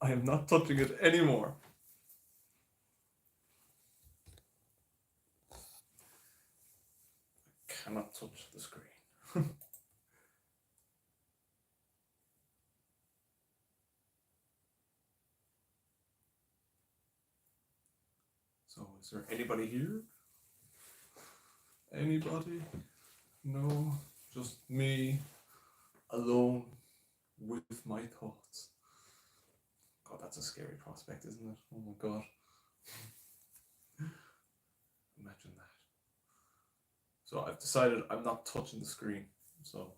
I am not touching it anymore. I cannot touch the screen. So, is there anybody here? Anybody? No, just me alone with my thoughts. God, that's a scary prospect, isn't it? Oh my God. Imagine that. So I've decided I'm not touching the screen. So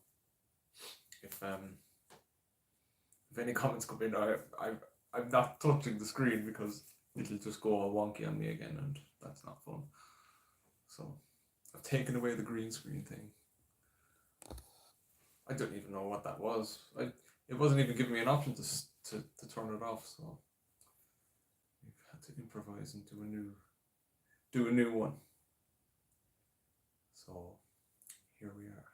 if any comments come in, I'm not touching the screen because it'll just go all wonky on me again, and that's not fun. So I've taken away the green screen thing. I don't even know what that was. It wasn't even giving me an option to turn it off. So we've had to improvise and do a new one. So here we are.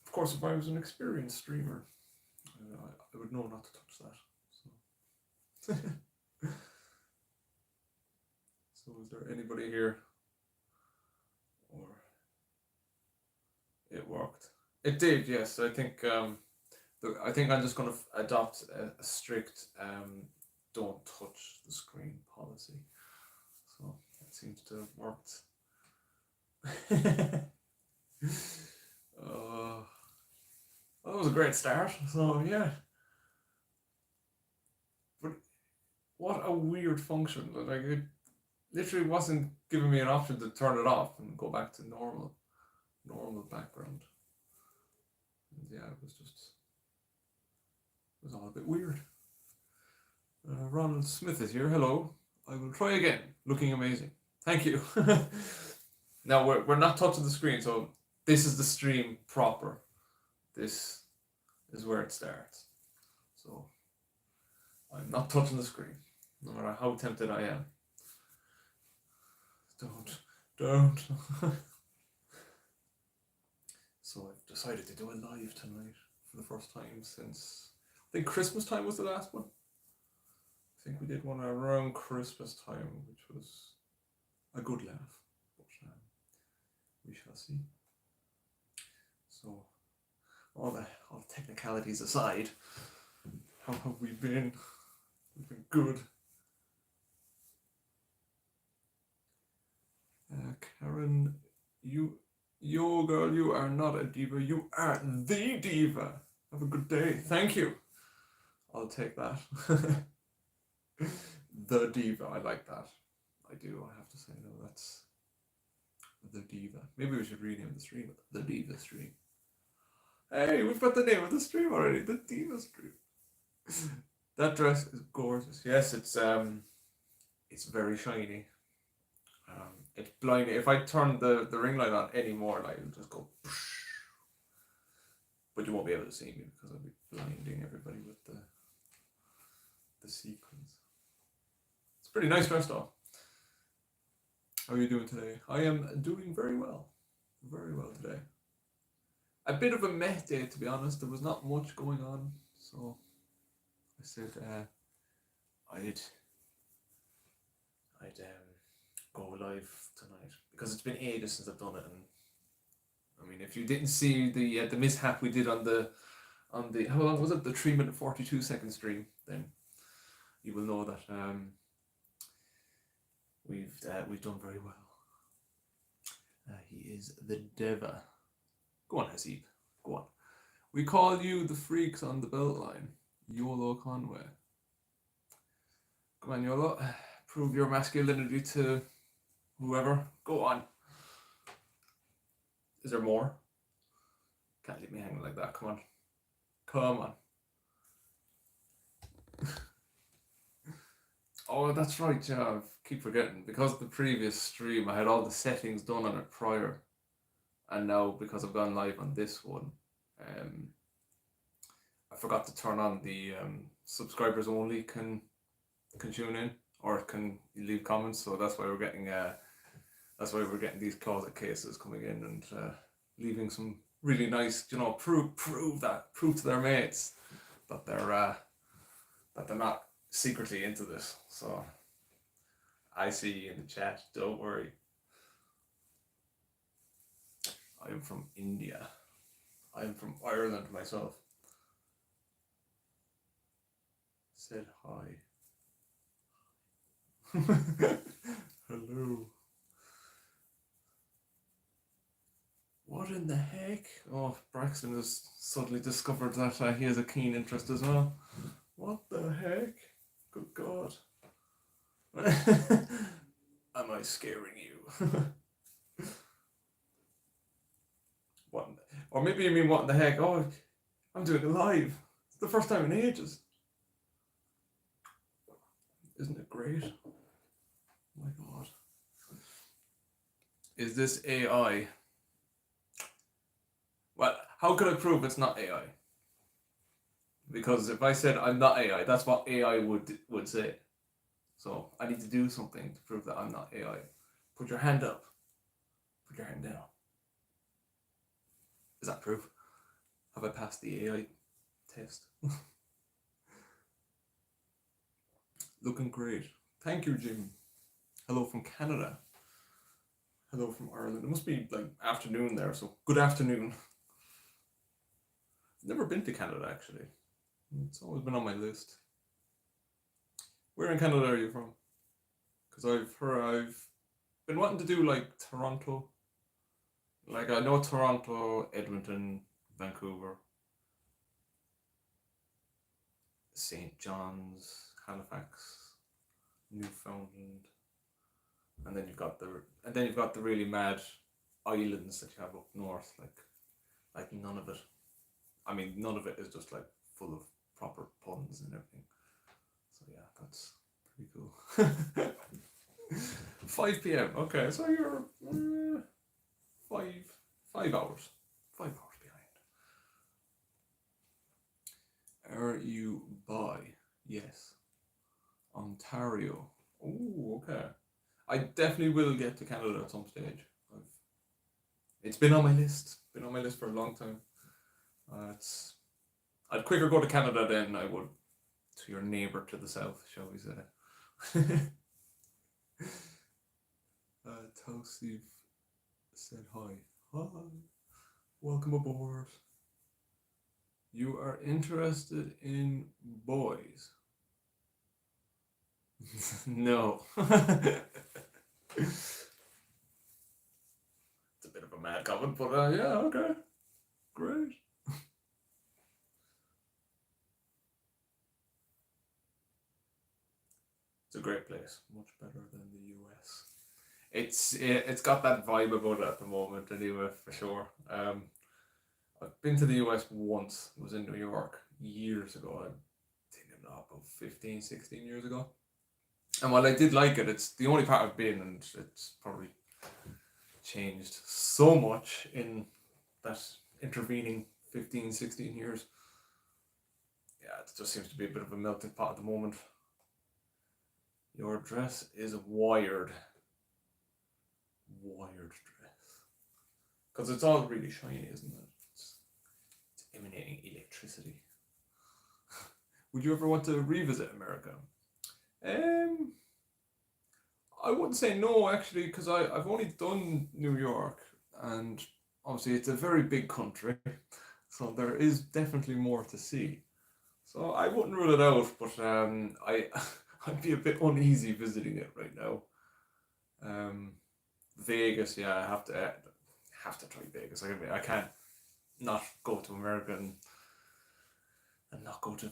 Of course, if I was an experienced streamer, I would know not to touch that. So, so is there anybody here? Or it worked? It did, yes. I think I'm just going to adopt a strict don't touch the screen policy. So that seems to have worked. That was a great start. So yeah, but what a weird function! Like it literally wasn't giving me an option to turn it off and go back to normal background. And yeah, it was all a bit weird. Ronald Smith is here. Hello. I will try again. Looking amazing. Thank you. Now we're not touching the screen, so this is the stream proper. This is where it starts. So I'm not touching the screen, no matter how tempted I am. Don't. So I've decided to do a live tonight for the first time since I think Christmas time was the last one. I think we did one around Christmas time, which was a good laugh, but we shall see. So all the technicalities aside, how have we been? We've been good. Karen, yo girl, you are not a diva, you are the diva. Have a good day. Thank you. I'll take that. The diva, I like that. I do, I have to say, no, that's the diva. Maybe we should rename the stream the diva stream. Hey, we've got the name of the stream already, the diva stream. That dress is gorgeous. Yes, it's very shiny. It's blinding. If I turn the ring light on anymore, like it'll just go. But you won't be able to see me because I'll be blinding everybody with the sequins. It's a pretty nice dress though. How are you doing today? I am doing very well. Very well today. A bit of a meh day, to be honest. There was not much going on, so I said I'd go live tonight because it's been ages since I've done it, and I mean, if you didn't see the mishap we did on the how long was it, the 3-minute 42-second stream, then you will know that we've done very well. He is the diva. Go on, Hasib. Go on. We call you the freaks on the Beltline. YOLO Conway. Come on, YOLO. Prove your masculinity to whoever. Go on. Is there more? Can't leave me hanging like that. Come on. Come on. Oh, that's right, yeah. I keep forgetting. Because of the previous stream, I had all the settings done on it prior. And now, because I've gone live on this one, I forgot to turn on the subscribers only can tune in or can leave comments. So that's why we're getting these closet cases coming in and leaving some really nice, prove to their mates that they're not secretly into this. So I see you in the chat. Don't worry. I am from India. I am from Ireland myself. Said hi. Hello. What in the heck? Oh, Braxton has suddenly discovered that he has a keen interest as well. What the heck? Good God. Am I scaring you? What? Or maybe you mean what in the heck? Oh, I'm doing it live. It's the first time in ages. Isn't it great? Oh my God. Is this AI? Well, how could I prove it's not AI? Because if I said I'm not AI, that's what AI would say. So I need to do something to prove that I'm not AI. Put your hand up. Put your hand down. Is that proof? Have I passed the AI test? Looking great. Thank you, Jim. Hello from Canada. Hello from Ireland. It must be like afternoon there, so good afternoon. Never been to Canada actually. It's always been on my list. Where in Canada are you from? Because I've been wanting to do like Toronto. Like I know Toronto, Edmonton, Vancouver, St. John's, Halifax, Newfoundland, and then you've got the really mad islands that you have up north, like none of it. I mean, none of it is just like full of proper puns and everything. So yeah, that's pretty cool. 5 p.m. Okay, so you're 5 hours. 5 hours behind. Are you by? Yes. Ontario. Oh, okay. I definitely will get to Canada at some stage. It's been on my list. Been on my list for a long time. I'd quicker go to Canada than I would to your neighbour to the south, shall we say. Tausif said hi. Hi. Welcome aboard. You are interested in boys? No. It's a bit of a mad comment, but yeah, okay. Great. It's a great place, much better than the US. It's got that vibe about it at the moment, anyway, for sure. I've been to the US once. I was in New York years ago. I'm thinking about 15, 16 years ago. And while I did like it, it's the only part I've been, and it's probably changed so much in that intervening 15, 16 years. Yeah, it just seems to be a bit of a melting pot at the moment. Your dress is wired. Wired dress. Because it's all really shiny, isn't it? It's emanating electricity. Would you ever want to revisit America? I wouldn't say no, actually, because I've only done New York, and obviously it's a very big country, so there is definitely more to see. So I wouldn't rule it out, but I'd be a bit uneasy visiting it right now. Vegas, yeah, I have to try Vegas. I can't not go to America and not go to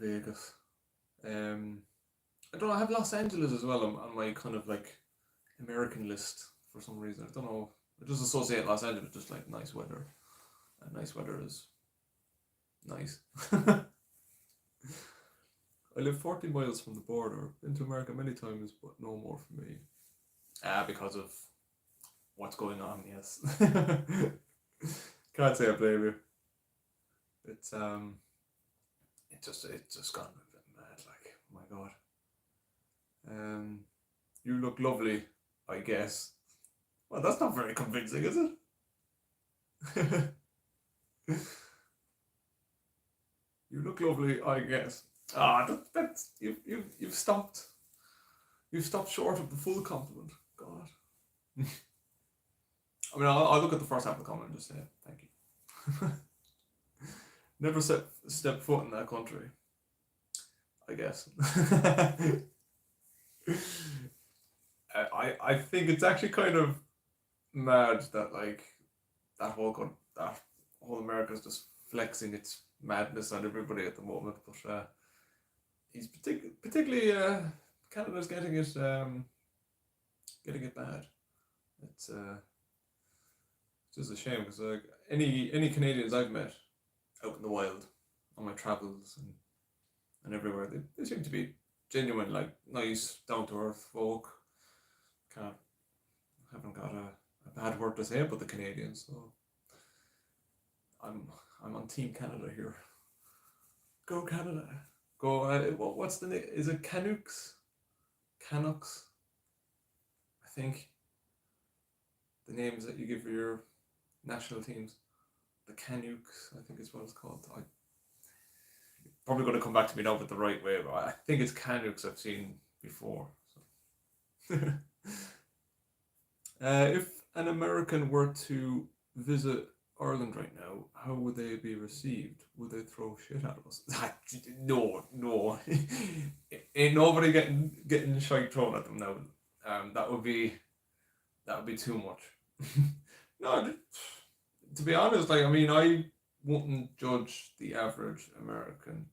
Vegas. I don't know. I have Los Angeles as well on my kind of like American list for some reason. I don't know. I just associate Los Angeles with just like nice weather, and nice weather is nice. I live 40 miles from the border. Been to America many times, but no more for me. Because of what's going on. Yes. Can't say I blame you. It's just gone a bit mad. Like, oh my God. You look lovely, I guess. Well, that's not very convincing, is it? You look lovely, I guess. That's you've stopped. You've stopped short of the full compliment. God. I mean, I'll look at the first half of the comment and just say thank you. Never step foot in that country. I guess. I think it's actually kind of mad that like that whole America's just flexing its madness on everybody at the moment. But he's particularly Canada's getting it bad. It's just a shame because like any Canadians I've met out in the wild on my travels and everywhere, they seem to be genuine, like nice, down to earth folk. Haven't got a bad word to say about the Canadians, so I'm on Team Canada here. Go Canada! Go! What's the name? Is it Canucks? Canucks? I think the names that you give for your national teams. The Canucks, I think is what it's called. I'm probably going to come back to me now with the right way, but I think it's Canucks I've seen before. So. If an American were to visit Ireland right now, how would they be received? Would they throw shit at us? No. Ain't nobody getting shite thrown at them now. That would be too much. No, to be honest, like I mean, I wouldn't judge the average American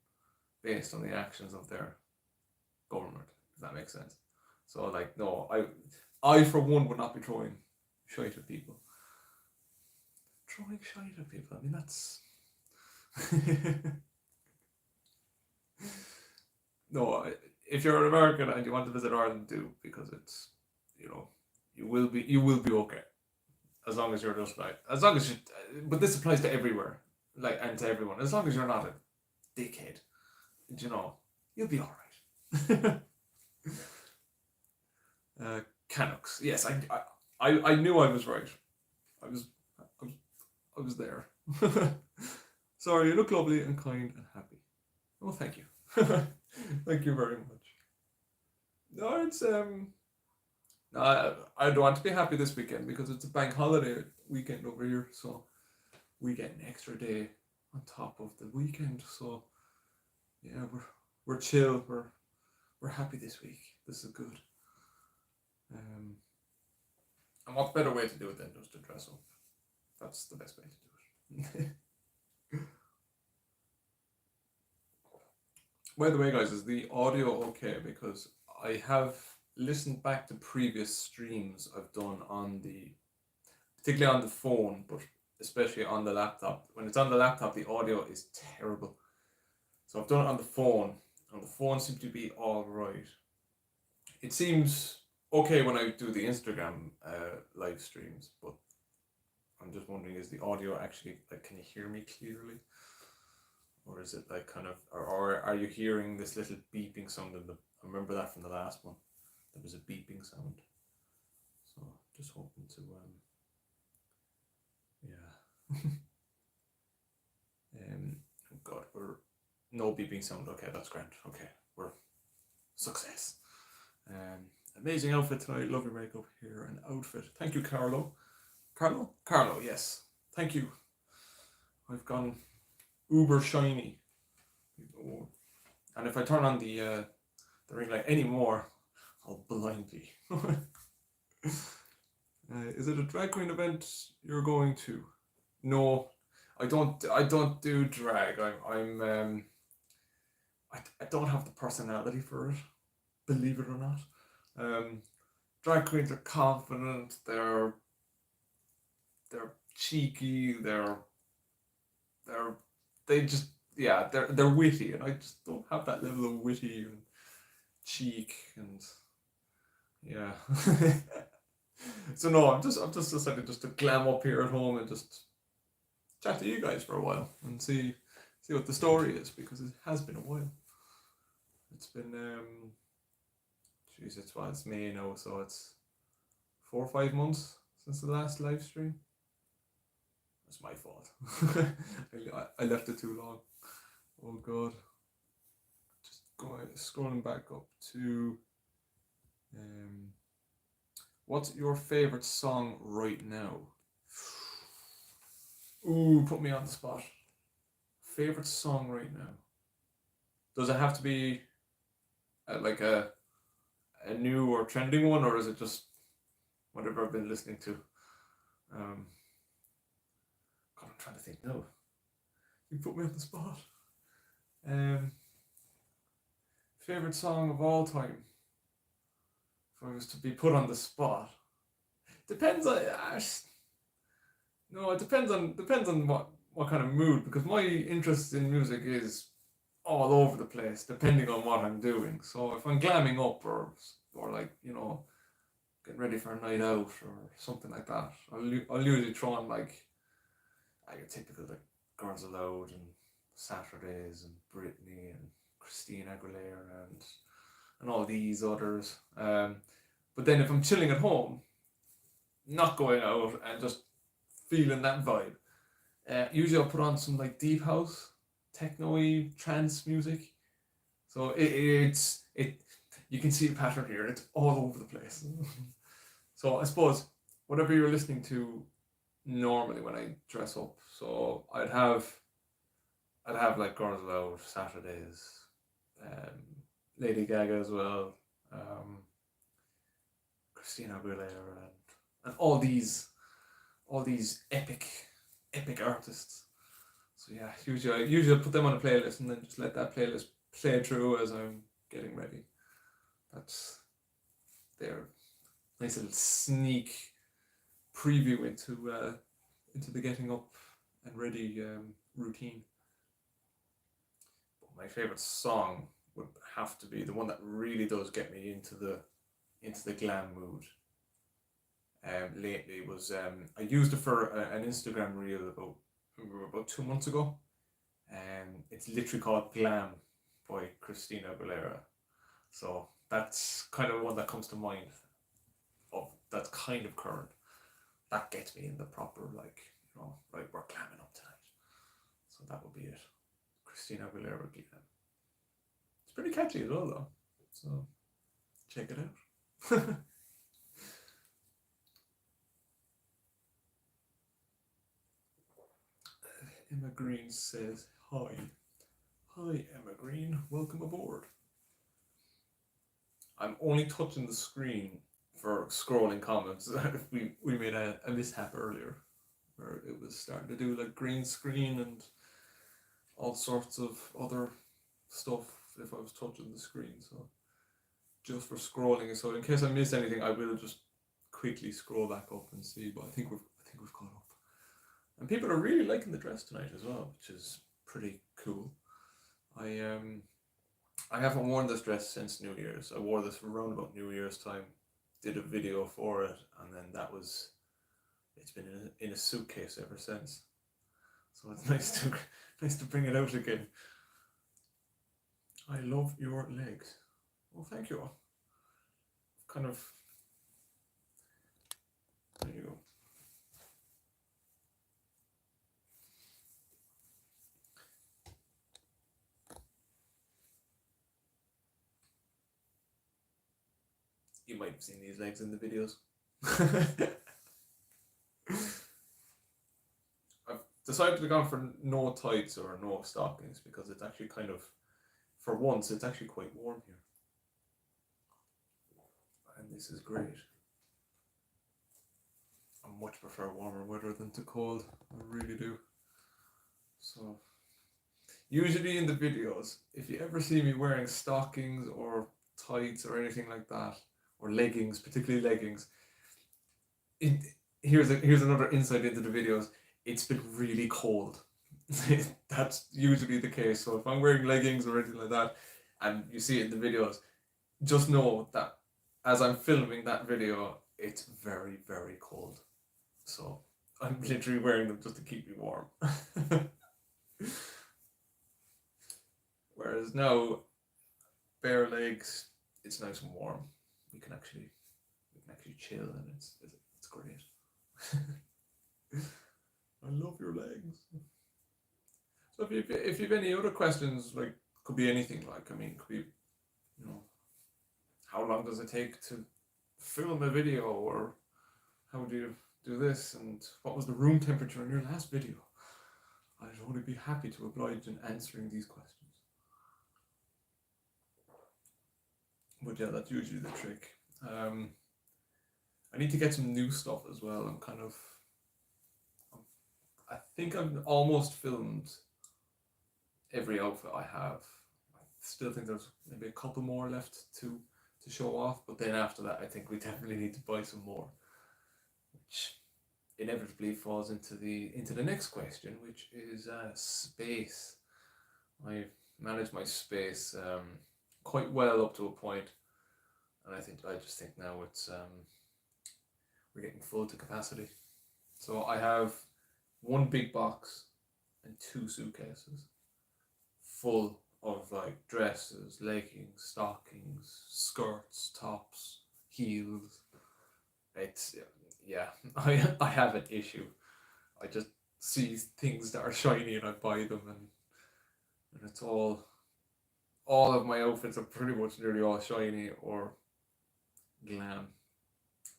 based on the actions of their government, if that makes sense. So like, no, I for one would not be throwing shite at people. Throwing shite at people, I mean that's no. If you're an American and you want to visit Ireland, do, because it's, you know, you will be okay. As long as you're just like, as long as you, but this applies to everywhere, like, and to everyone. As long as you're not a dickhead, you know, you'll be all right. Canucks, yes, I knew I was right. I was there. Sorry, you look lovely and kind and happy. Oh, thank you. Thank you very much. No, it's I don't want to be happy this weekend because it's a bank holiday weekend over here, so we get an extra day on top of the weekend. So yeah, we're chill. We're happy this week. This is good. And what better way to do it than just to dress up? That's the best way to do it. By the way, guys, is the audio okay? Because I have listened back to previous streams I've done particularly on the phone, but especially on the laptop. When it's on the laptop, the audio is terrible. So I've done it on the phone, and the phone seems to be all right. It seems okay when I do the Instagram live streams, but I'm just wondering, is the audio actually, like, can you hear me clearly? Or is it like kind of, or are you hearing this little beeping sound? I remember that from the last one. There was a beeping sound. So just hoping to, yeah. Oh God, no beeping sound. Okay, that's grand. Okay, we're success. Amazing outfit tonight. Love your makeup, hair, and outfit. Thank you, Carlo. Carlo, yes. Thank you. I've gone uber shiny. Oh. And if I turn on the ring light anymore, I'll blind you. Is it a drag queen event you're going to? No, I don't do drag. I don't have the personality for it, believe it or not. Drag queens are confident, they're cheeky, they're witty, and I just don't have that level of witty and cheek and yeah. So no, I've just decided just to glam up here at home and just chat to you guys for a while and see what the story is, because it has been a while. It's been it's May now, so it's 4 or 5 months since the last live stream. It's my fault. I left it too long. Oh god. Just going scrolling back up to what's your favorite song right now? Ooh, put me on the spot. Favorite song right now? Does it have to be like a new or trending one, or is it just whatever I've been listening to? God, I'm trying to think. No, you put me on the spot. Um, favorite song of all time. If I was to be put on the spot, depends on. No, it depends on what kind of mood, because my interest in music is all over the place depending on what I'm doing. So if I'm glamming up or like getting ready for a night out or something like that, I'll usually throw on like your typical like Girls Aloud and Saturdays and Britney and Christina Aguilera and all these others. But then if I'm chilling at home, not going out and just feeling that vibe, usually I'll put on some like deep house, techno-y, trance music. So it's you can see a pattern here. It's all over the place. So I suppose whatever you're listening to normally when I dress up. So I'd have like Girls Aloud, Saturdays, Lady Gaga as well, Christina Aguilera, and all these epic artists. So yeah, usually I put them on a playlist and then just let that playlist play through as I'm getting ready. That's their nice little sneak preview into the getting up and ready routine. But my favorite song would have to be the one that really does get me into the glam mood. Lately was I used it for an Instagram reel about 2 months ago. It's literally called Glam by Christina Aguilera. So that's kind of one that comes to mind of that's kind of current. That gets me in the proper right, we're glamming up tonight. So that would be it. Christina Aguilera Glam. It's pretty catchy as well though. So check it out. Emma Green says, hi. Hi, Emma Green. Welcome aboard. I'm only touching the screen for scrolling comments. we made a mishap earlier where it was starting to do like green screen and all sorts of other stuff if I was touching the screen. So just for scrolling. So in case I miss anything, I will just quickly scroll back up and see. But I think we've caught up. And people are really liking the dress tonight as well, which is pretty cool. I haven't worn this dress since New Year's. I wore this around about New Year's time, did a video for it, and then it's been in a suitcase ever since. So it's nice to bring it out again. I love your legs. Well, thank you. Kind of. There you go. You might have seen these legs in the videos. I've decided to go for no tights or no stockings because it's actually kind of, for once, it's actually quite warm here. And this is great. I much prefer warmer weather than too cold. I really do. So, usually in the videos, if you ever see me wearing stockings or tights or anything like that, or leggings, particularly leggings, here's another insight into the videos. It's been really cold. That's usually the case. So if I'm wearing leggings or anything like that, and you see it in the videos, just know that as I'm filming that video, it's very, very cold. So I'm literally wearing them just to keep me warm. Whereas now, bare legs, it's nice and warm. We can actually chill, and it's great. I love your legs. So if you've any other questions, like could be anything. Like I mean, could be you know how long does it take to film a video, or how do you do this, and what was the room temperature in your last video? I'd only be happy to oblige in answering these questions. But yeah, that's usually the trick. I need to get some new stuff as well. I think I've almost filmed every outfit I have. I still think there's maybe a couple more left to show off, but then after that, I think we definitely need to buy some more, which inevitably falls into the next question, which is space. I manage my space quite well up to a point, and I just think now it's we're getting full to capacity. So I have one big box and two suitcases full of like dresses, leggings, stockings, skirts, tops, heels. It's yeah, I have an issue. I just see things that are shiny and I buy them, and it's all of my outfits are pretty much nearly all shiny or glam.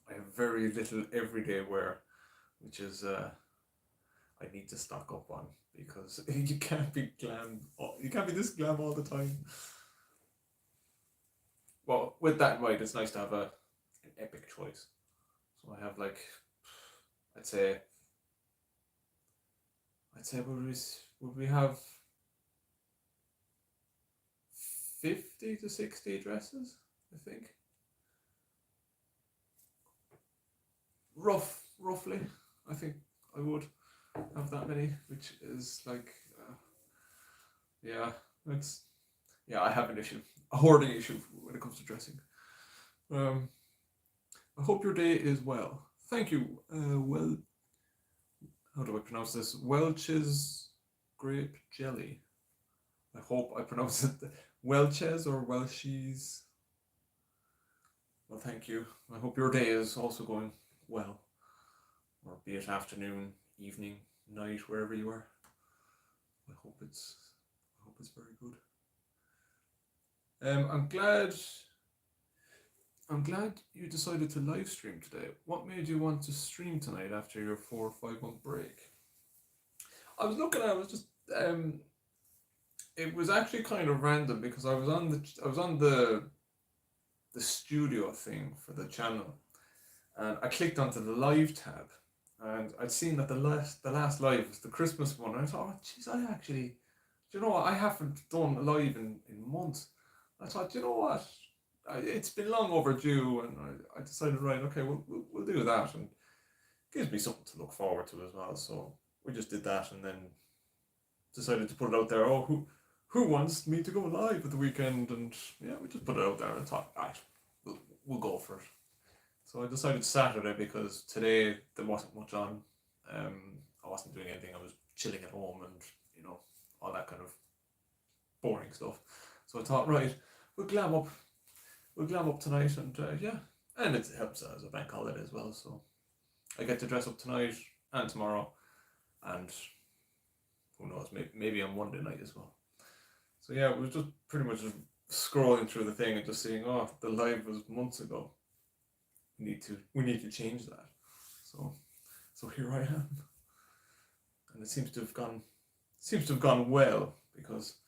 I have very little everyday wear, which is I need to stock up on, because you can't be glam. You can't be this glam all the time. Well, with that in mind, it's nice to have an epic choice. So I have like, I'd say, would we have 50 to 60 dresses? I think. Roughly, I think I would have that many, which is like, yeah, it's yeah. I have an issue, a hoarding issue when it comes to dressing. Um, I hope your day is well. Thank you. Well, how do I pronounce this? Welch's grape jelly. I hope I pronounce it Welch's or Welchies. Well, thank you. I hope your day is also going well, or be it afternoon, evening, night, wherever you are. I hope it's very good. I'm glad you decided to live stream today. What made you want to stream tonight after your 4 or 5 month break? I was looking at it, was just it was actually kind of random, because I was on the studio thing for the channel, and I clicked onto the live tab, and I'd seen that the last live was the Christmas one, and I thought, oh jeez, I actually, do you know what, I haven't done a live in months. I thought, you know what, it's been long overdue, and I decided, right, okay, we'll do that, and it gives me something to look forward to as well. So we just did that, and then decided to put it out there. Oh, who wants me to go live at the weekend? And yeah, we just put it out there and thought, right, we'll go for it. So I decided Saturday, because today there wasn't much on. I wasn't doing anything. I was chilling at home and all that kind of boring stuff. So I thought, right, we'll glam up tonight, and yeah, and it helps as a bank holiday as well. So I get to dress up tonight and tomorrow, and who knows, maybe on Monday night as well. So yeah, it was just pretty much just scrolling through the thing and just seeing, oh, the live was months ago. We need to change that. So here I am, and it seems to have gone well, because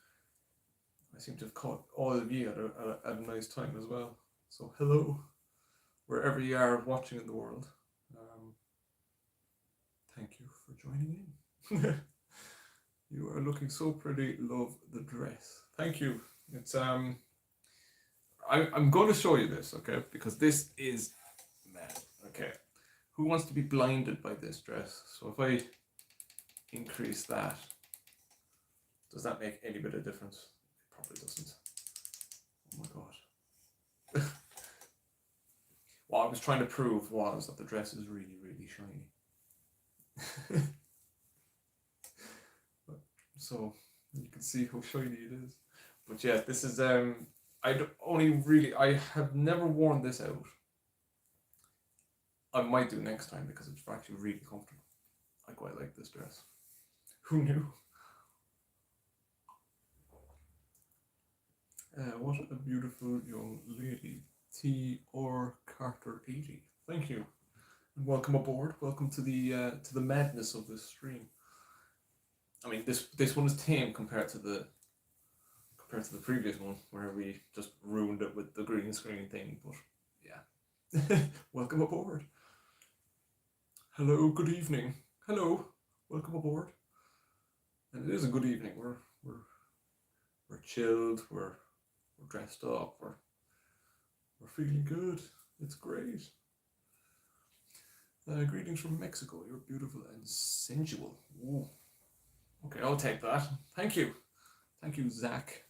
I seem to have caught all of you at a nice time as well. So hello, wherever you are watching in the world. Thank you for joining in. You are looking so pretty. Love the dress. Thank you. It's I'm going to show you this, okay? Because this is mad. Okay. Who wants to be blinded by this dress? So if I increase that, does that make any bit of difference? It probably doesn't. Oh my god. What I was trying to prove was that the dress is really, really shiny. So you can see how shiny it is. But yeah, this is I have never worn this out. I might do next time, because it's actually really comfortable. I quite like this dress. Who knew? What a beautiful young lady. T or Carter 80. Thank you. And welcome aboard. Welcome to the madness of this stream. I mean, this one is tame compared to the previous one where we just ruined it with the green screen thing. But yeah, welcome aboard. Hello, good evening. Hello, welcome aboard. And it is a good evening. We're chilled. We're dressed up. We're feeling good. It's great. Greetings from Mexico. You're beautiful and sensual. Ooh. Okay, I'll take that. Thank you. Thank you, Zach.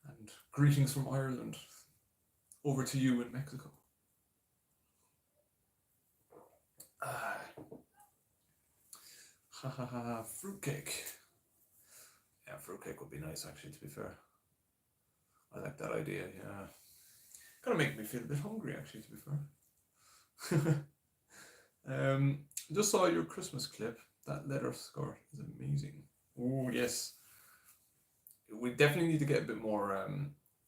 And greetings from Ireland. Over to you in Mexico. Ha ha ha, fruitcake. Yeah, fruitcake would be nice actually, to be fair. I like that idea, yeah. Gonna make me feel a bit hungry actually, to be fair. Just saw your Christmas clip. That leather skirt is amazing. Oh yes. We definitely need to get a bit more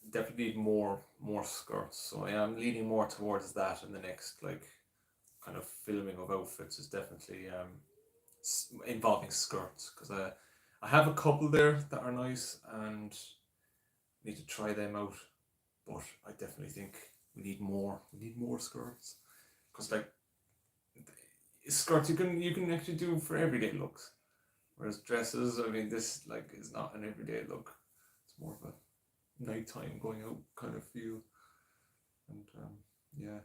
definitely need more skirts. So I am leaning more towards that in the next like kind of filming of outfits is definitely involving skirts, because I have a couple there that are nice and need to try them out, but I definitely think we need more skirts, because like skirts you can actually do for everyday looks, whereas dresses, I mean, this like is not an everyday look. It's more of a nighttime going out kind of feel. And yeah,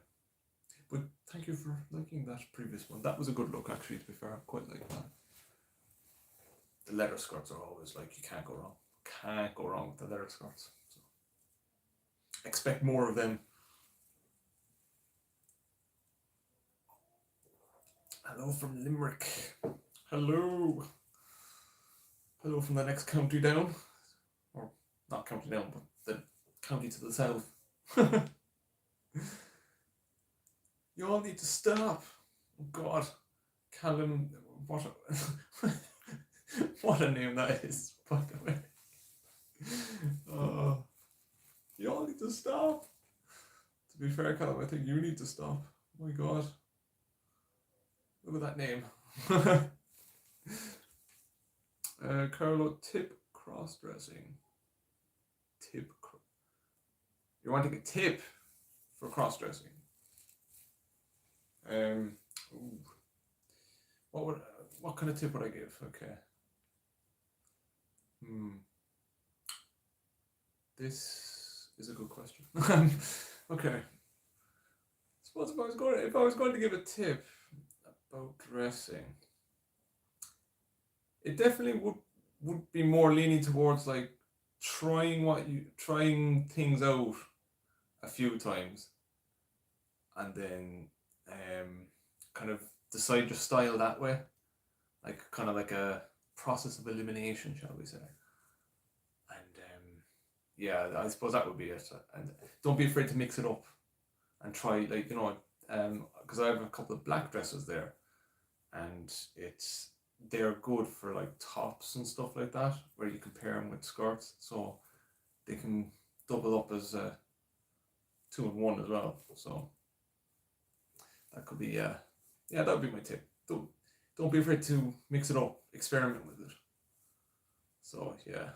but thank you for liking that previous one. That was a good look actually, to be fair. I quite like that. The leather skirts are always like, you can't go wrong. Can't go wrong with the leather skirts. So expect more of them. Hello from Limerick. Hello. Hello from the next county down. Or not county down, but the county to the south. You all need to stop. Oh God. Callum, what a, what a name that is, by the way. You all need to stop. To be fair, Callum, I think you need to stop. Oh my God. Look at that name. Carlo, tip cross-dressing. You're wanting a tip for cross-dressing. What kind of tip would I give? Okay. This is a good question. Okay. Suppose if I was going to give a tip about dressing, it definitely would be more leaning towards like trying things out a few times, and then kind of decide your style that way, like kind of like a process of elimination, shall we say. And yeah, I suppose that would be it. And don't be afraid to mix it up and try, like, you know, because I have a couple of black dresses there, and they're good for like tops and stuff like that, where you can pair them with skirts, so they can double up as 2-in-1 as well. So that could be yeah, that would be my tip. Don't be afraid to mix it up, experiment with it. So yeah,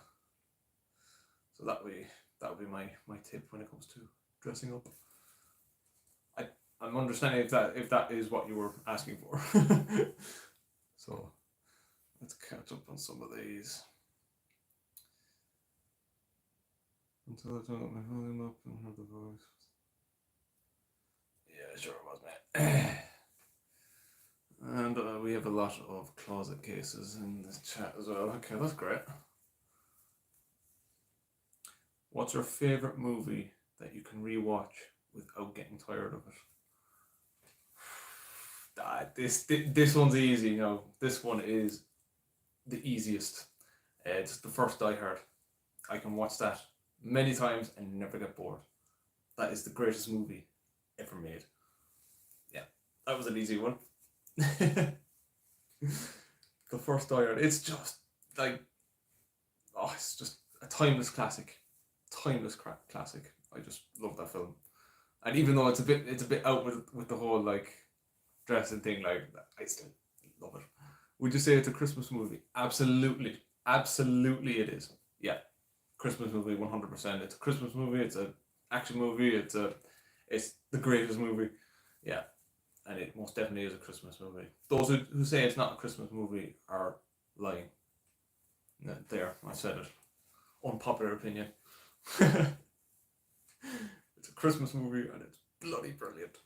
so that would be my tip when it comes to dressing up. I'm understanding if that is what you were asking for. So let's catch up on some of these. Until I turn up my volume up and heard the voice. Yeah, sure was, mate. And we have a lot of closet cases in this chat as well. Okay, that's great. What's your favourite movie that you can rewatch without getting tired of it? This one's easy. You know, this one is the easiest. It's the first Die Hard. I can watch that many times and never get bored. That is the greatest movie ever made. Yeah, that was an easy one. The first Die Hard. It's just like, it's just a timeless classic. timeless classic. I just love that film. And even though it's a bit out with the whole like dressing thing, like I still love it. Would you say it's a Christmas movie? Absolutely, absolutely, it is. Yeah, Christmas movie, 100%. It's a Christmas movie. It's a action movie. It's the greatest movie. Yeah, and it most definitely is a Christmas movie. Those who say it's not a Christmas movie are lying. No, there, I said it. Unpopular opinion. It's a Christmas movie and it's bloody brilliant.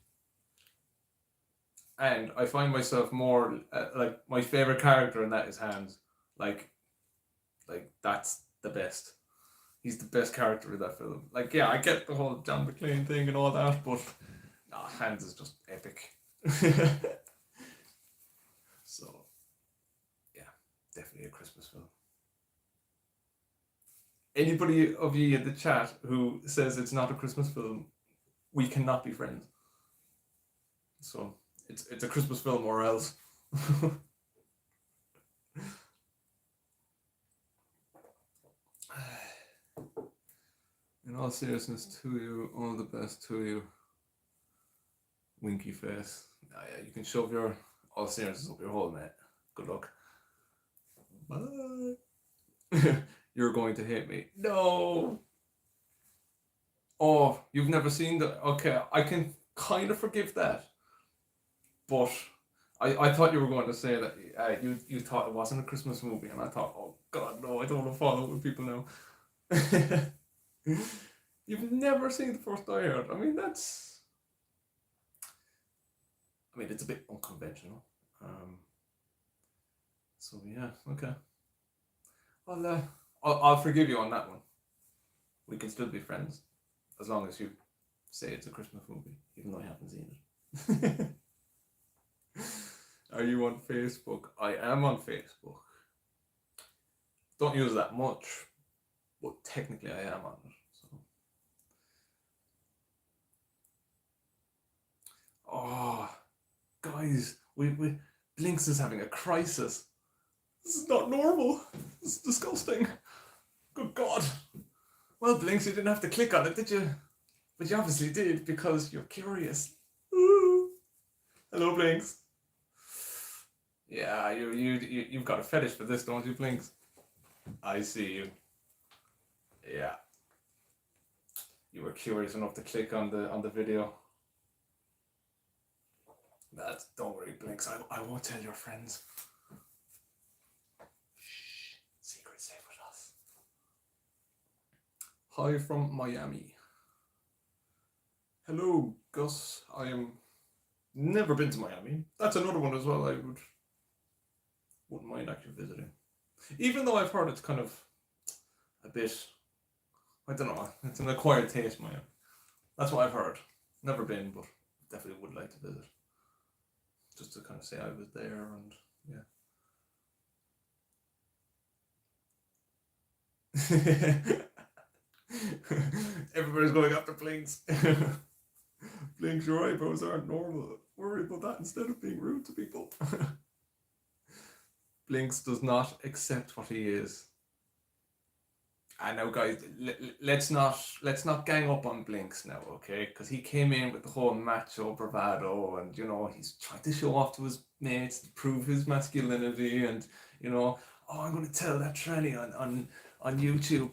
And I find myself more like my favorite character in that is Hans. Like that's the best. He's the best character in that film. Like, yeah, I get the whole John McClane thing and all that, but nah, Hans is just epic. So, yeah, definitely a Christmas film. Anybody of you in the chat who says it's not a Christmas film, we cannot be friends. So it's a Christmas film or else. In all seriousness, to you, all the best to you. Winky face. Yeah, you can shove your all seriousness up your hole, mate. Good luck. Bye. You're going to hate me. No. Oh, you've never seen the. Okay, I can kind of forgive that. But I thought you were going to say that you thought it wasn't a Christmas movie, and I thought, oh God, no, I don't want to follow with people now. You've never seen the first Die Hard. I mean, it's a bit unconventional. So yeah, okay. I'll forgive you on that one. We can still be friends, as long as you say it's a Christmas movie, even though I haven't seen it. Are you on Facebook? I am on Facebook. Don't use that much, but technically I am on it. So. Oh, guys, we Blinks is having a crisis. This is not normal. This is disgusting. Good God. Well, Blinks, you didn't have to click on it, did you? But you obviously did because you're curious. Ooh. Hello, Blinks. Yeah, you've got a fetish for this, don't you, Blinks? I see you. Yeah. You were curious enough to click on the video. Don't worry, Blinks. I won't tell your friends. Shh. Secret safe with us. Hi from Miami. Hello, Gus. I am never been to Miami. That's another one as well. I wouldn't mind actually visiting. Even though I've heard it's kind of a bit, I don't know, it's an acquired taste, Miami. That's what I've heard. Never been, but definitely would like to visit. Just to kind of say I was there and yeah. Everybody's going after Blinks. Blinks, your eyebrows aren't normal. Worry about that instead of being rude to people. Blinks does not accept what he is. I know, guys. Let's not gang up on Blinks now, okay? Because he came in with the whole macho bravado, and he's trying to show off to his mates to prove his masculinity, and oh, I'm going to tell that tranny on YouTube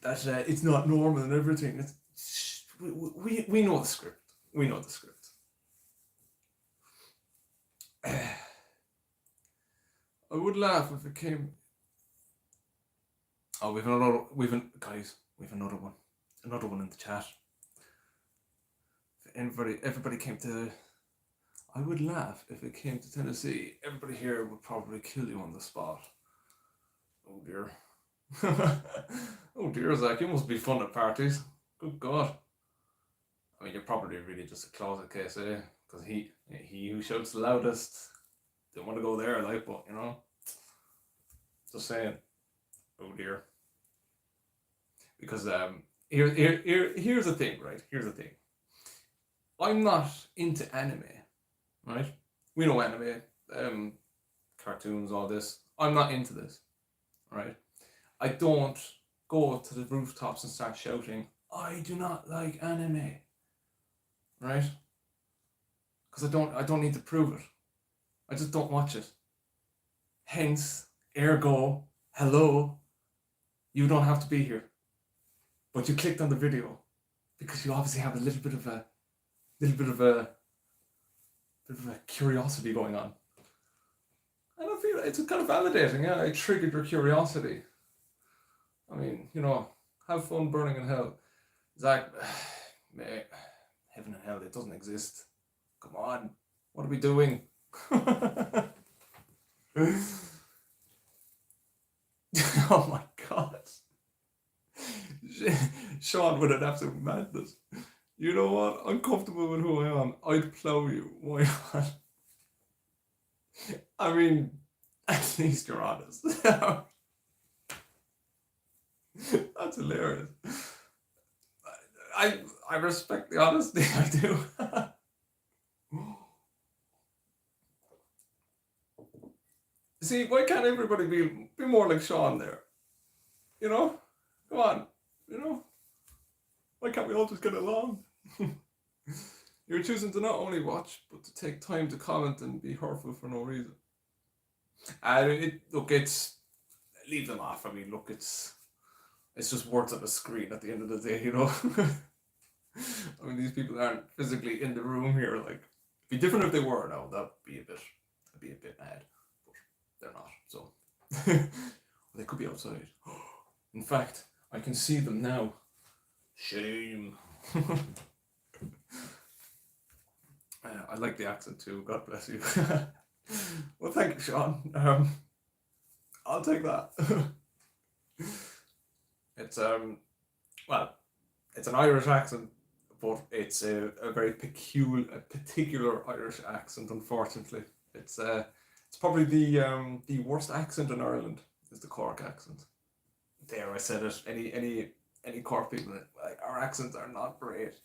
that it's not normal and everything. We know the script. We know the script. I would laugh if it came. Oh, we've another one. Another one in the chat. If everybody came to. I would laugh if it came to Tennessee. Everybody here would probably kill you on the spot. Oh dear. Oh dear, Zach, you must be fun at parties. Good God. I mean, you're probably really just a closet case, eh? Because he who shouts the loudest didn't want to go there, like, but just saying. Oh dear. Because here's the thing, right? Here's the thing. I'm not into anime, right? We know anime, cartoons, all this. I'm not into this, right? I don't go to the rooftops and start shouting, "I do not like anime," right? Because I don't need to prove it. I just don't watch it. Hence, ergo, hello, you don't have to be here. But you clicked on the video because you obviously have a little bit of a curiosity going on. And I feel it's kind of validating. Yeah, I triggered your curiosity. I mean, have fun burning in hell. Zach, mate, heaven and hell, it doesn't exist. Come on, what are we doing? Oh my god. Sean with an absolute madness. You know what? I'm comfortable with who I am. I'd plow you. Why not? I mean, at least you're honest. That's hilarious. I respect the honesty, I do. See, why can't everybody be more like Sean there? Come on, why can't we all just get along? You're choosing to not only watch, but to take time to comment and be hurtful for no reason. Leave them off. I mean, look, it's just words on the screen at the end of the day, I mean, these people aren't physically in the room here. Like, it'd be different if they were. Now that'd be a bit mad, but they're not. So they could be outside. In fact, I can see them now. Shame. I like the accent too. God bless you. Well, thank you, Sean. I'll take that. It's it's an Irish accent, but it's a very particular Irish accent. Unfortunately, it's probably the worst accent in Ireland is the Cork accent. There, I said it. Any Cork people, like, our accents are not great.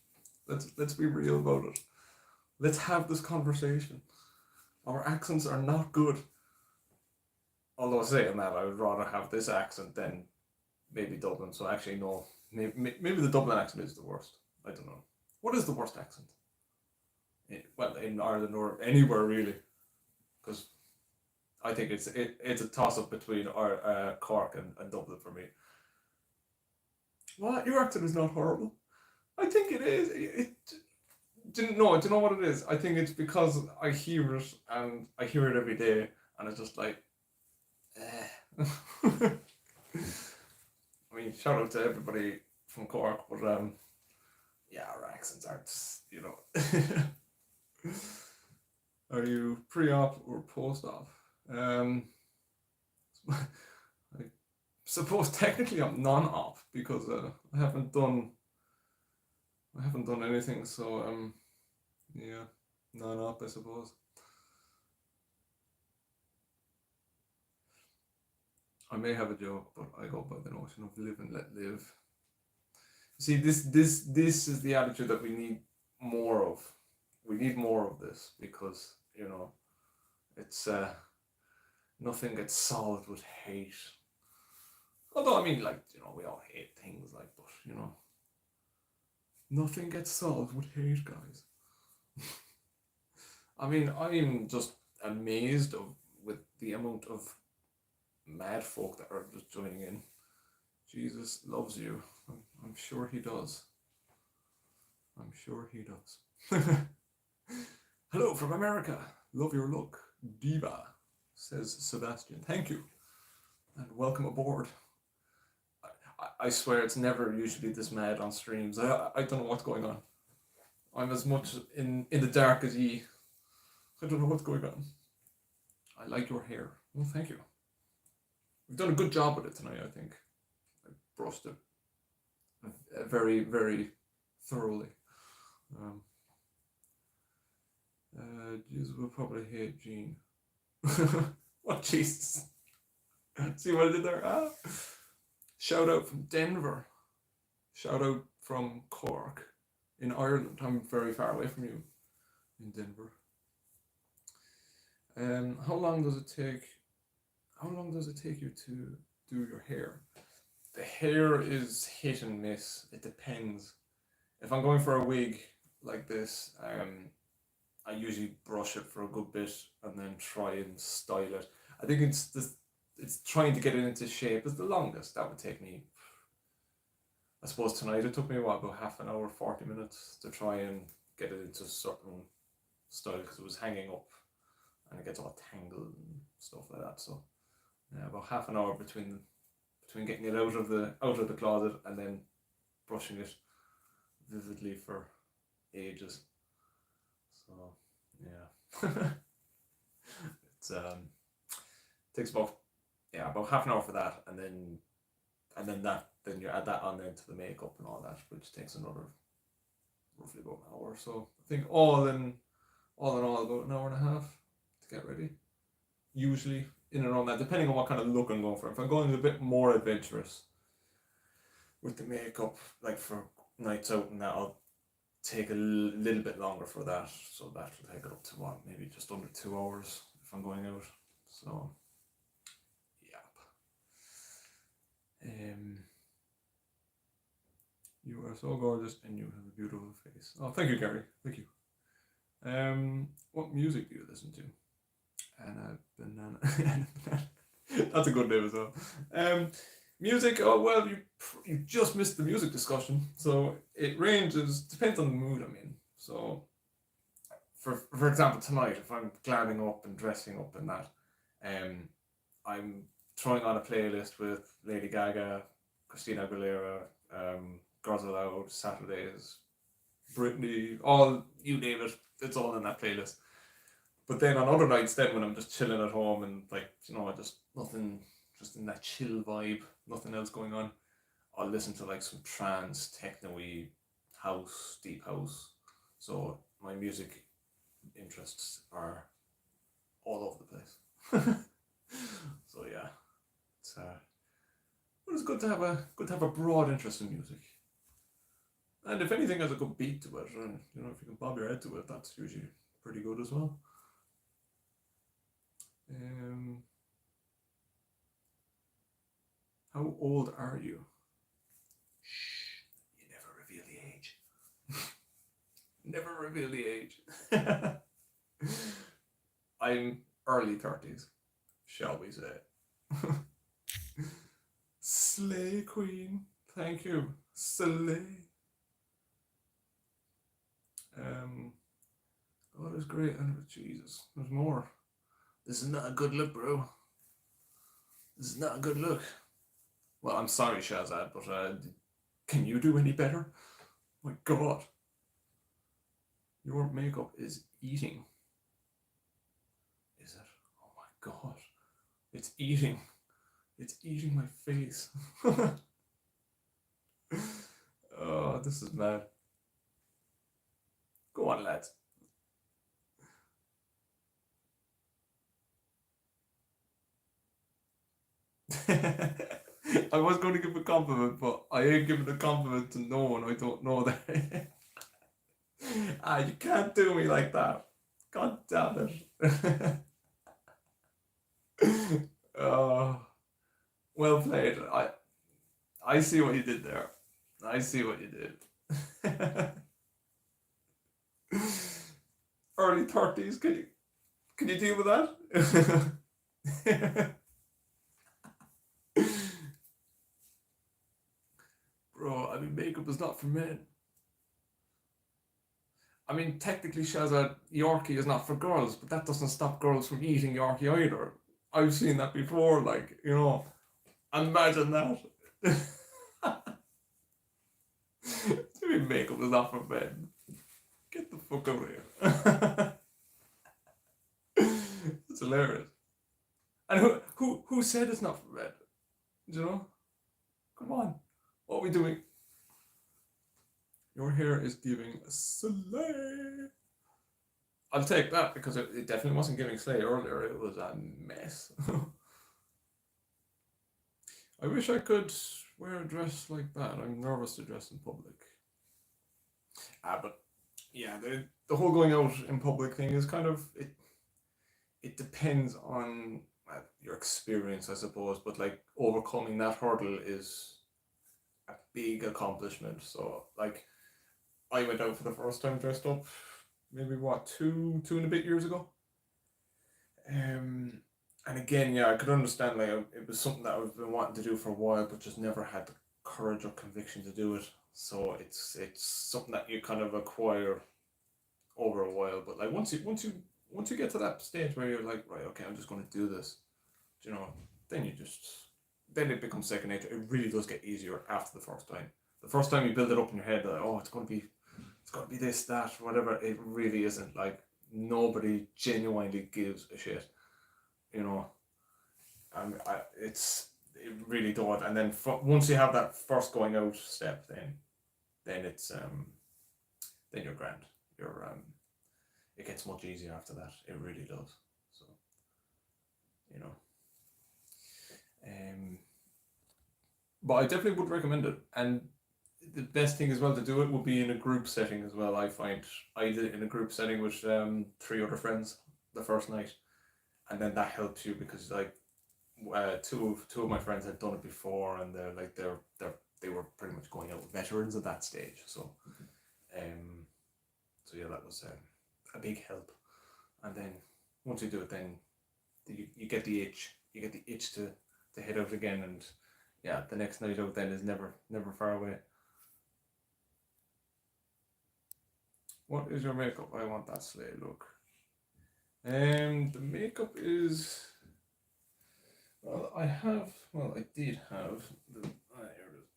Let's be real about it. Let's have this conversation. Our accents are not good. Although saying that, I would rather have this accent than maybe Dublin. So actually, no. Maybe the Dublin accent is the worst. I don't know. What is the worst accent? In Ireland or anywhere really, because I think it's a toss up between Cork and Dublin for me. What? Your accent is not horrible. I think it is. Do you know what it is? I think it's because I hear it and I hear it every day, and it's just like, eh. I mean, shout out to everybody from Cork, but yeah, our accents aren't, Are you pre-op or post-op? I suppose technically I'm non-op because I haven't done anything, so yeah, non-op, I suppose. I may have a joke, but I go by the notion of live and let live. See, this is the attitude that we need more of. We need more of this because it's nothing gets solved with hate. Although I mean, like, we all hate things, like, but nothing gets solved with hate, guys. I mean, I'm just amazed with the amount of mad folk that are just joining in. Jesus loves you. I'm sure he does. I'm sure he does. Hello from America. Love your look. Diva, says Sebastian. Thank you. And welcome aboard. I swear it's never usually this mad on streams. I don't know what's going on. I'm as much in the dark as ye. I don't know what's going on. I like your hair. Well, thank you. We've done a good job with it tonight, I think. I brushed it very, very thoroughly. Jesus will probably hate Gene. What, Jesus? See what I did there? Shout out from Denver. Shout out from Cork in Ireland. I'm very far away from you in Denver. How long does it take you to do your hair? The hair is hit and miss. It depends. If I'm going for a wig like this, I usually brush it for a good bit and then try and style it. I think it's trying to get it into shape is the longest. That would take me. I suppose tonight it took me about half an hour, 40 minutes to try and get it into a certain style because it was hanging up and it gets all tangled and stuff like that. So yeah, about half an hour between getting it out of the closet and then brushing it vividly for ages. So yeah, it's takes about half an hour for that, and then you add that on then to the makeup and all that, which takes another roughly about an hour. So I think all in all about an hour and a half to get ready. Usually in and around that, depending on what kind of look I'm going for. If I'm going a bit more adventurous with the makeup, like for nights out and that, I'll take a little bit longer for that. So that will take it up to what, maybe just under 2 hours if I'm going out. So, yeah. You are so gorgeous and you have a beautiful face. Oh, thank you, Gary. Thank you. What music do you listen to? Anna Banana. That's a good name as well. Music. Oh well, you just missed the music discussion. So it ranges. Depends on the mood I'm in. So, for example, tonight, if I'm glamming up and dressing up and that, I'm throwing on a playlist with Lady Gaga, Christina Aguilera, Girls Aloud, Saturdays, Britney, all you name it. It's all in that playlist. But then on other nights, then when I'm just chilling at home and just nothing, just in that chill vibe, nothing else going on, I'll listen to like some trance, techno-y, house, deep house. So my music interests are all over the place. So yeah, it's good to have a broad interest in music. And if anything has a good beat to it, and if you can bob your head to it, that's usually pretty good as well. How old are you? Shh, you never reveal the age. Never reveal the age. I'm early 30s, shall we say. Slay Queen, thank you. Slay. God is great, and Jesus, there's more. This is not a good look, bro. This is not a good look. Well, I'm sorry, Shazad, but can you do any better? My God. Your makeup is eating. Is it? Oh my God. It's eating. It's eating my face. Oh, this is mad. Go on, lads. I was going to give a compliment, but I ain't giving a compliment to no one I don't know that. You can't do me like that. God damn it. Well played. I see what you did there. I see what you did. Early 30s, can you deal with that? Bro, I mean, makeup is not for men. I mean, technically, Shazad, Yorkie is not for girls, but that doesn't stop girls from eating Yorkie either. I've seen that before, imagine that. Doing makeup is not for men. Get the fuck out of here. It's hilarious. And who said it's not for men? Do you know? Come on. What are we doing? Your hair is giving slay. I'll take that because it definitely wasn't giving slay earlier. It was a mess. I wish I could wear a dress like that. I'm nervous to dress in public. But yeah, the whole going out in public thing is kind of it depends on your experience, I suppose. But like overcoming that hurdle is big accomplishment. So like I went out for the first time dressed up maybe what, two and a bit years ago. And again, yeah, I could understand like it was something that I've been wanting to do for a while, but just never had the courage or conviction to do it. So it's something that you kind of acquire over a while. But like once you get to that stage where you're like, right, okay, I'm just going to do this, you know, then you just then it becomes second nature. It really does get easier after the first time. The first time you build it up in your head, like, oh, it's going to be this, that, whatever. It really isn't. Like nobody genuinely gives a shit, you know. It really don't. And then once you have that first going out step, then it's then you're grand. You're it gets much easier after that. It really does. So you know, but I definitely would recommend it. And the best thing as well to do it would be in a group setting as well. I find I did it in a group setting with three other friends the first night, and then that helps you because like two of my friends had done it before, and they were pretty much going out with veterans at that stage. So so yeah, that was a big help. And then once you do it, then you get the itch. You get the itch to head out again, and yeah, the next night out then is never far away. What is your makeup? I want that sleigh look. The makeup is I did have here it is.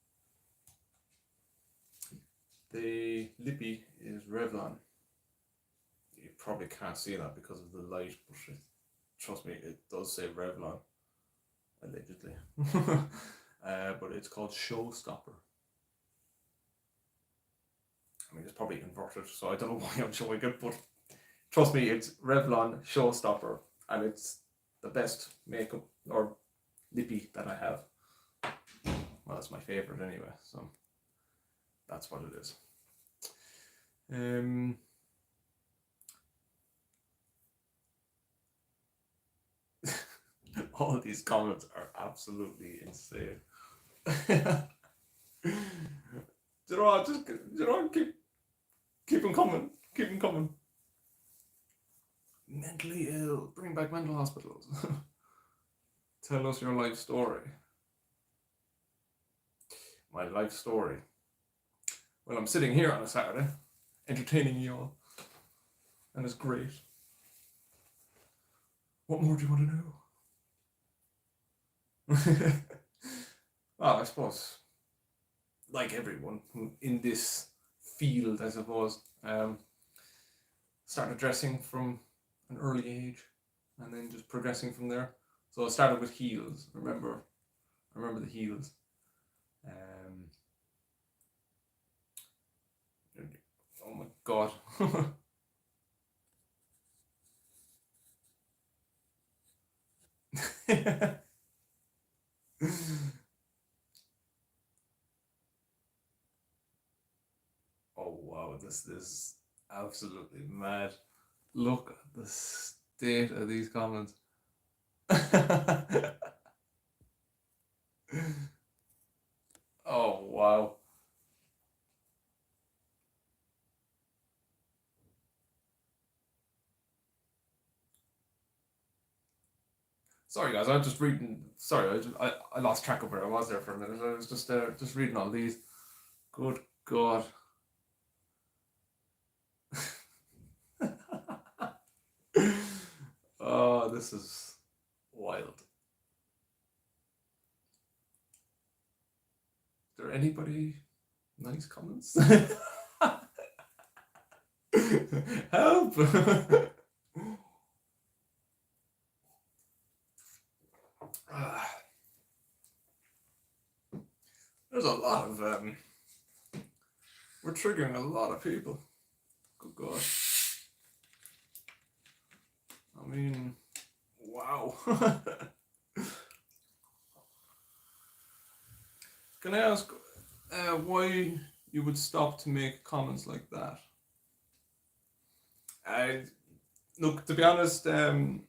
The lippy is Revlon. You probably can't see that because of the light, but trust me, it does say Revlon, allegedly. But it's called Showstopper. I mean, it's probably inverted, so I don't know why I'm showing it, but trust me, it's Revlon Showstopper, and it's the best makeup or lippy that I have. Well, it's my favorite anyway, so that's what it is. All of these comments are absolutely insane. You know what? Just keep them coming. Keep them coming. Mentally ill. Bring back mental hospitals. Tell us your life story. My life story. Well, I'm sitting here on a Saturday, entertaining you all, and it's great. What more do you want to know? Well, I suppose, like everyone who in this field, I suppose, started dressing from an early age, and then just progressing from there. So I started with heels. I remember the heels. Oh my god. Oh wow, this is absolutely mad. Look at the state of these comments. Oh wow. Sorry guys, I'm just reading. Sorry, I lost track of where I was there for a minute. I was just reading all these. Good God. Oh, this is wild. Is there anybody nice comments? Help! There's a lot of we're triggering a lot of people. Good God. I mean, wow. Can I ask why you would stop to make comments like that? Look, to be honest, I'm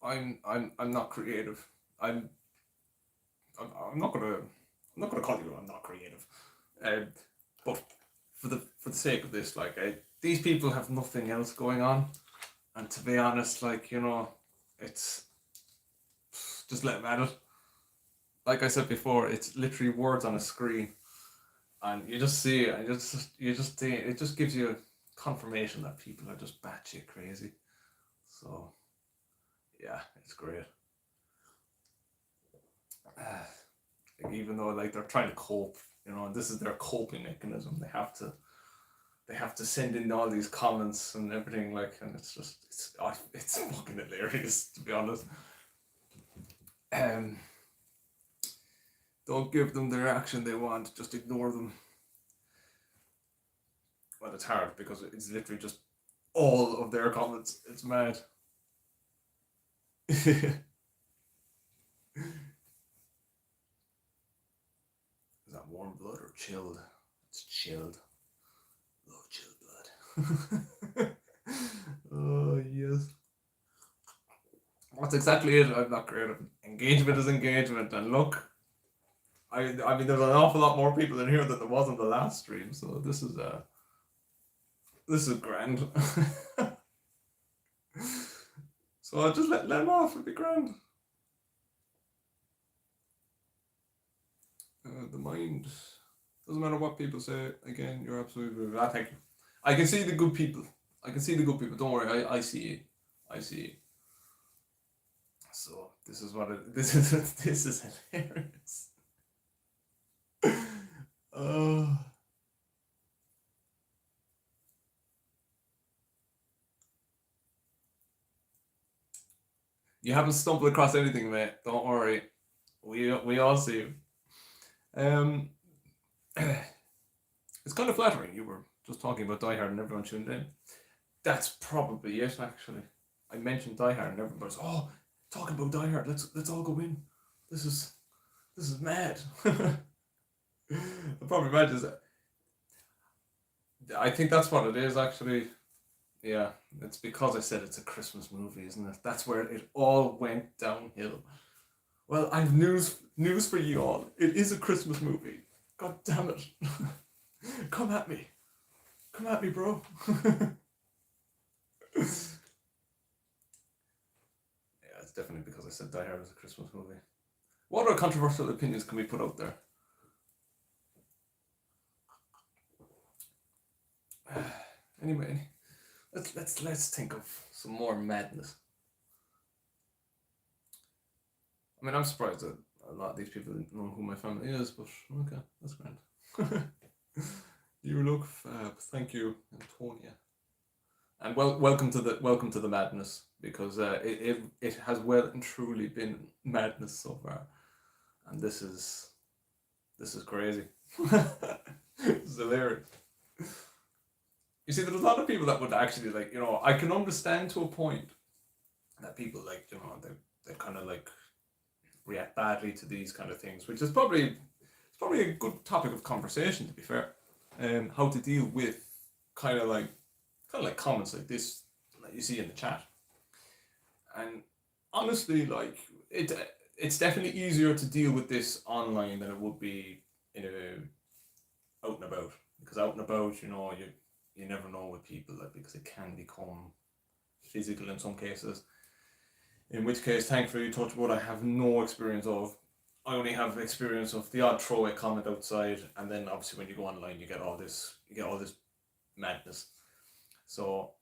not creative. I'm not gonna I'm not going to call you I'm not creative, um, but for the sake of this, like these people have nothing else going on, and to be honest, like it's just let them at it. Like I said before, it's literally words on a screen, and you just see it, and you just see it. It just gives you confirmation that people are just batshit crazy. So yeah, it's great. Like, even though like they're trying to cope, and this is their coping mechanism. They have to send in all these comments and everything, like, and it's fucking hilarious, to be honest. Um, don't give them the reaction they want. Just ignore them. Well, it's hard because it's literally just all of their comments. It's mad. Is that warm blood or chilled? It's chilled. Love chilled blood. Oh yes. That's exactly it. I'm not creative. Engagement is engagement, and look, I mean, there's an awful lot more people in here than there was on the last stream, so this is grand. So I'll just let them off. It'd be grand. The mind doesn't matter what people say. Again, you're absolutely right. Thank you. I can see the good people. I can see the good people. Don't worry. I see it. I see it. So this is what it. This is hilarious. Oh. You haven't stumbled across anything, mate. Don't worry. We all see you. Um, it's kind of flattering. You were just talking about Die Hard and everyone tuned in. That's probably it, actually. I mentioned Die Hard and everybody's talking about Die Hard. Let's all go in. This is mad. The problem is that I think that's what it is, actually. Yeah, it's because I said it's a Christmas movie, isn't it? That's where it all went downhill. Well, I've news for you all. It is a Christmas movie. God damn it! Come at me, bro. Yeah, it's definitely because I said Die Hard was a Christmas movie. What other controversial opinions can we put out there? Anyway, let's think of some more madness. I mean, I'm surprised that a lot of these people didn't know who my family is, but okay, that's grand. You look fab. Thank you, Antonia. And welcome to the madness, because it has well and truly been madness so far, and this is crazy. It's hilarious. You see, there's a lot of people that would actually I can understand to a point that people they kind of like react badly to these kind of things, which is probably a good topic of conversation, to be fair. How to deal with kind of like comments like this that you see in the chat. And honestly, like it's definitely easier to deal with this online than it would be out and about, because out and about, you never know with people, like, because it can become physical in some cases. In which case, thankfully, touch wood, I have no experience of. I only have experience of the odd throwaway comment outside, and then obviously when you go online, you get all this madness. So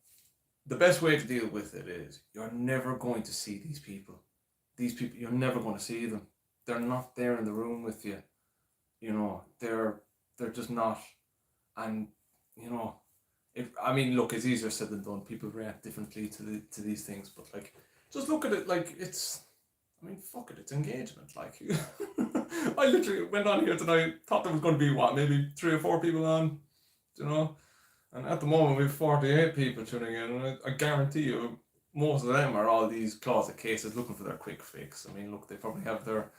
the best way to deal with it is you're never going to see these people. These people, you're never going to see them. They're not there in the room with you. They're just not. And look, it's easier said than done. People react differently to these things, but like, just look at it like it's. I mean, fuck it, it's engagement. Like, I literally went on here tonight, thought there was going to be maybe 3 or 4 people on, and at the moment we have 48 people tuning in, and I guarantee you, most of them are all these closet cases looking for their quick fix. I mean, look, they probably have they're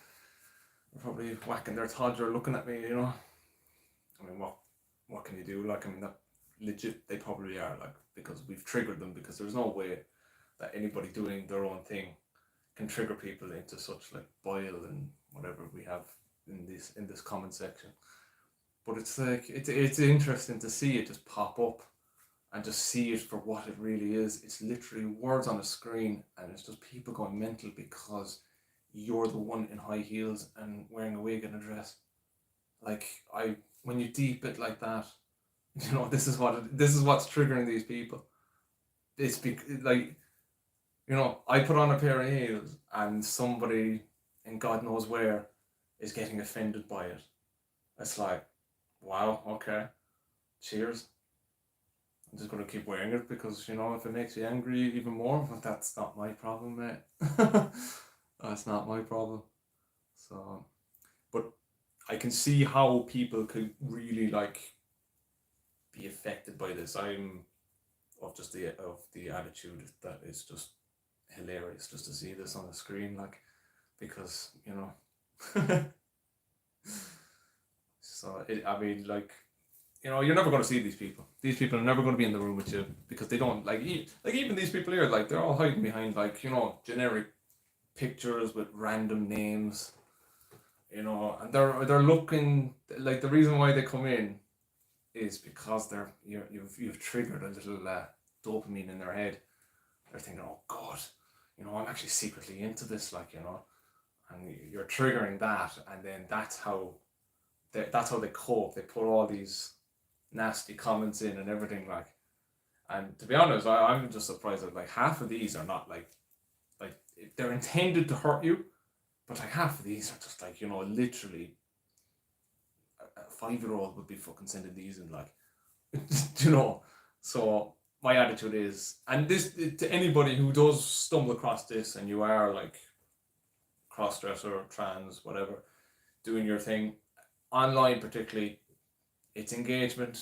probably whacking their toddler, looking at me, I mean, what can you do? Like, I mean, that legit, they probably are, like, because we've triggered them, because there's no way that anybody doing their own thing can trigger people into such like bile and whatever we have in this comment section. But it's like it's interesting to see it just pop up and just see it for what it really is. It's literally words on a screen, and it's just people going mental because you're the one in high heels and wearing a wig and a dress. Like when you deep it like that, this is what's triggering these people. It's like I put on a pair of heels and somebody in God knows where is getting offended by it. It's like, wow, okay, cheers. I'm just gonna keep wearing it because if it makes you angry even more, but that's not my problem, mate. That's not my problem. So, but I can see how people could really be affected by this. I'm of just the attitude that is just hilarious just to see this on the screen, because so I mean, you're never going to see these people. These people are never going to be in the room with you because they don't even these people here, they're all hiding behind generic pictures with random names, and they're looking like the reason why they come in is because you've triggered a little dopamine in their head. They're thinking, oh God, I'm actually secretly into this, and you're triggering that, and then that's how they cope. They put all these nasty comments in and everything, and to be honest, I'm just surprised that half of these are not like they're intended to hurt you, but half of these are just literally a 5-year-old would be fucking sending these in so my attitude is, and this to anybody who does stumble across this and you are cross-dresser, trans, whatever, doing your thing online particularly, it's engagement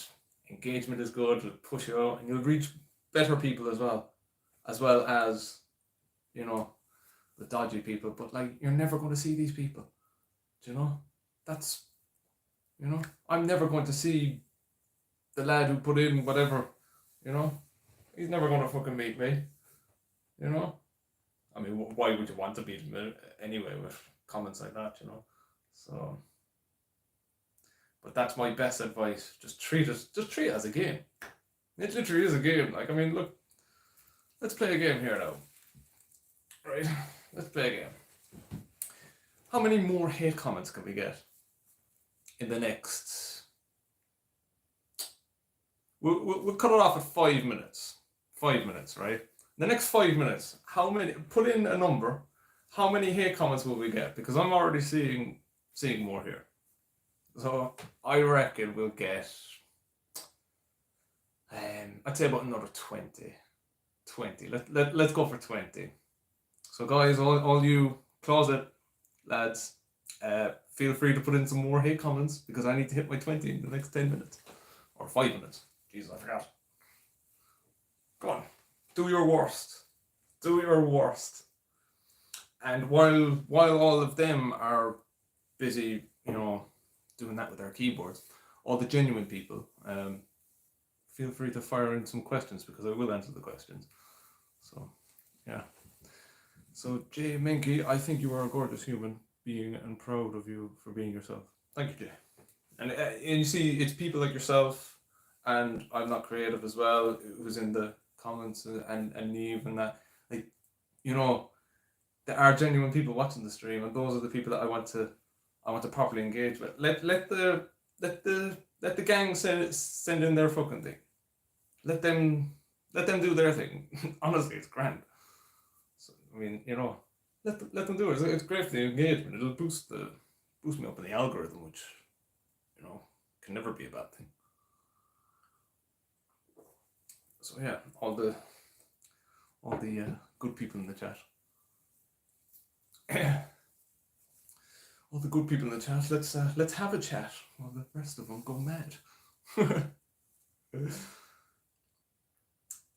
is good. It'll push you out and you'll reach better people as well as the dodgy people, but you're never going to see these people. That's I'm never going to see the lad who put in whatever, he's never going to fucking meet me, I mean, why would you want to meet him anyway with comments like that, so, but that's my best advice. Just treat it as a game. It literally is a game. I mean, look, let's play a game here now. Right, let's play a game. How many more hate comments can we get in the next? We'll cut it off at 5 minutes. 5 minutes, right? The next 5 minutes, how many? Put in a number. How many hate comments will we get? Because I'm already seeing more here. So I reckon we'll get. I'd say about another 20. 20. Let's go for 20. So guys, all you closet lads, feel free to put in some more hate comments because I need to hit my 20 in the next 10 minutes. Or 5 minutes. Jesus, I forgot. Go on. Do your worst. Do your worst. And while all of them are busy, doing that with their keyboards, all the genuine people, feel free to fire in some questions because I will answer the questions. So, yeah. So, Jay Menke, I think you are a gorgeous human being and proud of you for being yourself. Thank you, Jay. And you see, it's people like yourself, and I'm not creative as well, who's in the comments, and Neve and that. There are genuine people watching the stream, and those are the people that I want to properly engage with. Let the gang send in their fucking thing. Let them do their thing. Honestly, it's grand. So I mean, let them do it. It's great for the engagement. It'll boost me up in the algorithm, which can never be a bad thing. So yeah, all the good people in the chat. All the good people in the chat. Let's have a chat while the rest of them go mad.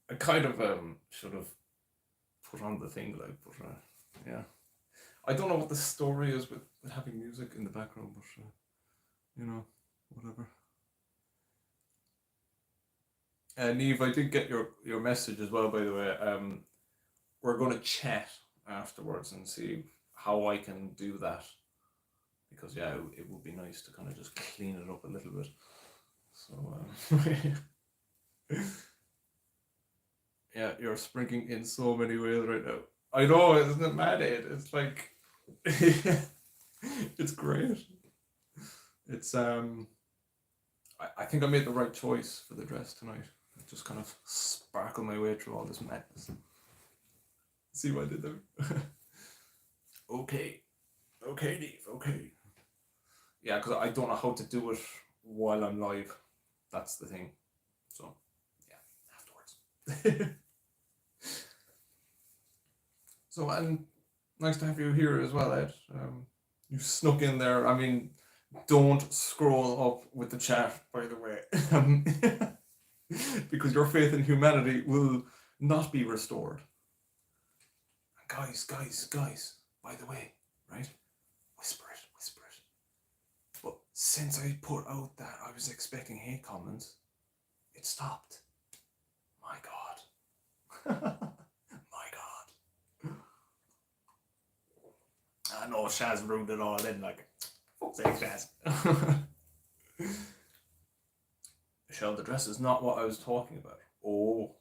I kind of should have put on the thing, but yeah, I don't know what the story is with having music in the background, but whatever. Neve, I did get your message as well, by the way. We're going to chat afterwards and see how I can do that because it would be nice to kind of just clean it up a little bit. So yeah, you're sprinking in so many ways right now. I know, isn't it mad, Ed? It's like it's great. It's I think I made the right choice for the dress tonight. Just kind of sparkle my way through all this madness. See what I did there? Okay, Dave. Okay. Yeah, because I don't know how to do it while I'm live. That's the thing. So yeah, afterwards. So, and nice to have you here as well, Ed. You snuck in there. I mean, don't scroll up with the chat, by the way, because your faith in humanity will not be restored. Guys, by the way, right? Whisper it. But since I put out that I was expecting hate comments, it stopped. My God. My God. I know Shaz ruined it all then, like, fuck's sake, Shaz. Michelle, the dress is not what I was talking about. Oh.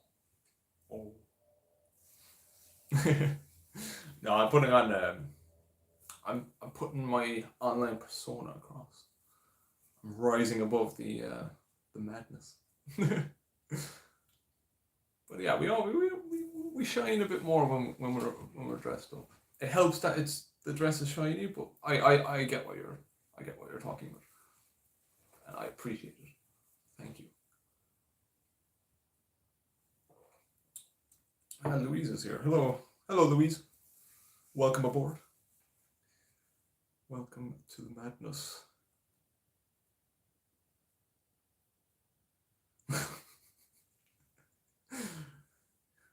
No, I'm putting on I'm putting my online persona across. I'm rising above the madness. But yeah, we shine a bit more when we're dressed up. It helps that the dress is shiny, but I get what you're talking about, and I appreciate it. Thank you. And Louise is here. Hello, Louise. Welcome aboard. Welcome to the madness.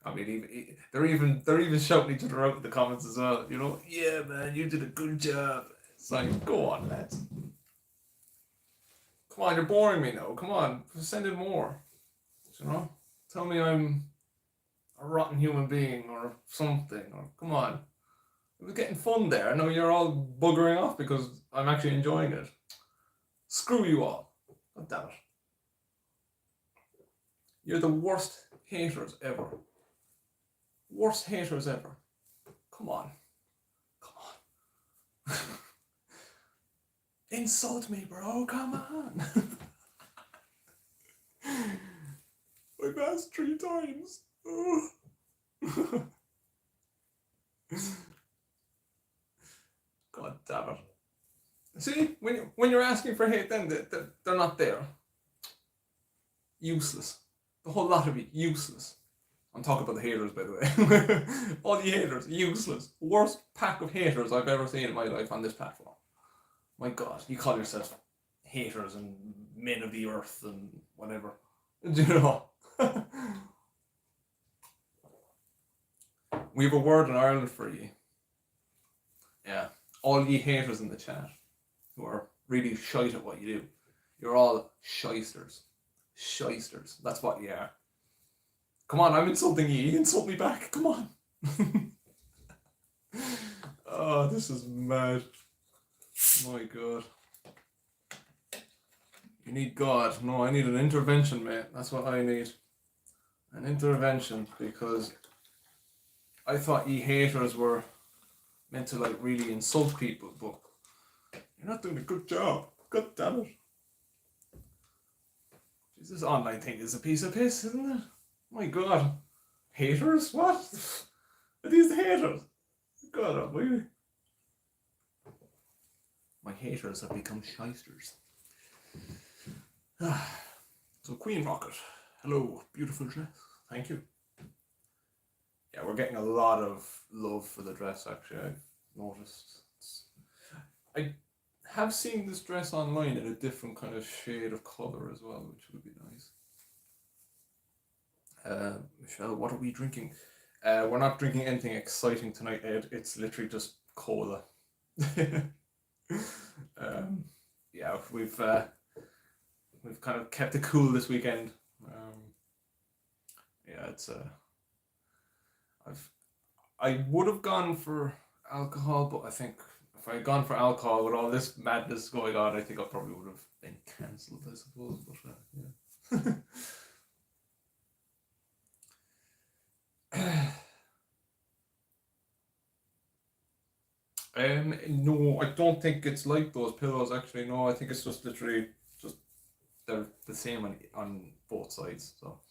I mean, they're even shouting each other out in the comments as well. You know, yeah, man, you did a good job. It's like, go on, lads. Come on, you're boring me now. Come on, send in more. You know, tell me I'm a rotten human being or something. Or come on, it was getting fun there. I know you're all buggering off because I'm actually enjoying it. Screw you all. God damn it. You're the worst haters ever. Worst haters ever. Come on. Insult me, bro. Come on. I've asked 3 times. God damn it. See, when you're asking for hate, then they're not there. Useless. The whole lot of you, useless. I'm talking about the haters, by the way. All the haters, useless. Worst pack of haters I've ever seen in my life on this platform. My God, you call yourself haters and men of the earth and whatever. Do you know? We have a word in Ireland for you. Yeah. All ye haters in the chat who are really shite at what you do. You're all shysters. Shysters. That's what you are. Come on, I'm insulting you. Insult me back. Come on. Oh, this is mad. My God. You need God. No, I need an intervention, mate. That's what I need. An intervention, because I thought ye haters were meant to like really insult people, but you're not doing a good job. God damn it. Jeez, this online thing is a piece of piss, isn't it? My God. Haters? What? Are these the haters? God almighty. My haters have become shysters. So Queen Rocket. Hello, beautiful dress. Thank you. Yeah, we're getting a lot of love for the dress, actually. I've noticed. I have seen this dress online in a different kind of shade of colour as well, which would be nice. Michelle, what are we drinking? We're not drinking anything exciting tonight, Ed. It's literally just cola. Yeah, we've kind of kept it cool this weekend. Yeah, it's I would have gone for alcohol, but I think if I had gone for alcohol with all this madness going on, I think I probably would have been cancelled, I suppose. But yeah. No, I don't think it's like those pillows. Actually, no, I think it's just literally just they're the same on both sides. So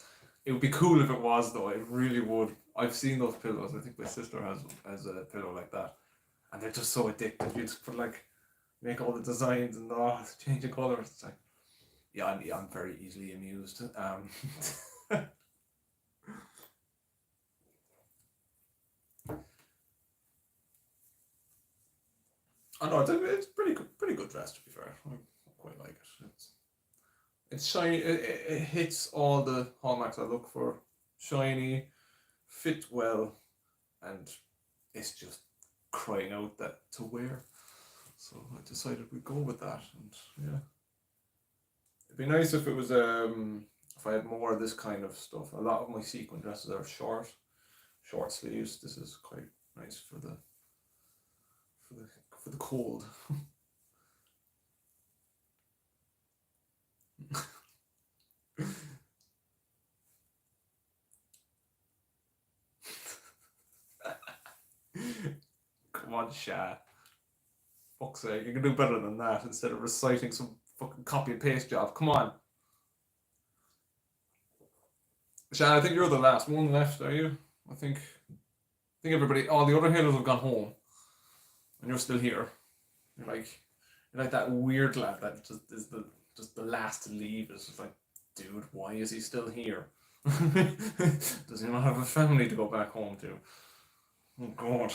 it would be cool if it was, though. It really would. I've seen those pillows. I think my sister has a pillow like that, and they're just so addictive. You just put like make all the designs and it's changing colors. It's like yeah, I'm very easily amused. I know it's pretty good dress, to be fair. I quite like it. It's shiny. It hits all the hallmarks I look for. Shiny, fit well, and it's just crying out that to wear. So I decided we'd go with that, and yeah, it'd be nice if it was if I had more of this kind of stuff. A lot of my sequin dresses are short sleeves. This is quite nice for the cold. Come on, Sha. Fuck's sake, you can do better than that instead of reciting some fucking copy and paste job. Come on. Sha, I think you're the last one left, are you? I think everybody, all the other haters have gone home, and you're still here. You're like that weird lad that just the last to leave. It's just like, dude, why is he still here? Does he not have a family to go back home to? Oh God.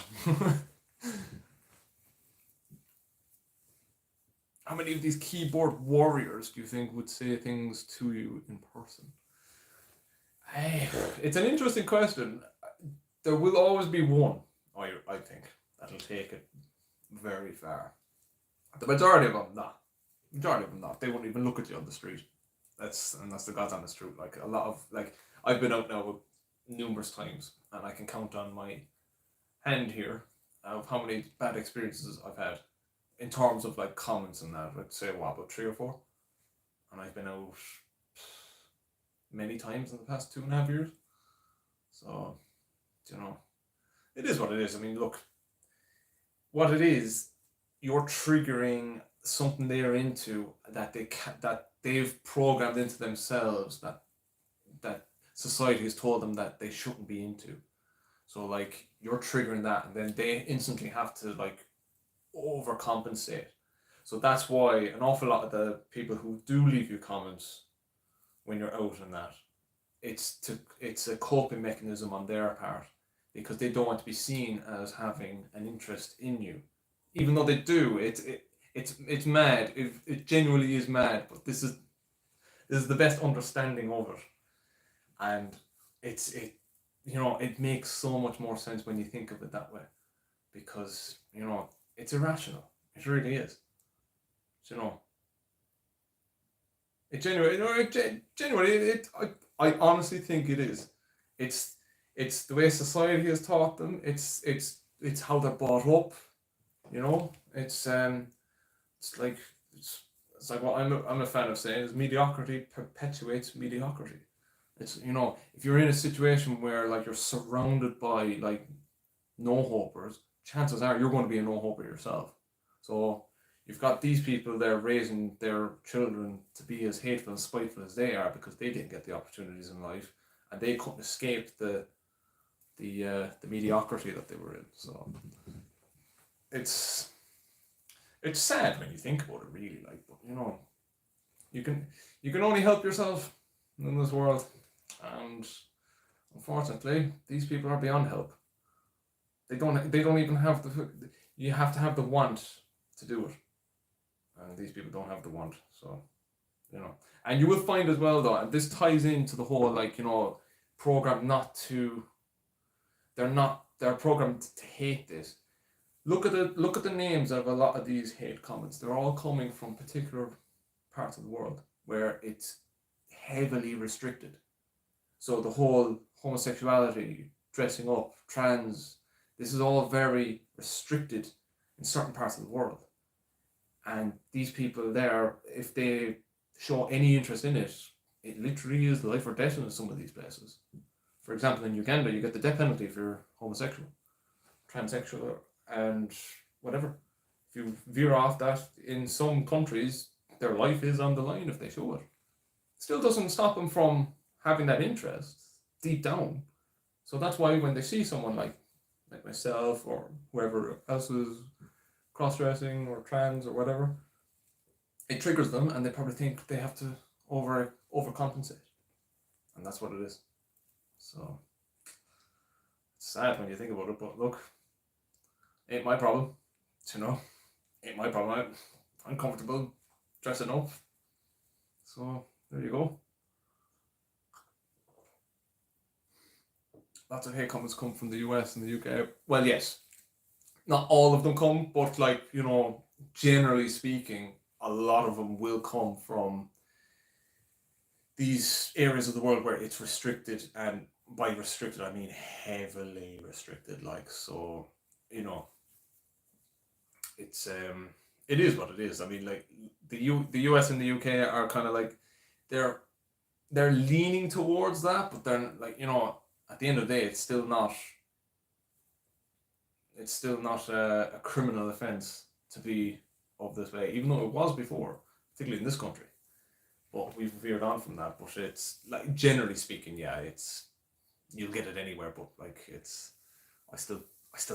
How many of these keyboard warriors do you think would say things to you in person? It's an interesting question. There will always be one, I think, that'll take it very far. The majority of them, not. Majority of them, not. They won't even look at you on the street. That's the God's honest truth. Like a lot of I've been out now numerous times, and I can count on my hand here of how many bad experiences I've had in terms of like comments and that. I'd say what, about 3 or 4, and I've been out many times in the past 2.5 years. So it is what it is. I mean, look, what it is, you're triggering something they're into that they've programmed into themselves that society has told them that they shouldn't be into. So like you're triggering that, and then they instantly have to like overcompensate. So that's why an awful lot of the people who do leave you comments when you're out and that, it's a coping mechanism on their part, because they don't want to be seen as having an interest in you, even though they do. It's mad. It genuinely is mad. But this is the best understanding of it, and it makes so much more sense when you think of it that way, because it's irrational. It really is. You know, it genuinely, I honestly think it is. It's the way society has taught them. It's how they're brought up. It's like it's like what I'm a fan of saying is mediocrity perpetuates mediocrity. It's if you're in a situation where like you're surrounded by like no hopers, chances are you're going to be a no hoper yourself. So you've got these people there raising their children to be as hateful and spiteful as they are because they didn't get the opportunities in life, and they couldn't escape the mediocrity that they were in. So it's sad when you think about it, really. Like, but you can only help yourself in this world, and unfortunately, these people are beyond help. They don't even have you have to have the want to do it, and these people don't have the want. So and you will find as well, though, and this ties into the whole program not to. They're programmed to hate this. Look at the names of a lot of these hate comments. They're all coming from particular parts of the world where it's heavily restricted. So the whole homosexuality, dressing up, trans, this is all very restricted, in certain parts of the world. And these people there, if they show any interest in it, it literally is life or death in some of these places. For example, in Uganda, you get the death penalty if you're homosexual, transsexual, and whatever. If you veer off that, in some countries, their life is on the line if they show it. Still doesn't stop them from having that interest deep down. So that's why when they see someone like myself or whoever else is cross-dressing or trans or whatever, it triggers them and they probably think they have to overcompensate. And that's what it is. So it's sad when you think about it, but look, ain't my problem. Ain't my problem. I'm comfortable dressing up. So there you go. Lots of hate comments come from the US and the UK. Well, yes, not all of them come, but generally speaking, a lot of them will come from these areas of the world where it's restricted, and by restricted I mean heavily restricted. So, it's it is what it is. I mean, the US and the UK are kind of they're leaning towards that, but they're at the end of the day, it's still not a criminal offense to be of this way, even though it was before, particularly in this country. But we've veered on from that. But it's generally speaking, yeah, you'll get it anywhere. But I still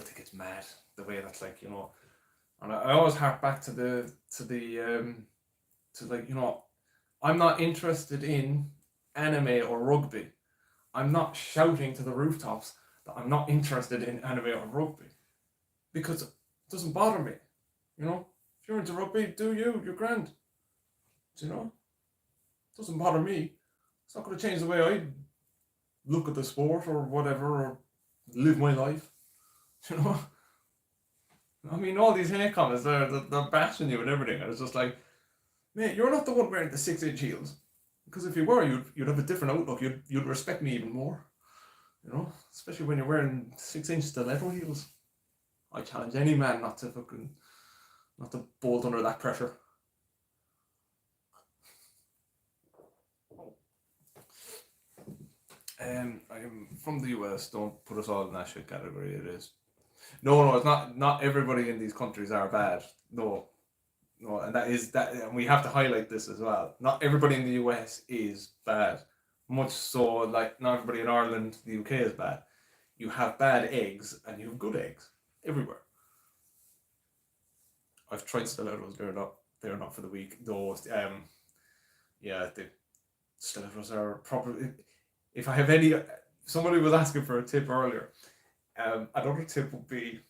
think it's mad the way that's and I always hark back to I'm not interested in anime or rugby. I'm not shouting to the rooftops that I'm not interested in anime or rugby, because it doesn't bother me. If you're into rugby, do you're grand. It doesn't bother me. It's not going to change the way I look at the sport or whatever, or live my life. I mean, all these hate comments, they're bashing you and everything, and it's just like, mate, you're not the one wearing the 6-inch heels. Because if you were, you'd have a different outlook. You'd respect me even more. Especially when you're wearing 6-inch stiletto heels. I challenge any man not to bolt under that pressure. I'm from the US. Don't put us all in that shit category. It is. No, it's not. Not everybody in these countries are bad. No, and and we have to highlight this as well. Not everybody in the US is bad. Much so, not everybody in Ireland, the UK is bad. You have bad eggs and you have good eggs everywhere. I've tried stilettos. They're not for the weak. Though, yeah, the stilettos are probably. If I have any, somebody was asking for a tip earlier. Another tip would be,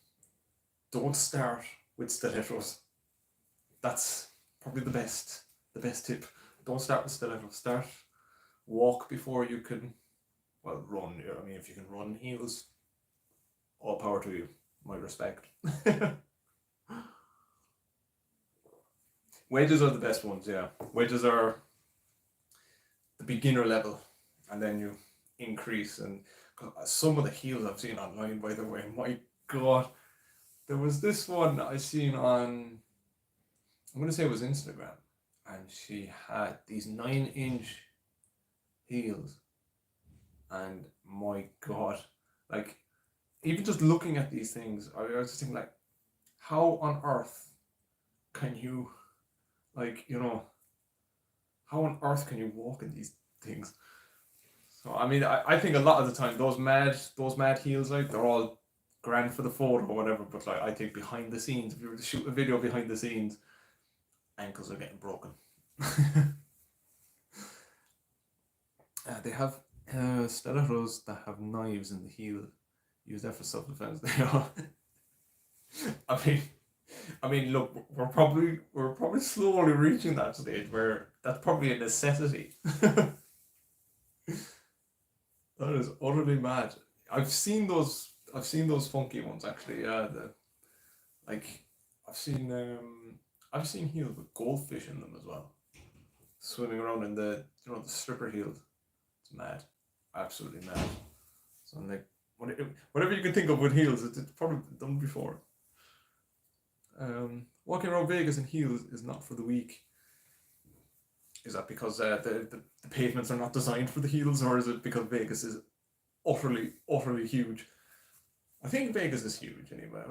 don't start with stilettos. That's probably the best tip. Don't start with stilettos. Walk before you can, run. I mean, if you can run in heels, all power to you. My respect. Wedges are the best ones, yeah. Wedges are the beginner level, and then you increase. And some of the heels I've seen online, by the way, my God. There was this one I seen on, I'm going to say it was Instagram, and she had these 9-inch heels, and my God, even just looking at these things, I was just thinking, how on earth can you, how on earth can you walk in these things? So I mean, I think a lot of the time those mad heels, they're all grand for the photo or whatever, but I think behind the scenes, if you were to shoot a video behind the scenes, ankles are getting broken. They have stilettos that have knives in the heel. Use that for self-defense. They are. I mean, look, we're probably slowly reaching that stage where that's probably a necessity. That is utterly mad. I've seen those funky ones actually. Yeah, I've seen heels with goldfish in them as well, swimming around in the the stripper heels. It's mad, absolutely mad. So I'm whatever you can think of with heels, it's probably done before. Walking around Vegas in heels is not for the weak. Is that because the pavements are not designed for the heels, or is it because Vegas is utterly huge? I think Vegas is huge anyway.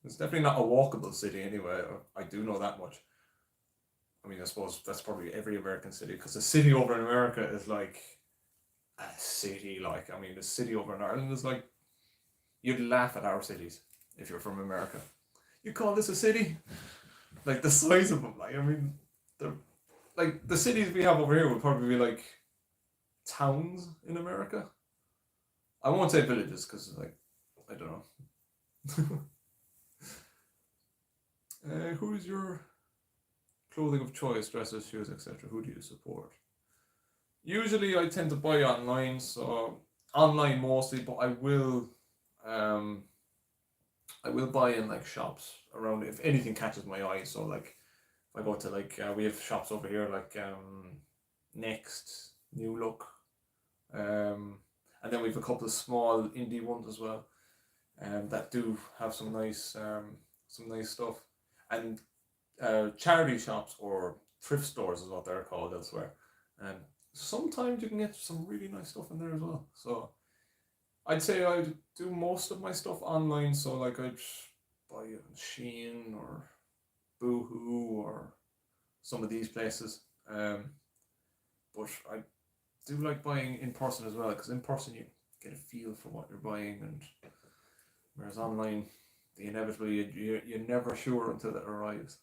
It's definitely not a walkable city anyway. I do know that much. I mean, I suppose that's probably every American city, because a city over in America is like a city. Like, I mean, the city over in Ireland is like, you'd laugh at our cities if you're from America. You call this a city? Like the size of them. Like, I mean, they're like the cities we have over here would probably be like towns in America. I won't say villages because, like, I don't know. Who's your clothing of choice, dresses, shoes, etc.? Who do you support? Usually, I tend to buy online, so online mostly, but um, I will buy in like shops around if anything catches my eye. So like, if I go to like, we have shops over here like Next, New Look, and then we have a couple of small indie ones as well, that do have some nice stuff, and charity shops or thrift stores is what they're called elsewhere, and sometimes you can get some really nice stuff in there as well. So I'd say I do most of my stuff online. So like I'd buy it on Shein or Boohoo or some of these places. But I do like buying in person as well, because in person you get a feel for what you're buying, and whereas online, the inevitably you're never sure until it arrives.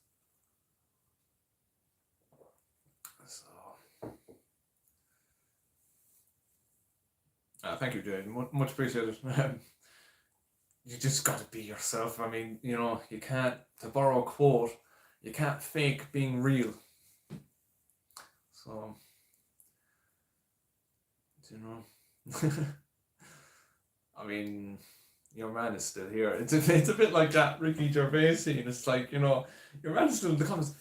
So, thank you, Jade. Much appreciated. You just got to be yourself. I mean, you can't, to borrow a quote, you can't fake being real. So, I mean, your man is still here. It's a bit like that Ricky Gervais scene. It's like, your man is still in the comments.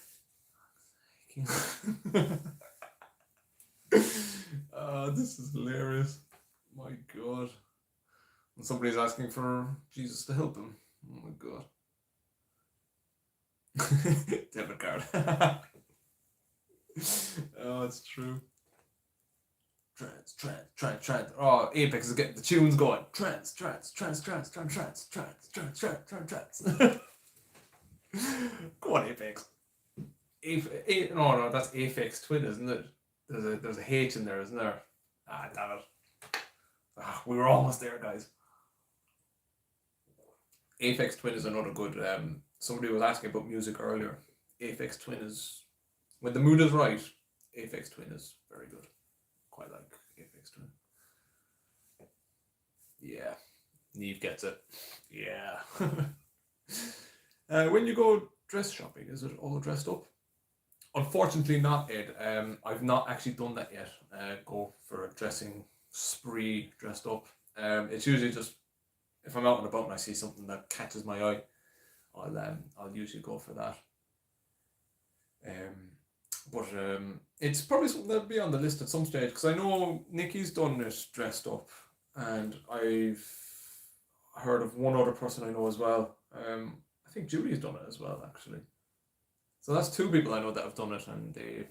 This is hilarious. My God. And somebody's asking for Jesus to help him. Oh my God. Debit card. Oh, it's true. Trans. Oh, Apex is getting the tunes going. Trans. Go on, Apex. No, that's Aphex Twin, isn't it? There's a H in there, isn't there? Ah, damn it. We were almost there, guys. Aphex Twin is another good. Somebody was asking about music earlier. Aphex Twin is, when the mood is right, Aphex Twin is very good. Quite like Aphex Twin. Yeah, Neve gets it. Yeah. When you go dress shopping, is it all dressed up? Unfortunately, not, Ed. I've not actually done that yet. Go for a dressing spree dressed up. It's usually just if I'm out and about and I see something that catches my eye, I'll usually go for that. But it's probably something that'll be on the list at some stage, because I know Nikki's done it dressed up, and I've heard of one other person I know as well. I think Julie's done it as well, actually. So that's two people I know that have done it, and they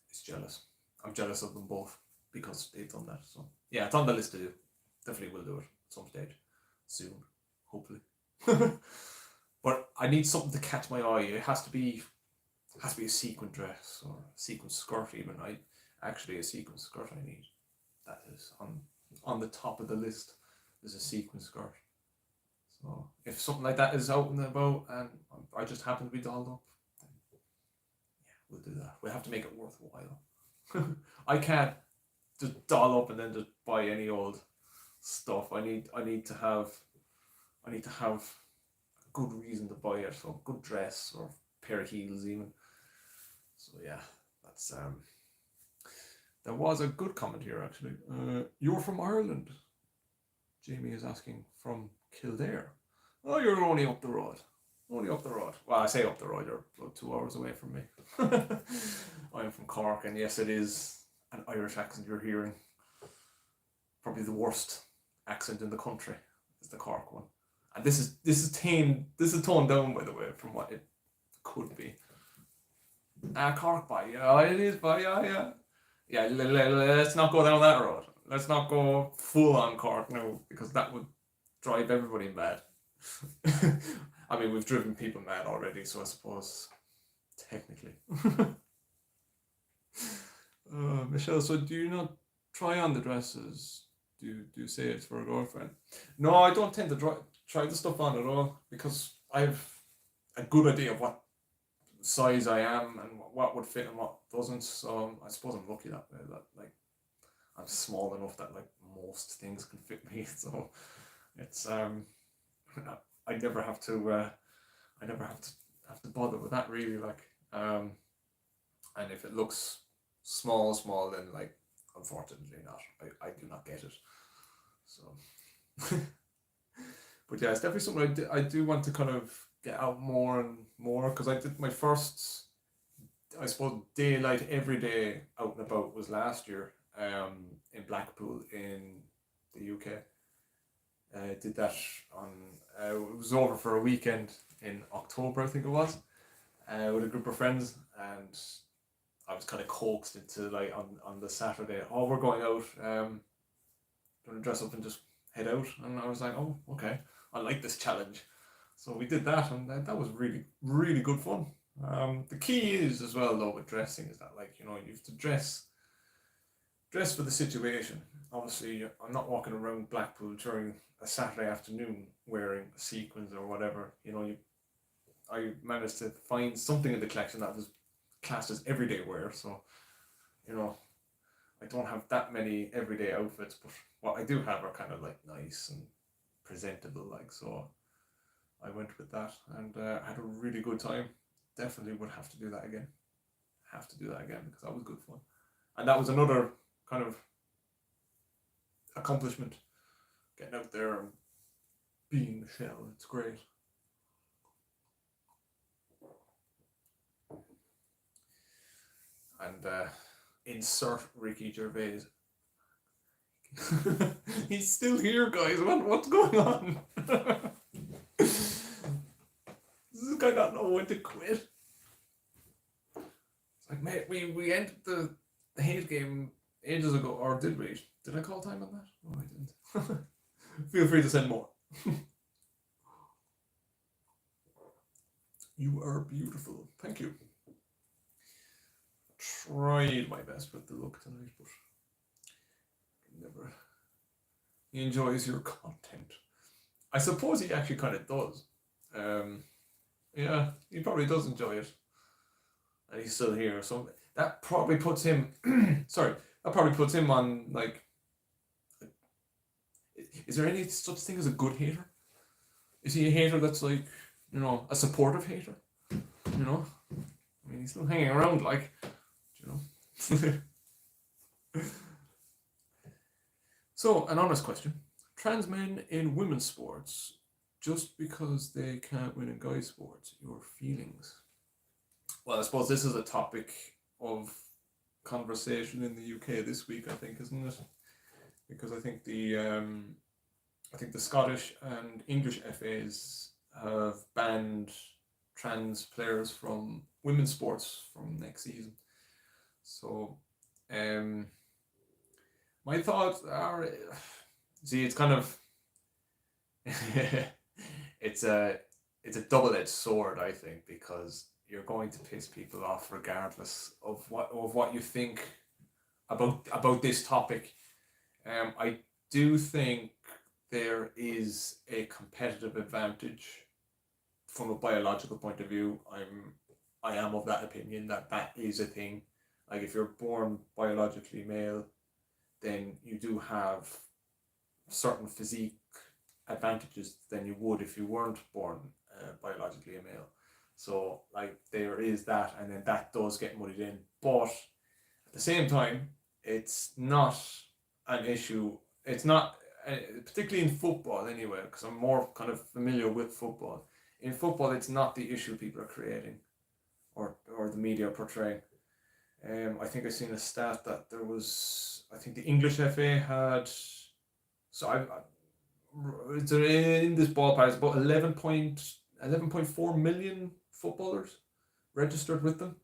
it's jealous. I'm jealous of them both because they've done that. So yeah, it's on the list to do. Definitely will do it at some stage soon, hopefully. But I need something to catch my eye. It has to be a sequin dress or a sequin skirt even. A sequin skirt I need. That is on the top of the list. There's a sequin skirt. So if something like that is out and about and I just happen to be dolled up, then yeah, we'll do that. We have to make it worthwhile. I can't just doll up and then just buy any old stuff. I need to have a good reason to buy it, so a good dress or a pair of heels even. So yeah, that's there was a good comment here actually. You're from Ireland? Jamie is asking. From Kildare. Oh, you're only up the road. Only up the road. Well, I say up the road, you're about 2 hours away from me. I'm from Cork, and yes, it is an Irish accent you're hearing. Probably the worst accent in the country is the Cork one. And this is toned down, by the way, from what it could be. Cork by, yeah, it is by, yeah, yeah. Yeah, let's not go down that road. Let's not go full on Cork now, because that would drive everybody mad. I mean, we've driven people mad already, so I suppose technically. Michelle, so do you not try on the dresses? Do you say it's for a girlfriend? No, I don't tend to try the stuff on at all, because I have a good idea of what size I am and what would fit and what doesn't. So I suppose I'm lucky that way, that like I'm small enough that like most things can fit me. So it's I never have to have to bother with that really, like and if it looks small, then like unfortunately not. I do not get it. So but yeah, it's definitely something I do want to kind of get out more and more, because I did my first, I suppose, daylight every day out and about was last year in Blackpool in the UK. I did that on, it was over for a weekend in October, I think it was, with a group of friends, and I was kind of coaxed into like on the Saturday, oh, we're going out, going to dress up and just head out, and I was like, oh, okay, I like this challenge. So we did that, and that was really, really good fun. The key is as well though with dressing is that, like, you know, you have to dress for the situation. Obviously, I'm not walking around Blackpool during a Saturday afternoon wearing sequins or whatever. You know, I managed to find something in the collection that was classed as everyday wear. So, you know, I don't have that many everyday outfits, but what I do have are kind of like nice and presentable, like, so I went with that, and had a really good time. Definitely would have to do that again. Have to do that again, because that was good fun. And that was another kind of accomplishment, getting out there and being Michelle. It's great. And insert Ricky Gervais. He's still here, guys. What's going on? This guy got no when to quit. It's like, mate, we ended the hate game ages ago, or did we? Did I call time on that? No, I didn't. Feel free to send more. You are beautiful. Thank you. Tried my best with the look tonight, but never. He enjoys your content. I suppose he actually kind of does. Yeah, he probably does enjoy it, and he's still here. So that probably puts him. Sorry, that probably puts him on like. Is there any such thing as a good hater? Is he a hater that's like, you know, a supportive hater? You know, I mean, he's still hanging around, like, you know. So, an honest question: trans men in women's sports, just because they can't win in guys' sports, your feelings? Well, I suppose this is a topic of conversation in the UK this week, I think, isn't it? Because I think the Scottish and English FAs have banned trans players from women's sports from next season. So, my thoughts are, see, it's kind of it's a double-edged sword, I think, because you're going to piss people off regardless of what you think about this topic. I do think there is a competitive advantage from a biological point of view. I am of that opinion that is a thing. Like, if you're born biologically male, then you do have certain physique advantages than you would if you weren't born biologically a male. So, like, there is that, and then that does get muddied in. But at the same time, it's not an issue. It's not, particularly in football anyway, because I'm more kind of familiar with football. In football, it's not the issue people are creating, or the media are portraying. I think I've seen a stat that there was, I think the English FA had, so it's in this ballpark. It's about 11.4 million footballers registered with them,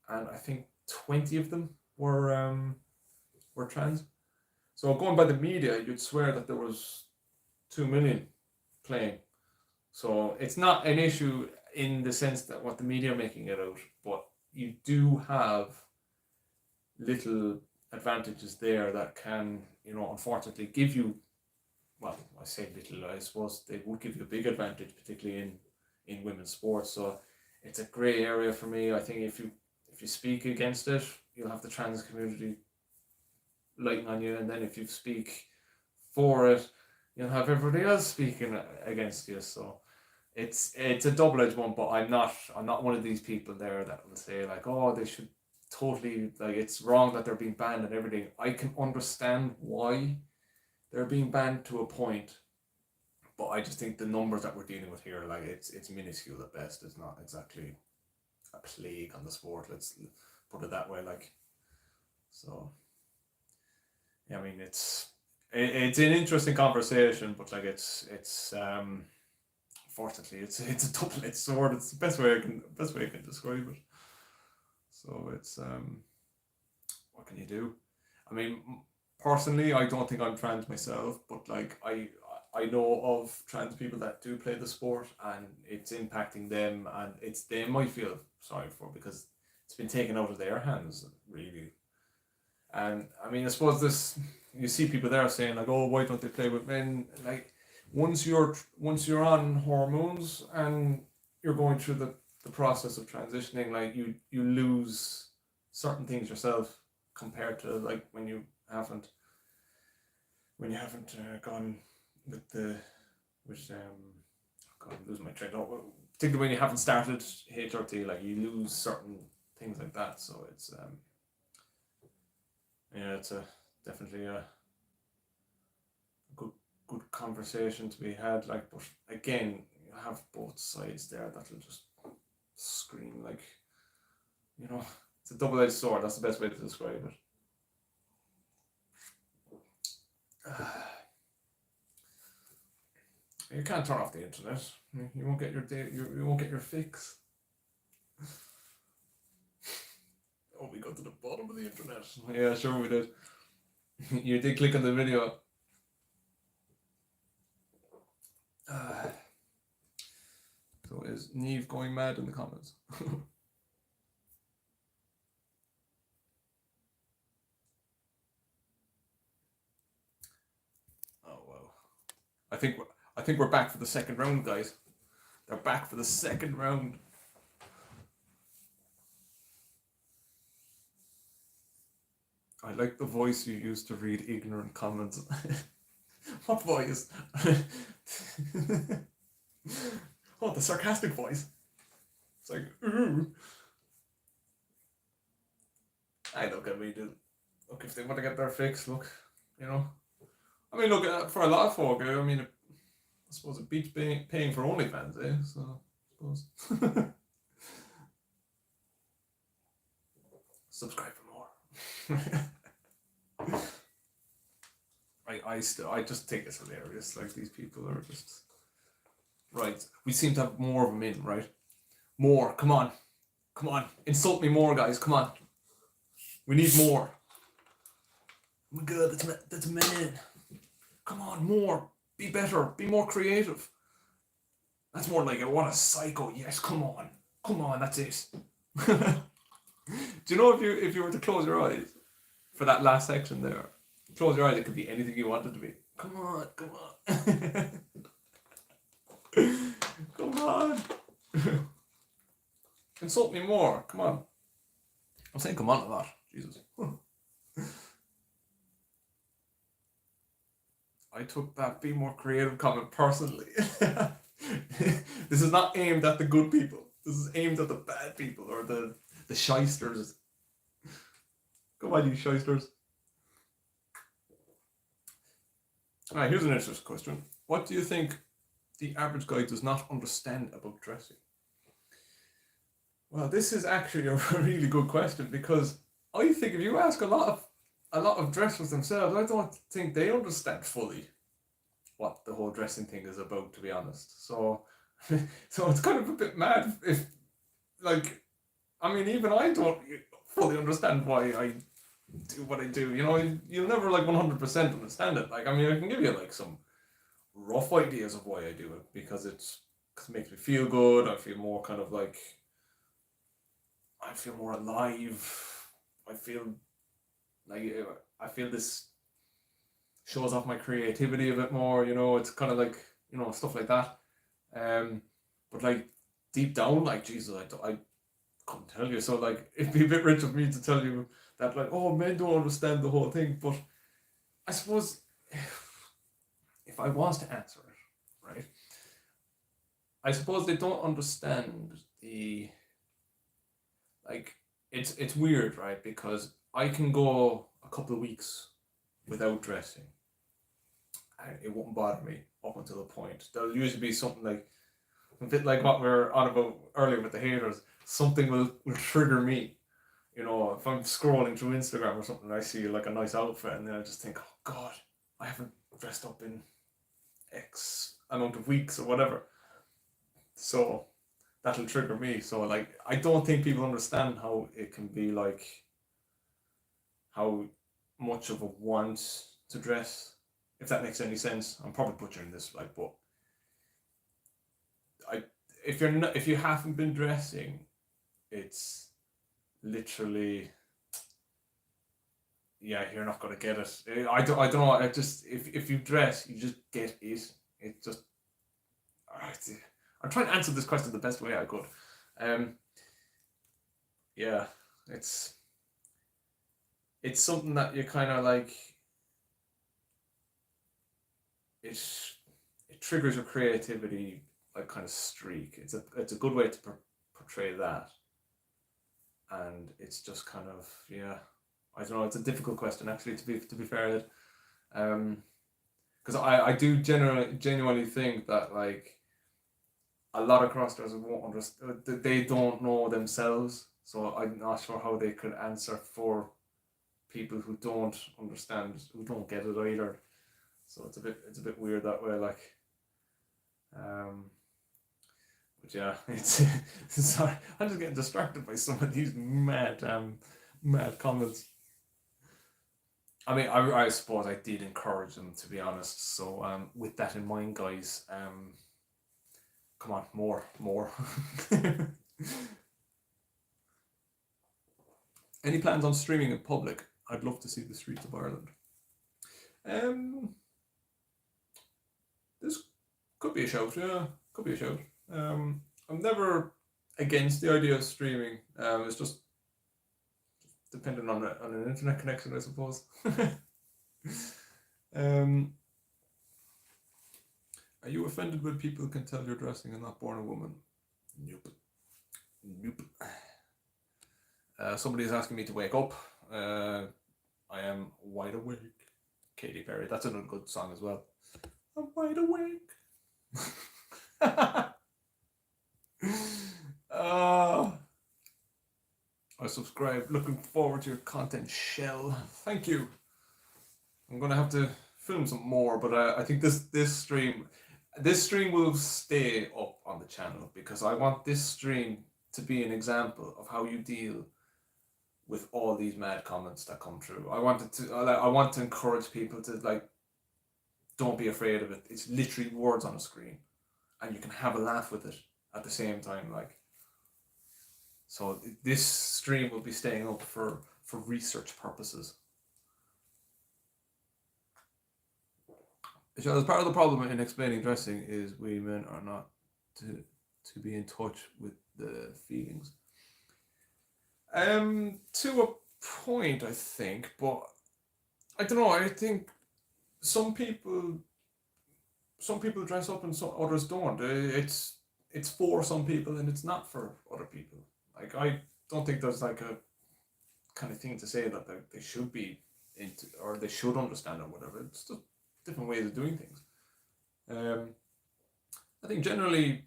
and I think 20 of them were trans. So going by the media, you'd swear that there was 2 million playing. So it's not an issue in the sense that what the media are making it out, but you do have little advantages there that can, unfortunately give you, well, I say little, I suppose they would give you a big advantage, particularly in women's sports. So it's a grey area for me. I think if you speak against it, you'll have the trans community lighting on you, and then if you speak for it, you'll have everybody else speaking against you. So it's a double-edged one, but I'm not one of these people there that will say like, oh, they should totally, like, it's wrong that they're being banned and everything. I can understand why they're being banned to a point, but I just think the numbers that we're dealing with here, like, it's minuscule at best. It's not exactly a plague on the sport, let's put it that way. Like, so yeah, I mean, it's an interesting conversation, but like it's unfortunately it's a double-edged sword. It's the best way I can describe it. So it's what can you do? I mean, personally, I don't think I'm trans myself, but like I know of trans people that do play the sport, and it's impacting them, and it's them I feel sorry for, because it's been taken out of their hands, really. And I mean, I suppose you see people there saying like, oh, why don't they play with men? Like, once you're on hormones and you're going through the process of transitioning, like you lose certain things yourself compared to like when you haven't gone with God, I'm losing my train. Particularly when you haven't started HRT, like you lose certain things like that. So it's it's definitely a good conversation to be had. Like, but again, you have both sides there that'll just scream like, it's a double-edged sword. That's the best way to describe it. You can't turn off the internet. You won't get your you won't get your fix. Oh, we got to the bottom of the internet. Yeah, sure we did. You did click on the video. So is Neve going mad in the comments? Oh wow! I think we're back for the second round, guys. They're back for the second round. I like the voice you use to read ignorant comments. What voice? Oh, the sarcastic voice. It's like, ooh. I don't get me, dude. Look, if they want to get their fix, look, I mean, look, for a lot of folk, I mean, I suppose it beats paying for OnlyFans, eh? So, I suppose. Subscribe for more. I just think it's hilarious. Like, these people are just right. We seem to have more of them in, right? More. Come on, insult me more, guys. Come on. We need more. Oh my God, that's a man. Come on, more. Be better. Be more creative. That's more like it. What a psycho. Yes, come on. That's it. Do you know if you were to close your eyes for that last section there? Close your eyes, it could be anything you want it to be. Come on. Come on. Insult me more. Come on. I'm saying come on a lot. Jesus. I took that be more creative comment personally. This is not aimed at the good people. This is aimed at the bad people, or the shysters. Come on, you shysters. Alright, here's an interesting question. What do you think the average guy does not understand about dressing? Well, this is actually a really good question, because I think if you ask a lot of dressers themselves, I don't think they understand fully what the whole dressing thing is about, to be honest. So, so it's kind of a bit mad if, like, I mean, even I don't fully understand why I do what I do. You know, you'll never like 100% understand it. Like, I mean, I can give you like some rough ideas of why I do it because cause it makes me feel good. I feel more kind of like, I feel more alive. I feel like I feel this shows off my creativity a bit more. You know, it's kind of like, you know, stuff like that. Um, but like deep down, like Jesus, I couldn't tell you. So like, it'd be a bit rich of me to tell you that like, oh, men don't understand the whole thing. But I suppose if I was to answer it, right, I suppose they don't understand the like. It's weird, right? Because I can go a couple of weeks without dressing, and it won't bother me up until a point. There'll usually be something like a bit like what we were on about earlier with the haters. Something will trigger me. You know, if I'm scrolling through Instagram or something, I see like a nice outfit, and then I just think, oh God, I haven't dressed up in X amount of weeks or whatever. So that'll trigger me. So like, I don't think people understand how it can be like how much of a want to dress. If that makes any sense, I'm probably butchering this, like, but I if you're not if you haven't been dressing, it's literally yeah, you're not gonna get it. I don't know. I just if you dress, you just get it. It just I'm trying to answer this question the best way I could. Um, yeah, it's it's something that you kind of like. It it triggers your creativity like kind of streak. It's a good way to portray that, and it's just kind of yeah. I don't know. It's a difficult question actually. To be fair, because I do genuinely think that like a lot of cross dressers won't understand. They don't know themselves, so I'm not sure how they could answer for people who don't understand, who don't get it either. So it's a bit weird that way. Like, um, but yeah, it's sorry. I'm just getting distracted by some of these mad comments. I mean, I suppose I did encourage them to be honest. So with that in mind, guys, come on, more. Any plans on streaming in public? I'd love to see the streets of Ireland. Um, this could be a shout. Yeah, could be a shout. I'm never against the idea of streaming. It's just dependent on an internet connection, I suppose. um, are you offended when people can tell you're dressing and not born a woman? Nope. Nope. Somebody is asking me to wake up. I am wide awake. Katy Perry. That's another good song as well. I'm wide awake. I subscribe. Looking forward to your content, Shell. Thank you. I'm gonna have to film some more, but I think this stream will stay up on the channel because I want this stream to be an example of how you deal with all these mad comments that come through. I want to encourage people to like, don't be afraid of it. It's literally words on a screen, and you can have a laugh with it at the same time. Like, so this stream will be staying up for research purposes. So as part of the problem in explaining dressing is we men are not to be in touch with the feelings. To a point, I think, but I don't know. I think some people dress up and some others don't. It's for some people and it's not for other people. Like, I don't think there's like a kind of thing to say that they should be into or they should understand or whatever. It's just different ways of doing things. I think generally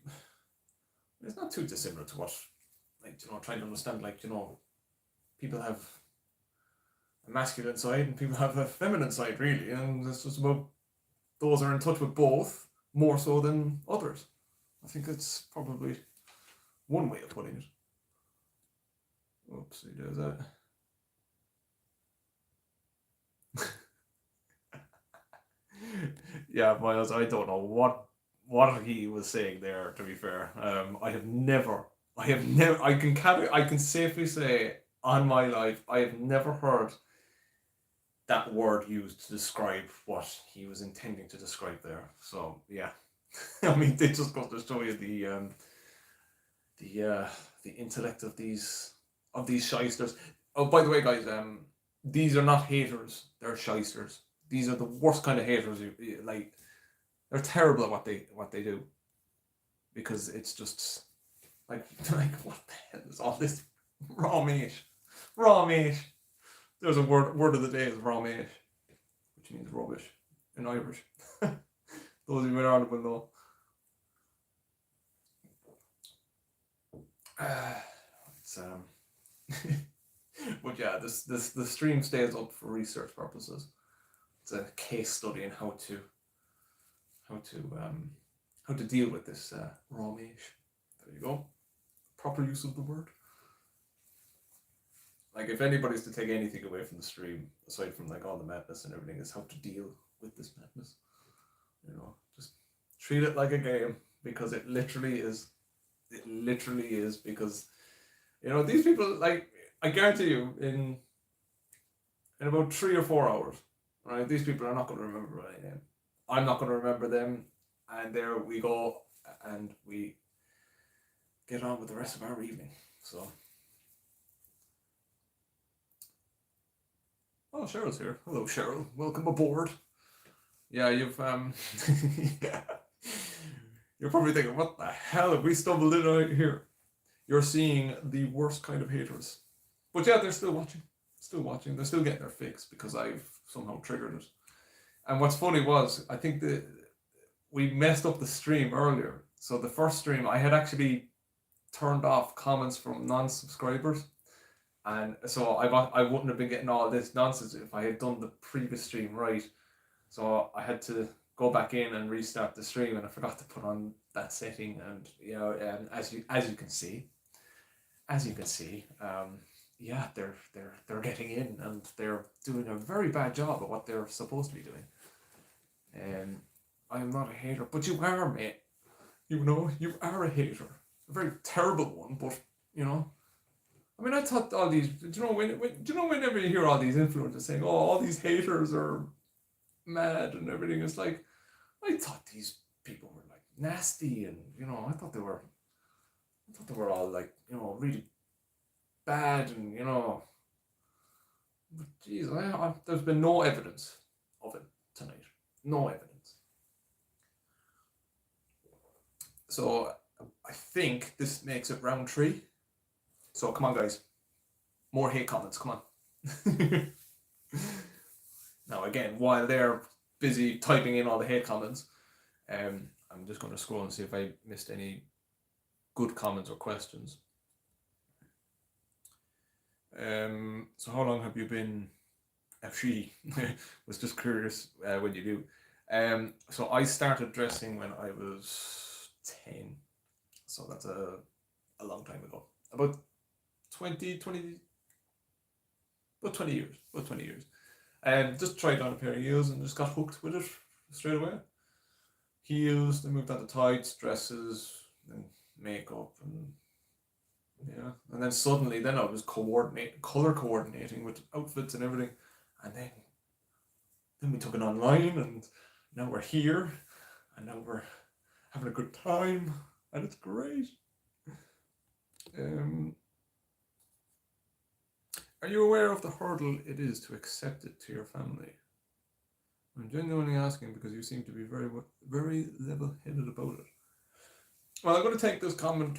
it's not too dissimilar to what, like, trying to understand, like, people have a masculine side and people have a feminine side, really, and it's just about those are in touch with both more so than others. I think that's probably one way of putting it. Oopsie, there's that. Yeah, Miles, I don't know what he was saying there. To be fair, I can safely say on my life, I have never heard that word used to describe what he was intending to describe there. So yeah, I mean, it just goes to show you the intellect of these shysters. Oh, by the way, guys, these are not haters; they're shysters. These are the worst kind of haters. Like, they're terrible at what they do, because it's just like like what the hell is all this raw meat? Raw meat. There's a word of the day is raw meat, which means rubbish in Irish. Those of you in Ireland will know. It's but yeah, this the stream stays up for research purposes. It's a case study in how to how to deal with this raw meat. There you go. Proper use of the word. Like, if anybody's to take anything away from the stream, aside from like all the madness and everything, is how to deal with this madness. Just treat it like a game, because it literally is. It literally is, because these people, like, I guarantee you, in about 3 or 4 hours, right? These people are not going to remember my name. I'm not going to remember them, and there we go, and we get on with the rest of our evening. So, oh, Cheryl's here. Hello, Cheryl. Welcome aboard. Yeah, you've yeah. You're probably thinking, what the hell have we stumbled in out here? You're seeing the worst kind of haters. But yeah, they're still watching. Still watching. They're still getting their fix because I've somehow triggered it. And what's funny was, I think that we messed up the stream earlier. So the first stream, I had actually turned off comments from non-subscribers. And so I wouldn't have been getting all this nonsense if I had done the previous stream right. So I had to go back in and restart the stream, and I forgot to put on that setting. And as you can see, yeah, they're getting in, and they're doing a very bad job at what they're supposed to be doing. And I'm not a hater, but you are, mate. You are a hater, a very terrible one. But I mean, I thought all these. Whenever you hear all these influencers saying, "Oh, all these haters are mad and everything," it's like, I thought these people were like nasty, and I thought they were all like really bad, and but geez, there's been no evidence of it tonight. No evidence. So I think this makes it round 3. So come on, guys. More hate comments. Come on. Now, again, while they're busy typing in all the hate comments, I'm just going to scroll and see if I missed any good comments or questions. So how long have you been she was just curious when you do. So I started dressing when I was 10. So that's a long time ago. About 20 years. About 20 years. Just tried on a pair of heels and just got hooked with it straight away. Heels, then moved on to tights, dresses, and makeup, and and then suddenly, I was color coordinating with outfits and everything, and then we took it online, and now we're here, and now we're having a good time, and it's great. Are you aware of the hurdle it is to accept it to your family? I'm genuinely asking because you seem to be very, very level-headed about it. Well, I'm going to take this comment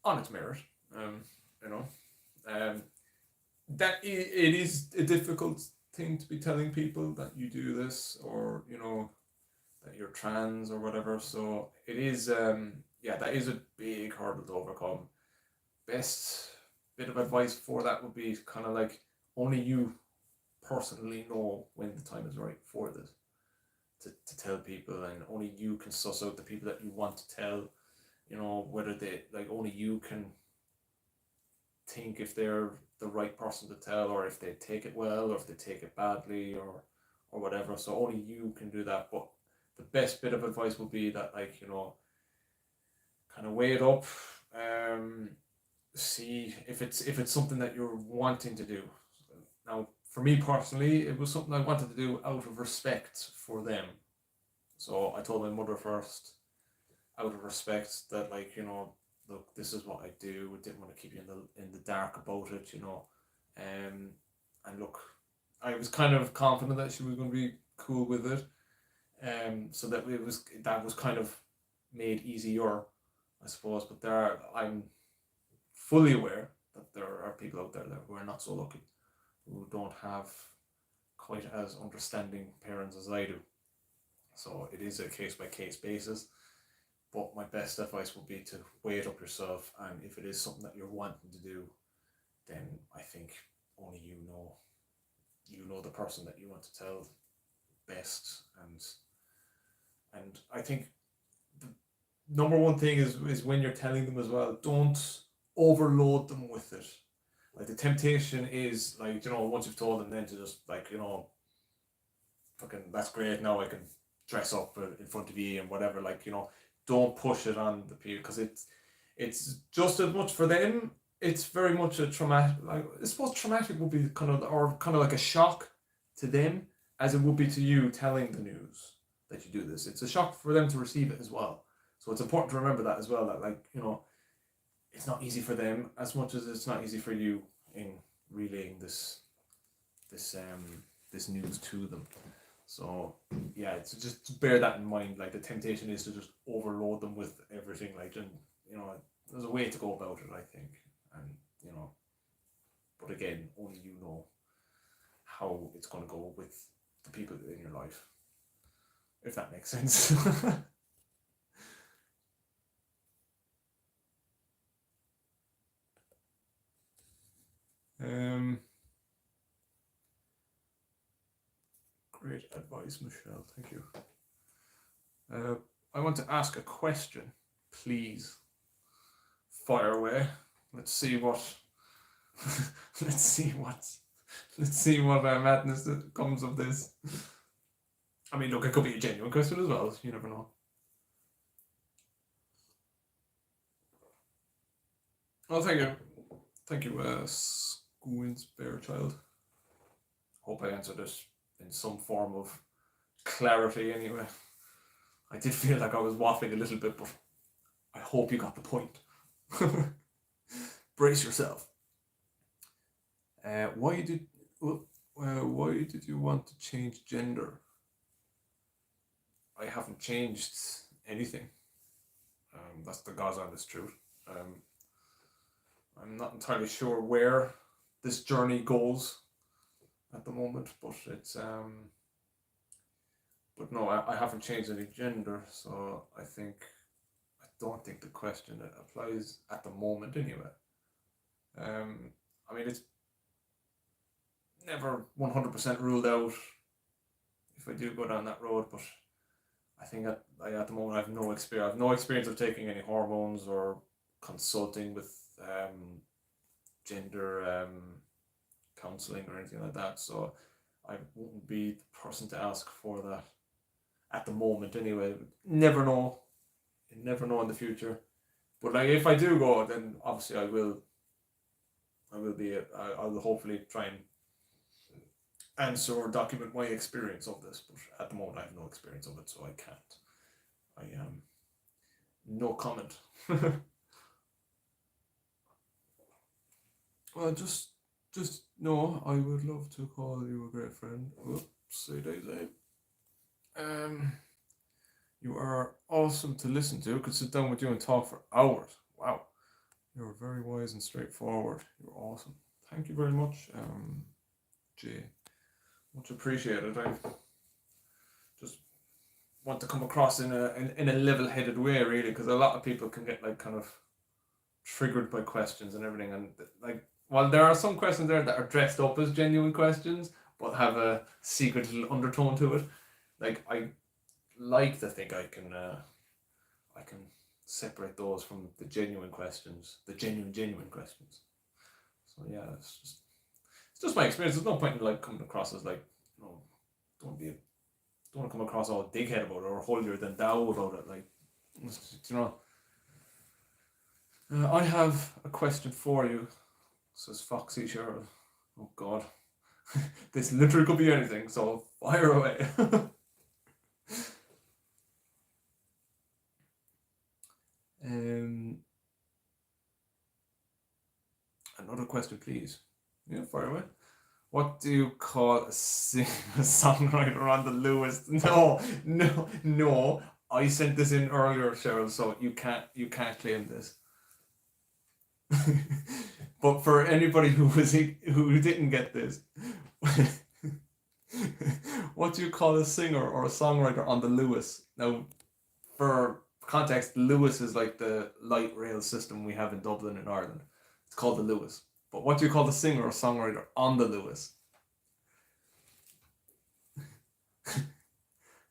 on its merit. That it is a difficult thing to be telling people that you do this, or that you're trans or whatever. So it is, that is a big hurdle to overcome. Best bit of advice for that would be kind of like, only you personally know when the time is right for this. to tell people, and only you can suss out the people that you want to tell. You know, whether they like, only you can think if they're the right person to tell, or if they take it well, or if they take it badly, or whatever. So only you can do that. But the best bit of advice would be that, like, you know, kind of weigh it up. See if it's something that you're wanting to do. Now, for me personally, it was something I wanted to do out of respect for them. So I told my mother first, out of respect, that, like, you know, look, this is what I do. I didn't want to keep you in the dark about it, you know. And look, I was kind of confident that she was going to be cool with it. So that was kind of made easier, I suppose. But I'm fully aware that there are people out there who are not so lucky, who don't have quite as understanding parents as I do. So it is a case by case basis. But my best advice would be to weigh it up yourself, and if it is something that you're wanting to do, then I think only you know the person that you want to tell best, and I think the number one thing is when you're telling them as well, don't overload them with it. Like, the temptation is, like, you know, once you've told them, then to just, like, you know, fucking, that's great, now I can dress up in front of you and whatever, like, you know, don't push it on the people, because it's just as much for them. It's very much a traumatic, like, I suppose traumatic would be kind of like a shock to them, as it would be to you telling the news that you do this. It's a shock for them to receive it as well. So it's important to remember that as well, that, like, you know, it's not easy for them as much as it's not easy for you in relaying this news to them. So yeah, it's just to bear that in mind. Like, the temptation is to just overload them with everything. Like, and, you know, there's a way to go about it, I think, and, you know, but again, only you know how it's going to go with the people in your life, if that makes sense. Great advice, Michelle. Thank you. I want to ask a question, please. Fire away. Let's see what. let's see what madness that comes of this. I mean, look, it could be a genuine question as well. You never know. Oh, thank you, Squints Bear Child. Hope I answered it in some form of clarity. Anyway, I did feel like I was waffling a little bit, but I hope you got the point. Brace yourself. Why did you want to change gender? I haven't changed anything. That's the God's honest truth. I'm not entirely sure where this journey goes at the moment, but it's but no, I haven't changed any gender, so I don't think the question applies at the moment anyway. I mean, it's never 100% ruled out if I do go down that road, but I think at the moment I have no experience. I have no experience of taking any hormones or consulting with gender counselling or anything like that. So I wouldn't be the person to ask for that at the moment. Anyway, never know. You never know in the future. But, like, if I do go, then obviously I will be. I'll hopefully try and answer or document my experience of this. But at the moment, I have no experience of it, so I can't. No comment. Well, just know I would love to call you a great friend. Oops, say daisy. You are awesome to listen to. Could sit down with you and talk for hours. Wow, you're very wise and straightforward. You're awesome. Thank you very much, Jay. Much appreciated. I just want to come across in a level-headed way, really, because a lot of people can get, like, kind of triggered by questions and everything, and, like, while there are some questions there that are dressed up as genuine questions but have a secret little undertone to it, like, like to think I can separate those from the genuine questions, the genuine questions. So yeah, it's just my experience. There's no point in like coming across as like, you know, don't be don't want to come across all dickhead about it or holier than thou about it. Like, you know. I have a question for you, says Foxy Cheryl. Oh God, this literally could be anything. So fire away. Another question, please. Yeah, fire away. What do you call a songwriter on the Lewis? No. I sent this in earlier, Cheryl, so you can't claim this. But for anybody who didn't get this, what do you call a singer or a songwriter on the Lewis? Now, for context, Lewis is like the light rail system we have in Dublin in Ireland. It's called the Lewis. But what do you call the singer or songwriter on the Lewis?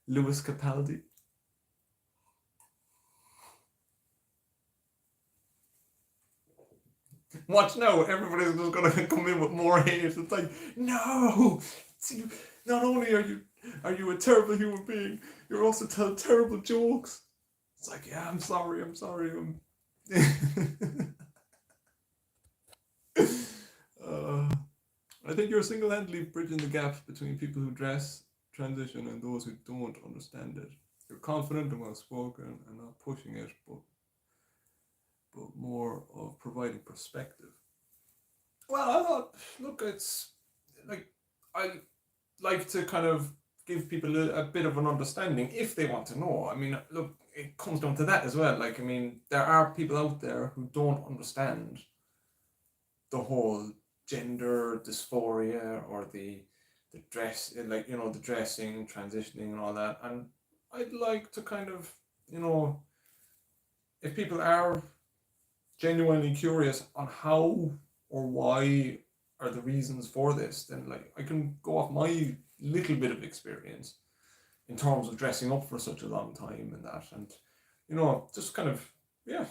Lewis Capaldi. Watch now, everybody's just gonna come in with more hate. It's like, no! See, not only are you a terrible human being, you're also telling terrible jokes. It's like, yeah, I'm sorry. I think you're single-handedly bridging the gap between people who dress, transition, and those who don't understand it. You're confident and well-spoken and not pushing it, but more of providing perspective. Well, I thought, look, it's like, I like to kind of give people a bit of an understanding if they want to know. I mean, look, it comes down to that as well. Like, I mean, there are people out there who don't understand the whole gender dysphoria or the dress, like, you know, the dressing, transitioning, and all that. And I'd like to kind of, you know, if people are genuinely curious on how or why are the reasons for this, then like I can go off my little bit of experience in terms of dressing up for such a long time and that, and you know, just kind of, yeah,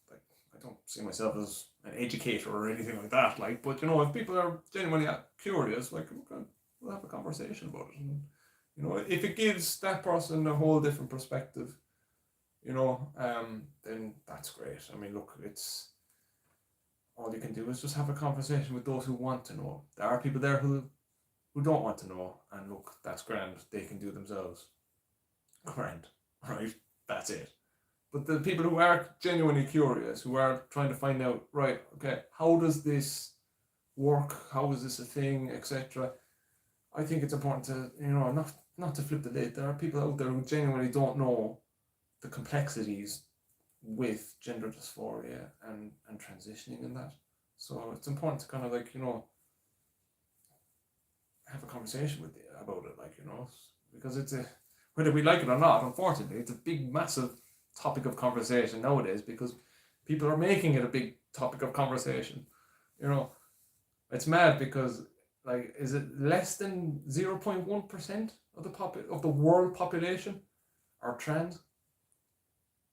like I don't see myself as an educator or anything like that, like, but you know, if people are genuinely curious, like we'll have a conversation about it, and you know, if it gives that person a whole different perspective, you know, then that's great. I mean, look, it's all you can do is just have a conversation with those who want to know. There are people there who don't want to know, and look, that's grand. They can do themselves. Grand, right? That's it. But the people who are genuinely curious, who are trying to find out, right, okay, how does this work? How is this a thing, etc. I think it's important to, you know, not to flip the lid. There are people out there who genuinely don't know the complexities with gender dysphoria and transitioning and that. So it's important to kind of like, you know, have a conversation with you about it, like, you know, because it's a, whether we like it or not, unfortunately, it's a big, massive topic of conversation nowadays because people are making it a big topic of conversation. You know, it's mad because, like, is it less than 0.1% of the world population are trans?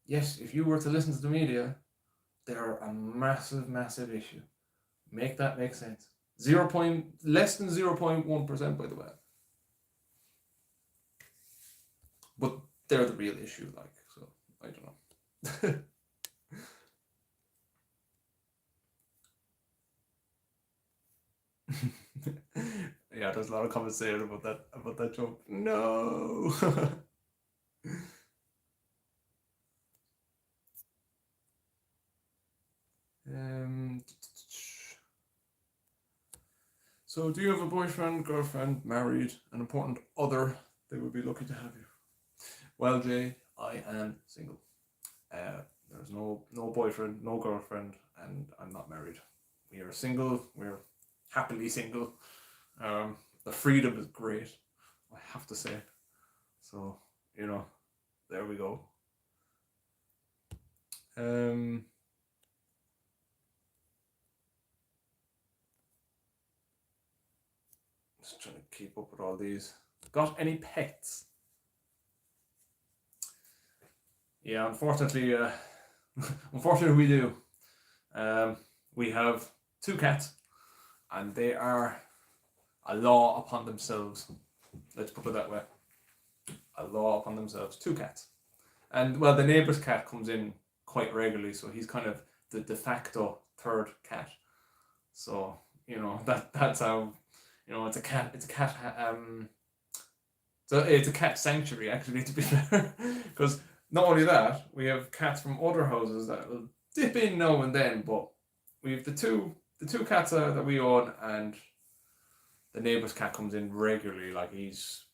Yes, if you were to listen to the media, they're a massive, massive issue. Make that make sense. Less than 0.1%, by the way. But they're the real issue, like, so I don't know. Yeah, there's a lot of comments saying about that joke. No. um So, do you have a boyfriend, girlfriend, married, an important other? They would be lucky to have you. Well, Jay, I am single. There's no boyfriend, no girlfriend, and I'm not married. We are single. We're happily single. The freedom is great, I have to say. So, you know, there we go. Just trying to keep up with all these. Got any pets? Yeah, unfortunately, unfortunately we do. We have two cats, and they are a law upon themselves. Let's put it that way. A law upon themselves. Two cats. And well, the neighbour's cat comes in quite regularly, so he's kind of the de facto third cat. So that's how it's a cat. It's a cat sanctuary actually, to be fair, because not only that, we have cats from other houses that will dip in now and then, but we have the two cats that we own, and the neighbour's cat comes in regularly. Like he's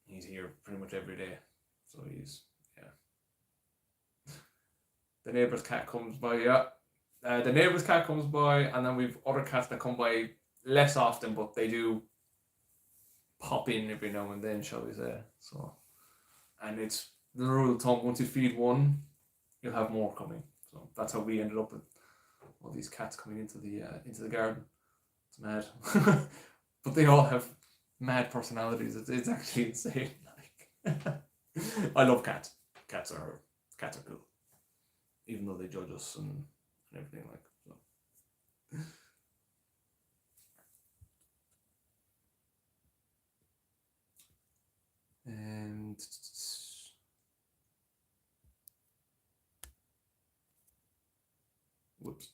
here pretty much every day, so yeah. The neighbour's cat comes by, yeah. The neighbour's cat comes by, and then we've other cats that come by less often, but they do pop in every now and then, shall we say. So, and it's the rule of thumb: once you feed one, you'll have more coming. So that's how we ended up with all these cats coming into the garden. It's mad, but they all have mad personalities. It's actually insane. Like, I love cats. Cats are cool, even though they judge us and everything like so. And whoops.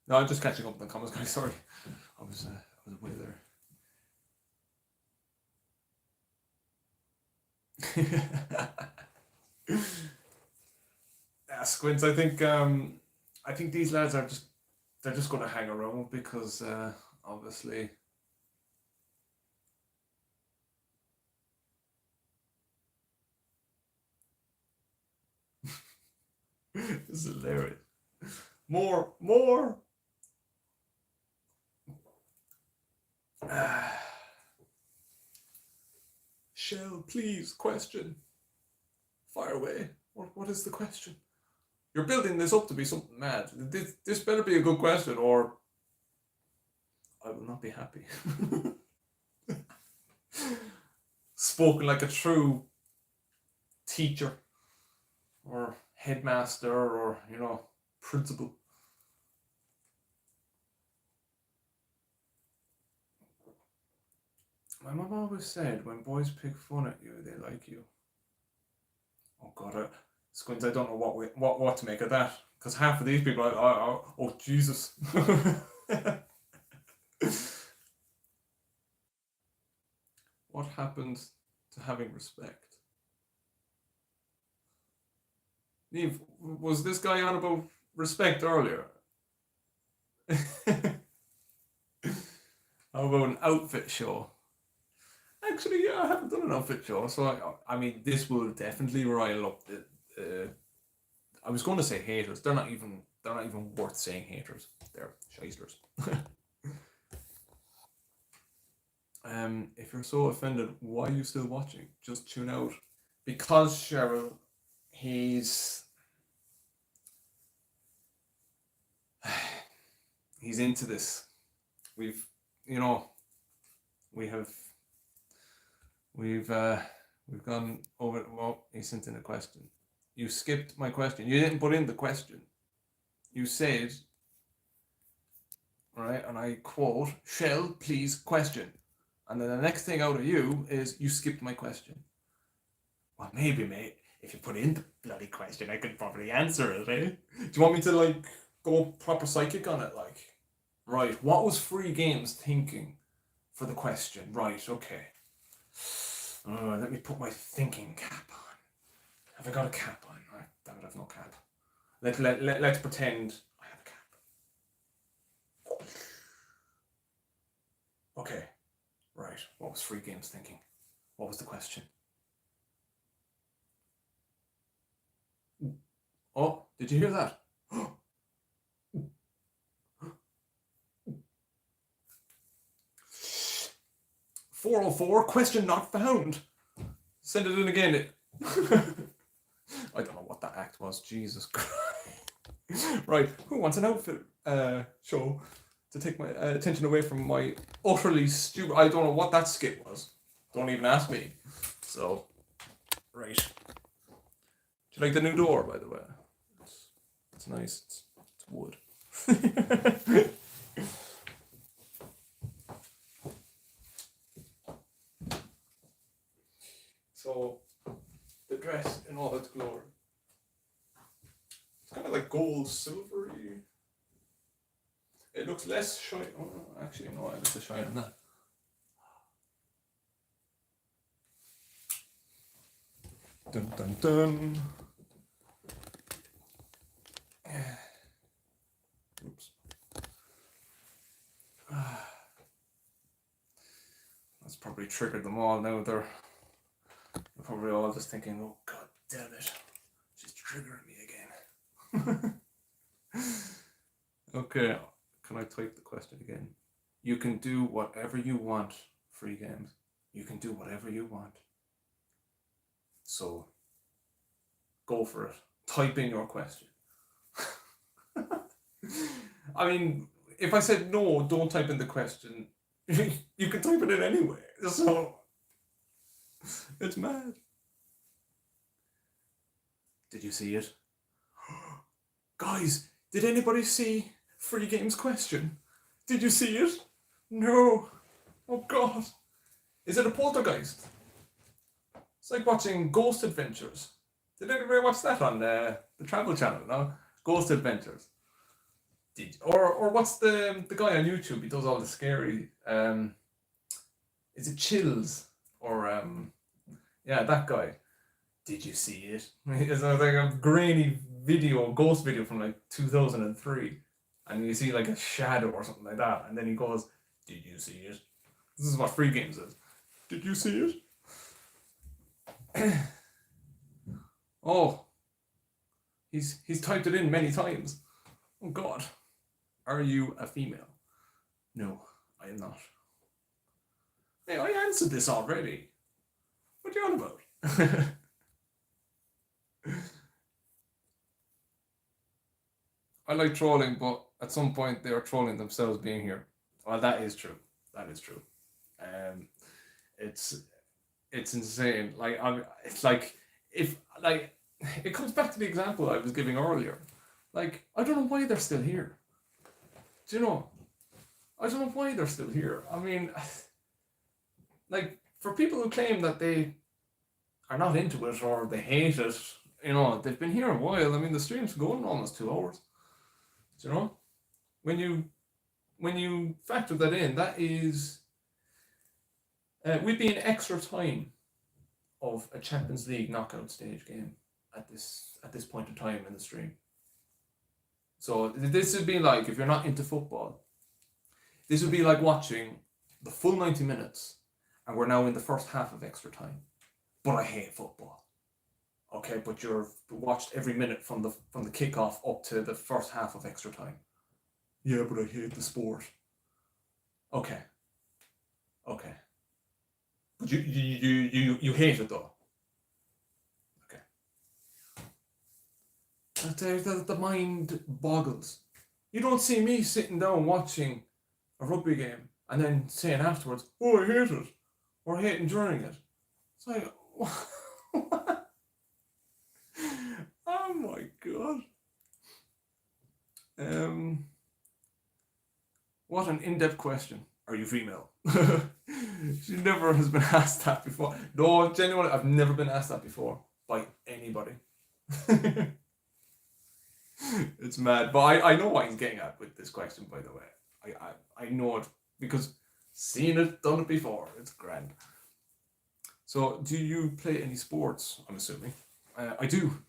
No, I'm just catching up on the comments, guys. Sorry, I was away there. Squints. I think these lads they're just going to hang around because obviously. This is hilarious. More. Shell, please, question. Fire away. What is the question? You're building this up to be something mad. This better be a good question, or I will not be happy. Spoken like a true teacher, or headmaster, or principal. My mum always said, when boys pick fun at you, they like you. Oh God, Squint, I don't know what to make of that, because half of these people are oh Jesus. What happens to having respect? Neve, was this guy on about respect earlier? How about an outfit show? Actually, yeah, I haven't done an outfit show, so I mean, this will definitely rile up the. I was going to say haters. They're not even worth saying haters. They're shysters. If you're so offended, why are you still watching? Just tune out. Because Cheryl, he's into this. We've we have we've gone over. Well, he sent in a question. You skipped my question. You didn't put in the question. You said, right, and I quote, "Shell, please question." And then the next thing out of you is, you skipped my question. Well, maybe, mate, if you put in the bloody question, I could probably answer it, eh? Do you want me to, go proper psychic on it? Right, what was Free Games thinking for the question? Right, okay. Let me put my thinking cap on. Have I got a cap on? Right, damn it, I've no cap. Let's pretend I have a cap. Okay, right, what was Free Games thinking? What was the question? Oh, did you hear that? 404, question not found. Send it in again. I don't know what that act was. Jesus Christ. Right, who wants an outfit show? to take my attention away from my utterly stupid. I don't know what that skit was. Don't even ask me. So, right. Do you like the new door, by the way? It's nice. It's wood. So, the dress in all its glory. It's kind of like gold, silvery. It looks less shiny. Oh, no, actually, no, I looks a shine on that. Dun dun dun. Oops. That's probably triggered them all now. They're probably all just thinking, oh, god damn it. She's triggering me again. Okay, can I type the question again? You can do whatever you want, free games. You can do whatever you want. So, go for it. Type in your question. I mean, if I said no, don't type in the question, you can type it in anyway. So, it's mad. Did you see it? Guys, did anybody see Free Games question? Did you see it? No. Oh god. Is it a poltergeist? It's like watching Ghost Adventures. Did anybody watch that on the Travel Channel? No? Ghost Adventures. Or what's the guy on YouTube? He does all the scary. Is it Chills? Or yeah, that guy. Did you see it? It's like a grainy video, ghost video from like 2003, and you see like a shadow or something like that, and then he goes, "Did you see it?" This is what Free Games is. Did you see it? Oh, he's typed it in many times. Oh God, are you a female? No, I am not. Hey, I answered this already. What are you on about? I like trolling, but at some point they are trolling themselves being here. Well, that is true. That is true. It's insane. Like it's like if like it comes back to the example I was giving earlier. Like I don't know why they're still here. Do you know? I don't know why they're still here. I mean, like for people who claim that they are not into it or they hate it, you know, they've been here a while. I mean, the stream's going almost 2 hours. Do you know? When you factor that in, that is we'd be in extra time of a Champions League knockout stage game at this point in time in the stream. So this would be like, if you're not into football, this would be like watching the full 90 minutes, and we're now in the first half of extra time. But I hate football. Okay, but you've watched every minute from the kickoff up to the first half of extra time. Yeah, but I hate the sport. Okay. But you hate it though. Okay. The mind boggles. You don't see me sitting down watching a rugby game and then saying afterwards, "Oh, I hate it," or "I hate enjoying it." It's like, what? Oh my god. What an in-depth question. Are you female? She never has been asked that before. No, genuinely, I've never been asked that before by anybody. It's mad. But I know what he's getting at with this question, by the way. I know it because seen it, done it before. It's grand. So, do you play any sports, I'm assuming? I do.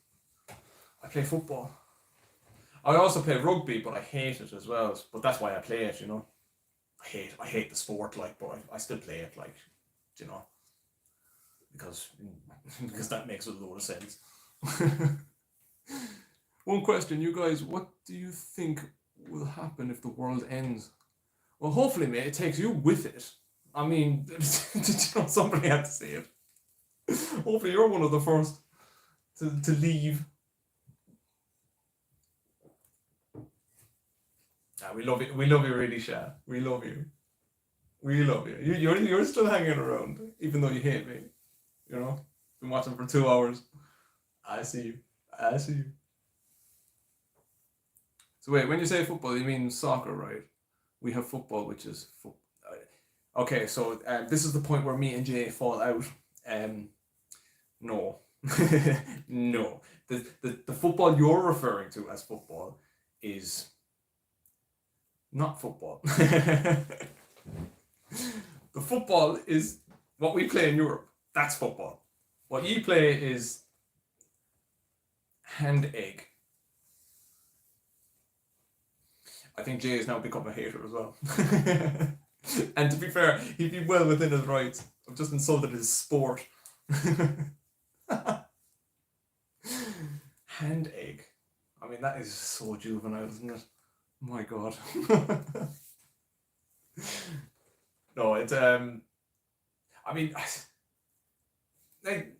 I play football. I also play rugby, but I hate it as well. But that's why I play it, you know. I hate the sport, like, but I still play it, like, you know, because that makes a load of sense. One question, you guys, what do you think will happen if the world ends? Well, hopefully, mate, it takes you with it. I mean, did you know somebody had to say it? Hopefully, you're one of the first to leave. Ah, we love you. We love you, really, Sha. We love you. We love you. You're still hanging around, even though you hate me. You know, been watching for 2 hours. I see you. I see you. So wait, when you say football, you mean soccer, right? We have football, which is okay. So this is the point where me and Jay fall out. Um, no, no. The football you're referring to as football is not football. The football is what we play in Europe. That's football. What you play is hand egg. I think Jay has now become a hater as well. And to be fair, he'd be well within his rights. I've just insulted his sport. Hand egg. I mean, that is so juvenile, isn't it? My God. No, it's I mean, like,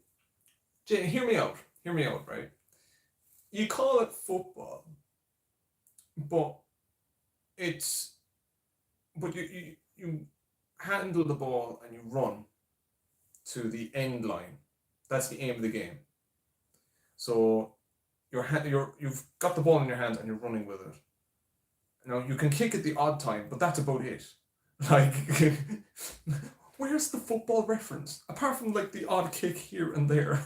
Jay, hear me out. Hear me out, right? You call it football, but it's but you handle the ball and you run to the end line. That's the aim of the game. So you've got the ball in your hands and you're running with it. Now you can kick at the odd time, but that's about it. Like, where's the football reference? Apart from like the odd kick here and there.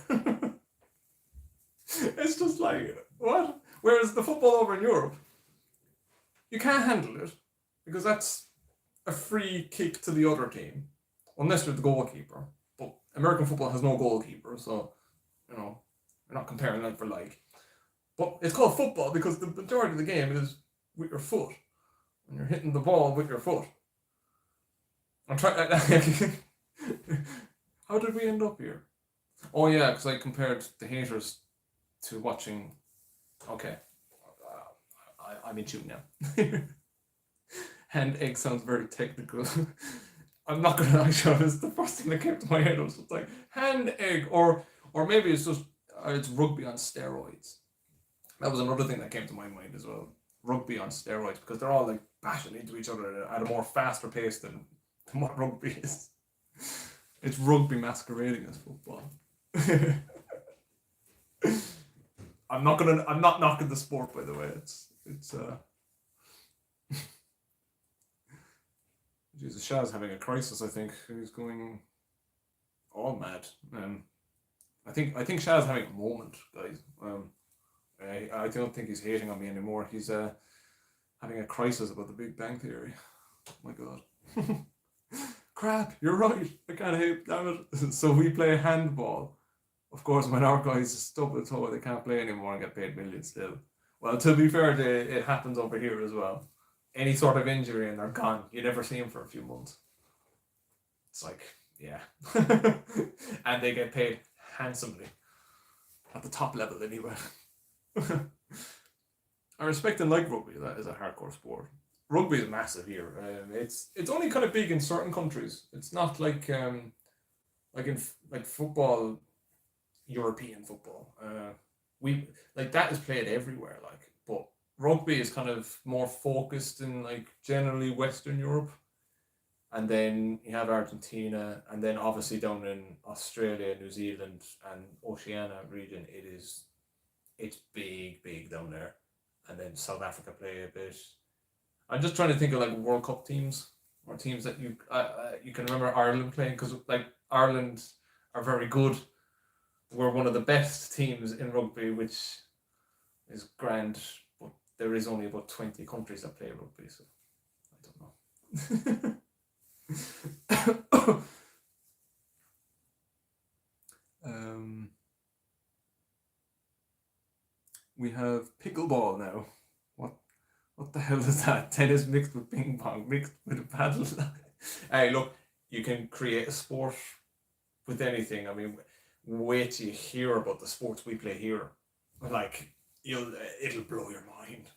It's just like, what? Whereas the football over in Europe, you can't handle it because that's a free kick to the other team, unless you're the goalkeeper. But American football has no goalkeeper, so you know you're not comparing that for like. But it's called football because the majority of the game is with your foot, and you're hitting the ball with your foot. I'm trying. How did we end up here? Oh yeah, because I compared the haters to watching. Okay, I'm in tune now. Hand egg sounds very technical. I'm not gonna lie, Sean, it's the first thing that came to my head. I was just like hand egg, or maybe it's just it's rugby on steroids. That was another thing that came to my mind as well. Rugby on steroids because they're all like bashing into each other at a more faster pace than what rugby is. It's rugby masquerading as football. I'm not knocking the sport, by the way. It's Jesus, Shah's having a crisis. I think he's going all mad. I think Shah's having a moment, guys. I don't think he's hating on me anymore. He's having a crisis about the Big Bang Theory. Oh my God. Crap, you're right. I can't hate. Damn it. So we play handball. Of course, when our guys stub a toe, they can't play anymore and get paid millions still. Well, to be fair, it happens over here as well. Any sort of injury and they're gone. You never see them for a few months. It's like, yeah. And they get paid handsomely. At the top level, anyway. I respect and like rugby. That is a hardcore sport. Rugby is massive here. It's only kind of big in certain countries. It's not like in like football, European football. We like that is played everywhere. Like, but rugby is kind of more focused in like generally Western Europe, and then you have Argentina, and then obviously down in Australia, New Zealand, and Oceania region, it's big down there, and then South Africa play a bit. I'm just trying to think of like World Cup teams or teams that you can remember Ireland playing because like Ireland are very good. We're one of the best teams in rugby, which is grand, but there is only about 20 countries that play rugby, so I don't know. We have pickleball now. What the hell is that? Tennis mixed with ping pong, mixed with paddle. Hey, look, you can create a sport with anything. I mean, wait till you hear about the sports we play here. Like, it'll blow your mind.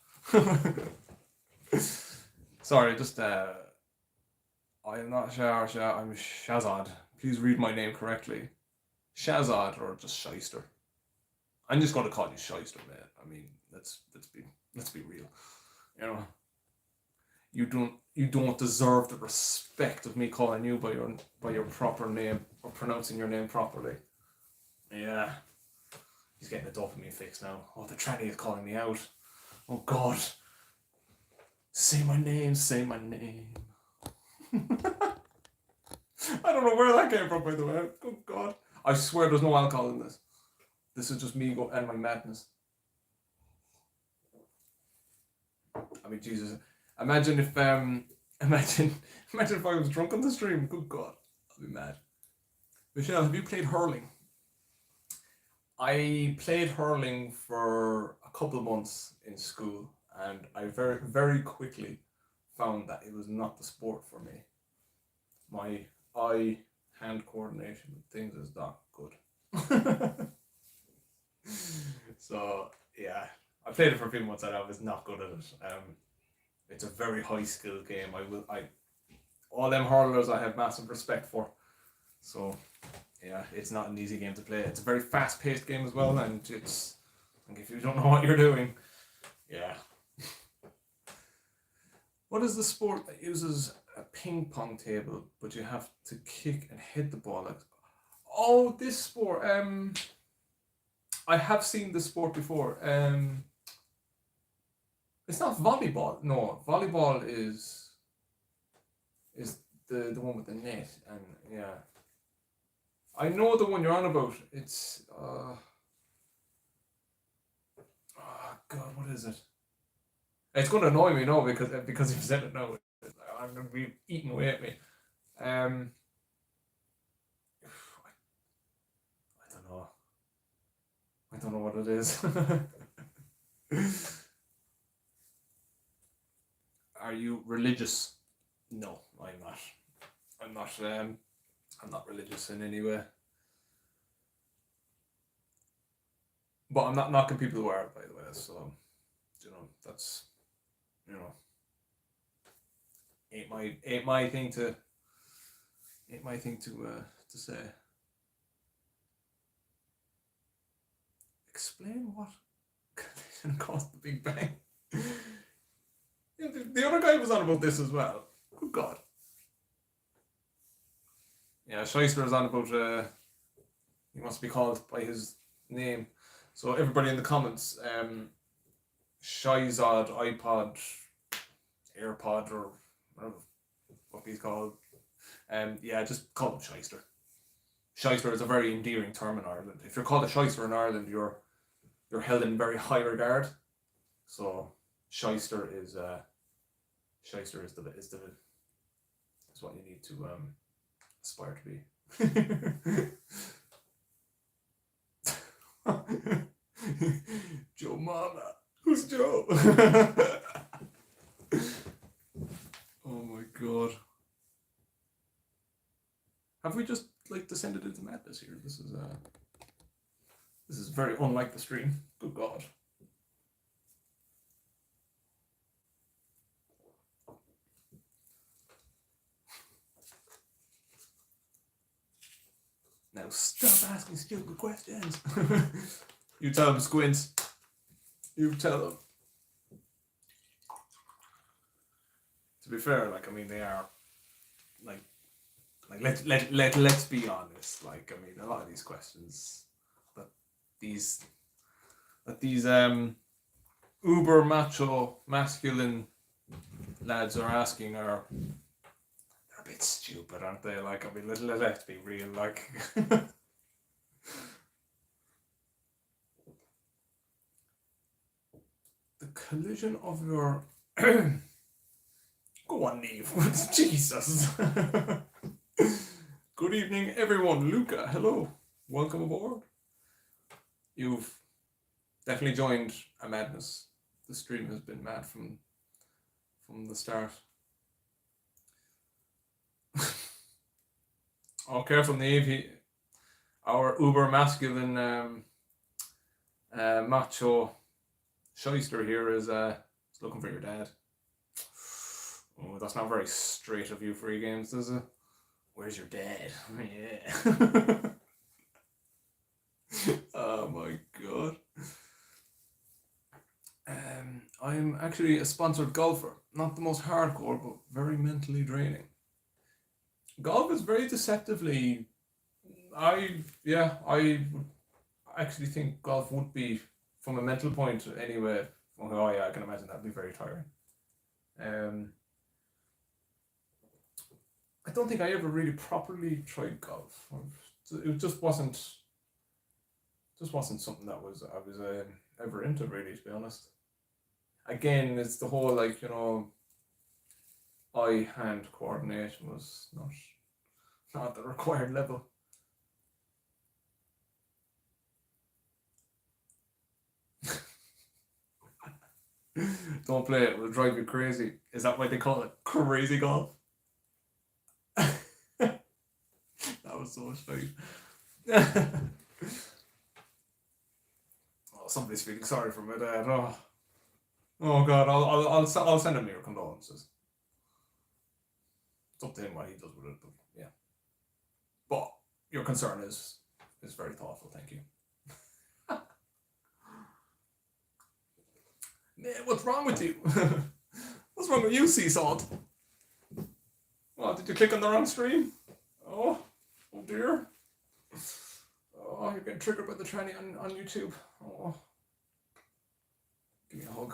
Sorry, just I am not Shah. I'm Shazad. Please read my name correctly. Shazad or just Shyster. I'm just going to call you Shyster, man. I mean, let's be real. You know. you don't deserve the respect of me calling you by your proper name or pronouncing your name properly. Yeah. He's getting a dopamine fix now. Oh, the tranny is calling me out. Oh God. Say my name, say my name. I don't know where that came from, by the way. Oh God. I swear there's no alcohol in this. This is just me and my madness. I mean, Jesus. Imagine if if I was drunk on the stream. Good God. I'd be mad. Michelle, have you played hurling? I played hurling for a couple of months in school, and I very, very quickly found that it was not the sport for me. My eye-hand coordination with things is not good. So yeah, I played it for a few months and I was not good at it. It's a very high skill game. All them hurlers I have massive respect for. So yeah, it's not an easy game to play. It's a very fast paced game as well, and it's like if you don't know what you're doing, yeah. What is the sport that uses a ping pong table, but you have to kick and hit the ball? Oh, this sport. I have seen this sport before. It's not volleyball. No, volleyball is the one with the net, and yeah. I know the one you're on about. It's oh God, what is it? It's going to annoy me now because you've said it now. I'm going to be eating away at me. I don't know. I don't know what it is. Are you religious? No, I'm not. I'm not. I'm not religious in any way. But I'm not knocking people who are, by the way. So, that's, ain't my thing to say. Explain what collision caused the Big Bang. Yeah, the other guy was on about this as well. Good God. Yeah, Shyster is on about he wants to be called by his name. So everybody in the comments, Shyzod, iPod, AirPod, or whatever what he's called. Yeah, just call him Shyster. Shyster is a very endearing term in Ireland. If you're called a Shyster in Ireland, you're held in very high regard. So Shyster is what you need to aspire to be. Joe Mama. Who's Joe? Oh my God. Have we just descended into madness here? This is very unlike the stream. Good God. Now stop asking stupid questions. You tell them, Squints. You tell them. To be fair, they are let's be honest. A lot of these questions that these uber macho masculine lads are asking they're a bit stupid, aren't they? Let's be real. The collision of your go on, Neve. Jesus. Good evening, everyone. Luca, hello. Welcome aboard. You've definitely joined a madness. The stream has been mad from the start. Oh, careful, Neve. Our uber masculine macho Shyster here is looking for your dad. Oh, that's not very straight of you, Free Games, is it? Where's your dad? Yeah. Oh my God. I'm actually a sponsored golfer. Not the most hardcore, but very mentally draining. Golf is very deceptively. I would actually think golf would be, from a mental point anyway. Oh yeah, I can imagine that'd be very tiring. Um, I don't think I ever really properly tried golf. It just wasn't something that I was ever into, really, to be honest. Again, it's the whole, like, eye hand coordination was not the required level. Don't play it; it'll drive you crazy. Is that why they call it crazy golf? That was so strange. Oh, somebody's feeling sorry for my dad. Oh God, I'll send him your condolences. It's up to him what he does with it, but yeah. But your concern is very thoughtful. Thank you. Man, what's wrong with you? What's wrong with you, sea salt? Oh, did you click on the wrong stream? Oh, oh dear. Oh, you're getting triggered by the tranny on YouTube. Oh, give me a hug.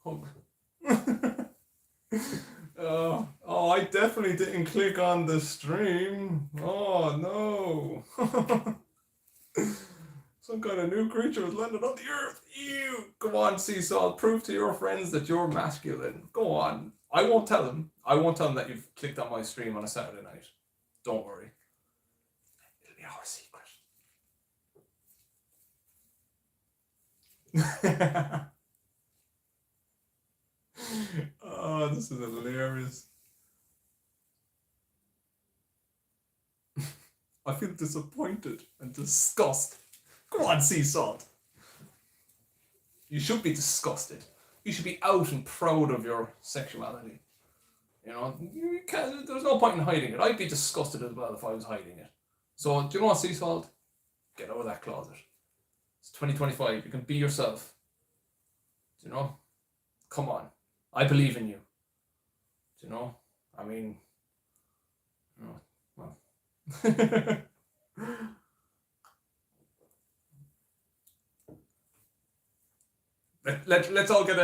Hug. Oh, I definitely didn't click on the stream. Oh no. Some kind of new creature has landed on the earth. Ew. Go on, sea salt. Prove to your friends that you're masculine. Go on. I won't tell them. I won't tell them that you've clicked on my stream on a Saturday night. Don't worry. It'll be our secret. Oh, this is hilarious. I feel disappointed and disgusted. Go on, sea salt. You should be disgusted. You should be out and proud of your sexuality. You can't, there's no point in hiding it. I'd be disgusted as well if I was hiding it. So, do you know what, sea salt? Get out of that closet. It's 2025. You can be yourself. Do you know? Come on. I believe in you. Do you know? I mean, well. Let's all get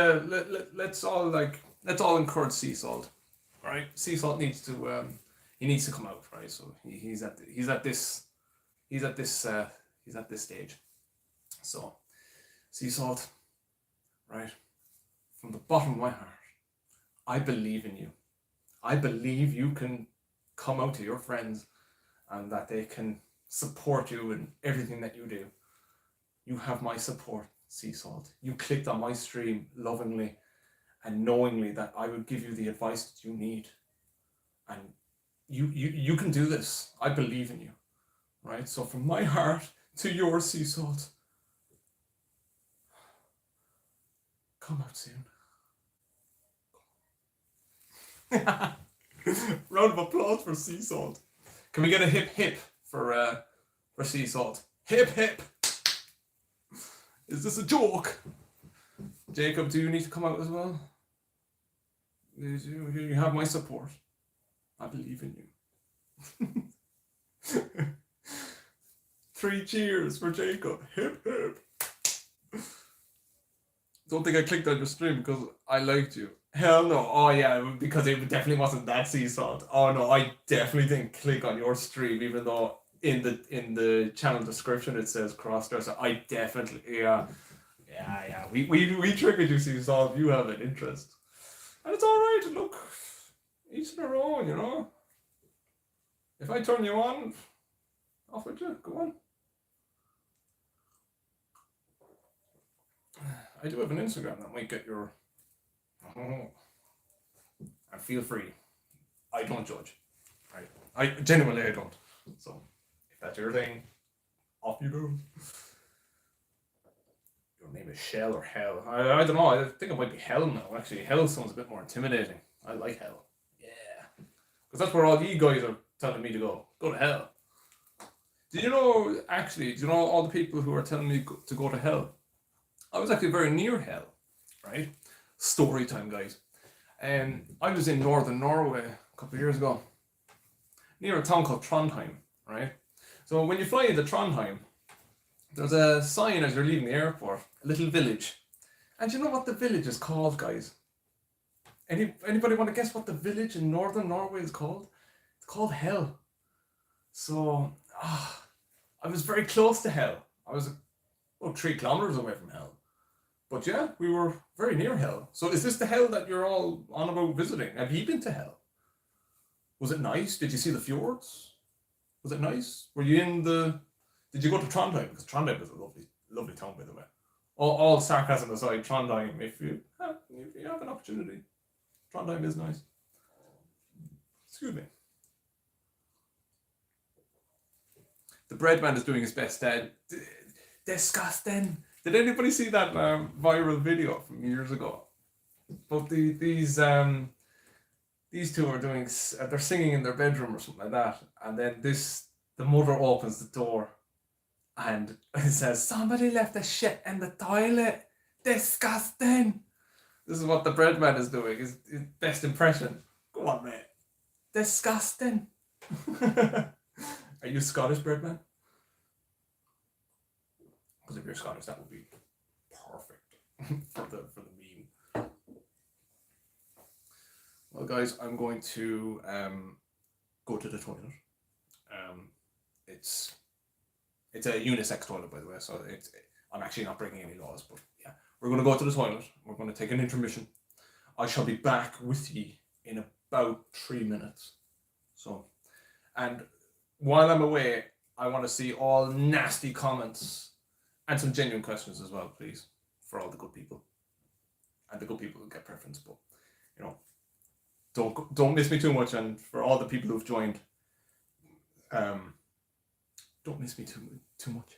let's all encourage sea salt. Right? Sea salt needs to he needs to come out, right? So he's at this stage. So, sea salt, right? From the bottom of my heart, I believe in you. I believe you can come out to your friends and that they can support you in everything that you do. You have my support, sea salt. You clicked on my stream lovingly and knowingly that I would give you the advice that you need. And you can do this. I believe in you. Right? So from my heart to your, sea salt, come out soon. Round of applause for sea salt. Can we get a hip hip for sea salt? Hip hip. Is this a joke? Jacob, do you need to come out as well? You have my support. I believe in you. 3 cheers for Jacob. Hip hip. Don't think I clicked on your stream because I liked you. Hell no. Oh yeah, because it definitely wasn't that sea salt. Oh no, I definitely didn't click on your stream, even though in the channel description it says crossdresser. I definitely yeah. We triggered you, sea salt. You have an interest, and it's all right. Look, each their own. If I turn you on, off with you. Go on. I do have an Instagram that might get your. And feel free. I don't judge. Right? I genuinely I don't. So if that's your thing, off you go. Your name is Shell or Hell. I don't know. I think it might be Hell now. Actually, Hell sounds a bit more intimidating. I like Hell. Yeah, because that's where all you guys are telling me to go. Go to hell. Do you know all the people who are telling me to go to hell? I was actually very near hell. right? Story time, guys. I was in northern Norway a couple of years ago, near a town called Trondheim, right? So when you fly into Trondheim, there's a sign as you're leaving the airport, a little village. And you know what the village is called, guys? Anybody want to guess what the village in northern Norway is called? It's called Hell. So, I was very close to Hell. I was about 3 kilometers away from Hell. But yeah, we were very near Hell. So is this the Hell that you're all on about visiting? Have you been to Hell? Was it nice? Did you see the fjords? Was it nice? Were you in the... Did you go to Trondheim? Because Trondheim is a lovely, lovely town, by the way. All sarcasm aside, Trondheim, if you have an opportunity, Trondheim is nice. Excuse me. The bread man is doing his best, Dad. Disgusting. Did anybody see that viral video from years ago? But these two are doing, they're singing in their bedroom or something like that, and then the mother opens the door, and it says, "Somebody left a shit in the toilet. Disgusting." This is what the bread man is doing. His best impression. Go on, mate. Disgusting. Are you Scottish, bread man? Because if you're Scottish, that would be perfect for the meme. Well, guys, I'm going to go to the toilet. It's a unisex toilet, by the way, so I'm actually not breaking any laws, but yeah, we're going to go to the toilet. We're going to take an intermission. I shall be back with you in about 3 minutes. So, and while I'm away, I want to see all nasty comments and some genuine questions as well, please, for all the good people. And the good people who get preference, but you know, don't miss me too much. And for all the people who've joined, don't miss me too much.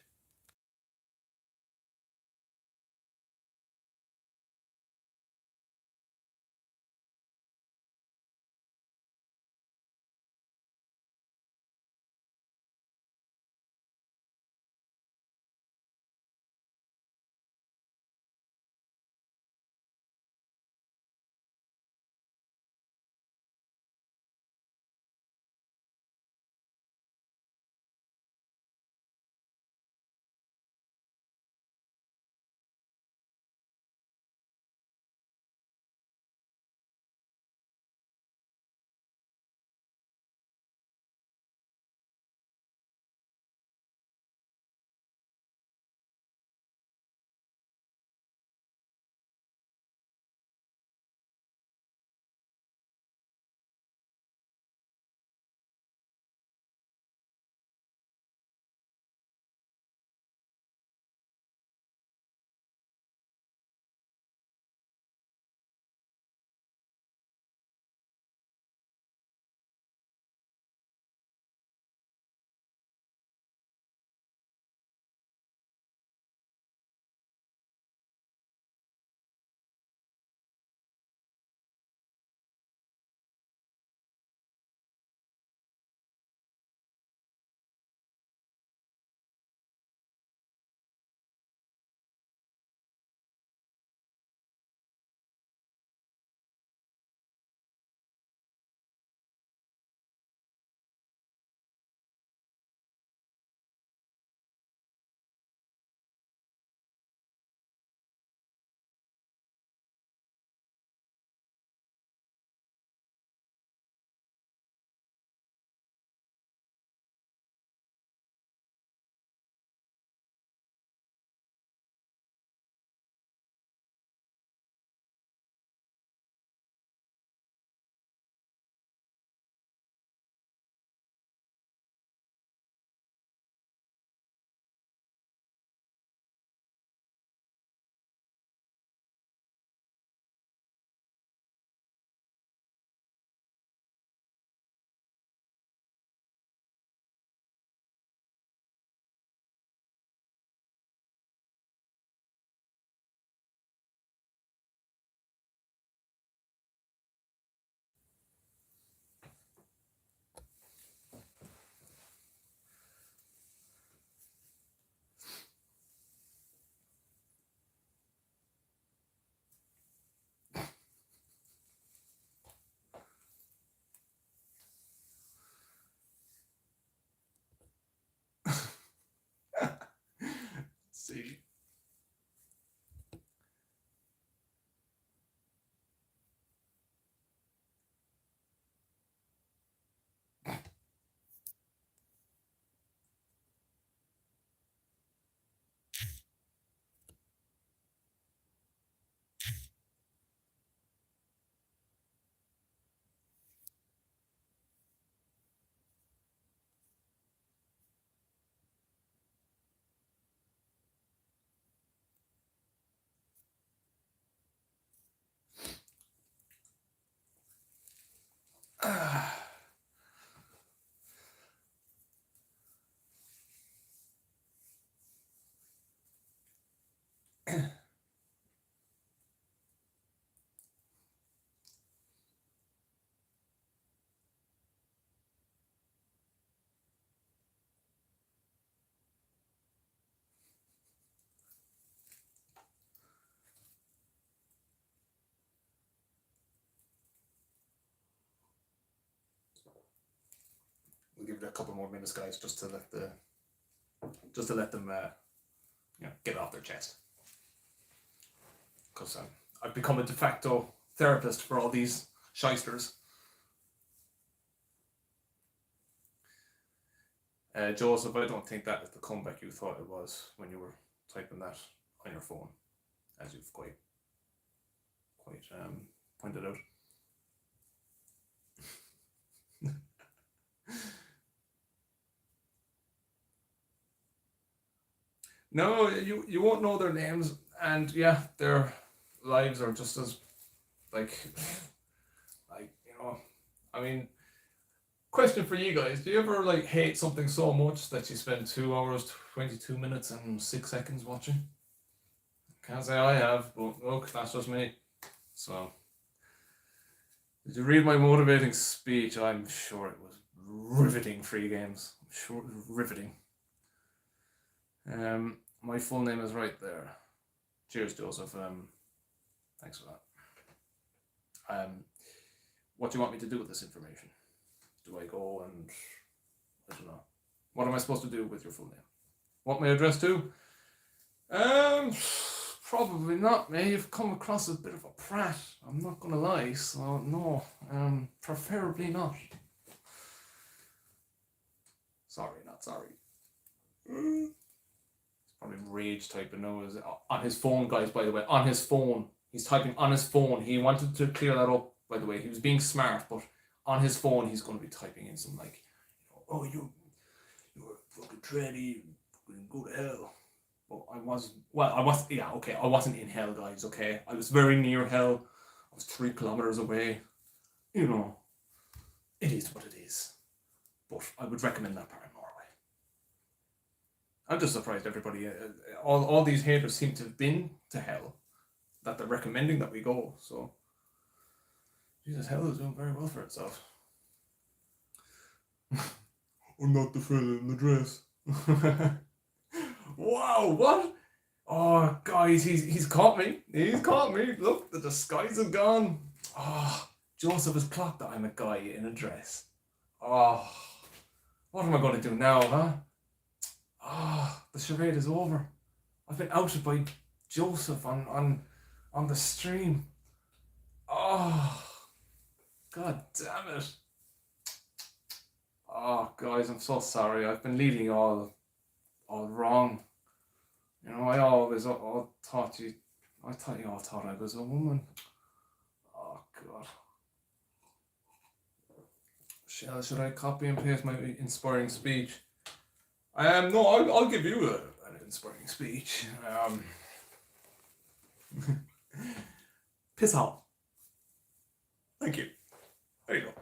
we'll give it a couple more minutes, guys, just to let them get it off their chest. Because I've become a de facto therapist for all these shysters. Joseph, I don't think that is the comeback you thought it was when you were typing that on your phone, as you've quite pointed out. No, you won't know their names, and yeah, their lives are just as I mean, question for you guys: do you ever hate something so much that you spend 2 hours, 22 minutes, and 6 seconds watching? Can't say I have, but look, that's just me. So, did you read my motivating speech? I'm sure it was riveting. Free games. I'm sure it was riveting. My full name is right there. Cheers, Joseph. Thanks for that. What do you want me to do with this information? Do I go and I don't know. What am I supposed to do with your full name? Want my address too? Probably not, mate. You've come across as a bit of a prat. I'm not gonna lie. So no. Preferably not. Sorry, not sorry. He's probably rage typing now. Is on his phone, guys. By the way, on his phone. He's typing on his phone. He wanted to clear that up. By the way, he was being smart, but on his phone, he's going to be typing in some oh, you're a fucking tranny, fucking go to hell. But I wasn't in hell, guys, okay? I was very near hell. I was 3 kilometers away. It is what it is. But I would recommend that part of Norway. I'm just surprised everybody, all these haters seem to have been to hell, that they're recommending that we go, so... Jesus, hell is doing very well for itself. I'm not the fella in the dress. Wow, what? Oh, guys, he's caught me. He's caught me. Look, the disguise is gone. Oh, Joseph has clocked that I'm a guy in a dress. Oh, what am I going to do now, huh? Oh, the charade is over. I've been outed by Joseph on the stream. Oh, god damn it. Oh, guys, I'm so sorry. I've been leading all wrong. I always thought you all thought I was a woman. Oh, God. Should I copy and paste my inspiring speech? No, I'll give you an inspiring speech. Piss off. Thank you. There you go.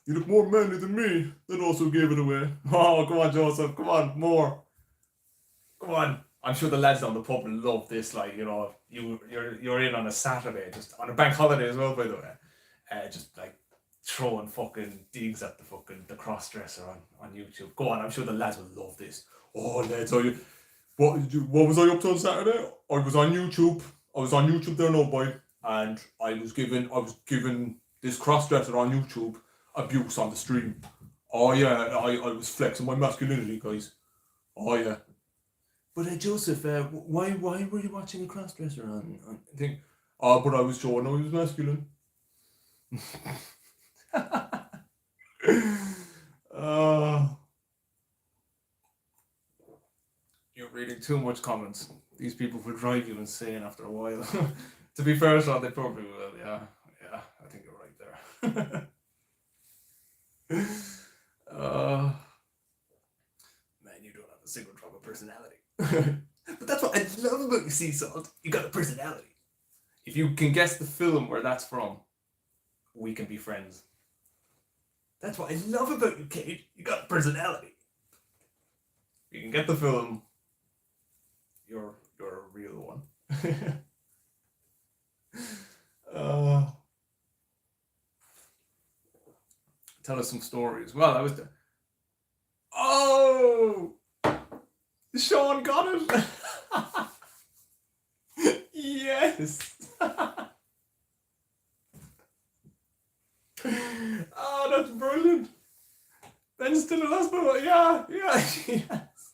You look more manly than me. That also gave it away. Oh, come on, Joseph. Come on, more. Come on. I'm sure the lads down the pub will love this. You're in on a Saturday, just on a bank holiday as well, by the way. Just throwing fucking digs at the cross-dresser on YouTube. Go on, I'm sure the lads will love this. Oh, lads, what was I up to on Saturday? I was on YouTube there, no boy, and I was given this cross-dresser on YouTube abuse on the stream. Oh yeah, I was flexing my masculinity, guys. Oh yeah. But Joseph, why were you watching a cross-dresser on thing? But I was showing I was masculine. You're reading too much comments. These people will drive you insane after a while. To be fair, Sean, they probably will. Yeah, I think you're right there. Man, you don't have a single drop of personality. But that's what I love about you, Sea Salt. You got a personality. If you can guess the film where that's from, we can be friends. That's what I love about you, Kate. You got a personality. You can get the film. You're a real one. Tell us some stories. Well, I was. Oh, Sean got it. Yes. Oh, that's brilliant. Ben's still in hospital. Yeah, yeah, yes.